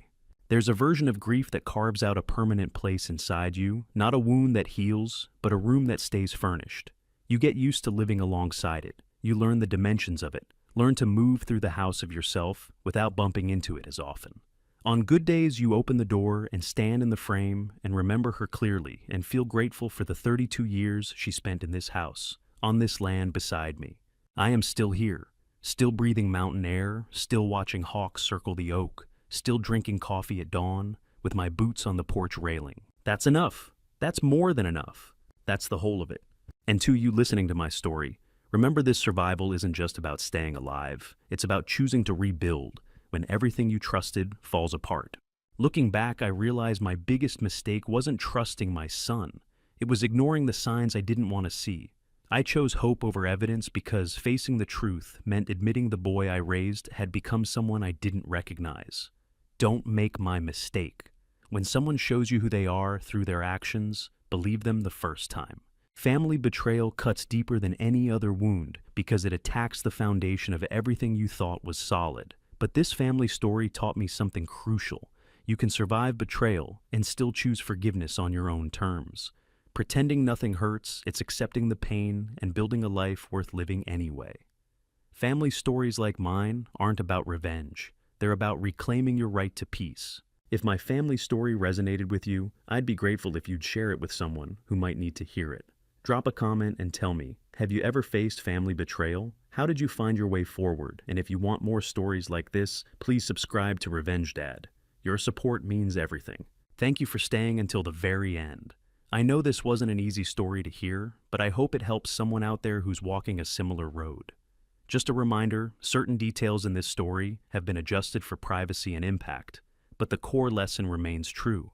There's a version of grief that carves out a permanent place inside you, not a wound that heals, but a room that stays furnished. You get used to living alongside it. You learn the dimensions of it. Learn to move through the house of yourself without bumping into it as often. On good days, you open the door and stand in the frame and remember her clearly and feel grateful for the 32 years she spent in this house, on this land beside me. I am still here, still breathing mountain air, still watching hawks circle the oak, still drinking coffee at dawn with my boots on the porch railing. That's enough. That's more than enough. That's the whole of it. And to you listening to my story, remember this survival isn't just about staying alive. It's about choosing to rebuild when everything you trusted falls apart. Looking back, I realized my biggest mistake wasn't trusting my son. It was ignoring the signs I didn't want to see. I chose hope over evidence because facing the truth meant admitting the boy I raised had become someone I didn't recognize. Don't make my mistake. When someone shows you who they are through their actions, believe them the first time. Family betrayal cuts deeper than any other wound because it attacks the foundation of everything you thought was solid. But this family story taught me something crucial. You can survive betrayal and still choose forgiveness on your own terms. Pretending nothing hurts, it's accepting the pain and building a life worth living anyway. Family stories like mine aren't about revenge. They're about reclaiming your right to peace. If my family story resonated with you, I'd be grateful if you'd share it with someone who might need to hear it. Drop a comment and tell me, have you ever faced family betrayal? How did you find your way forward? And if you want more stories like this, please subscribe to Revenge Dad. Your support means everything. Thank you for staying until the very end. I know this wasn't an easy story to hear, but I hope it helps someone out there who's walking a similar road. Just a reminder, certain details in this story have been adjusted for privacy and impact, but the core lesson remains true.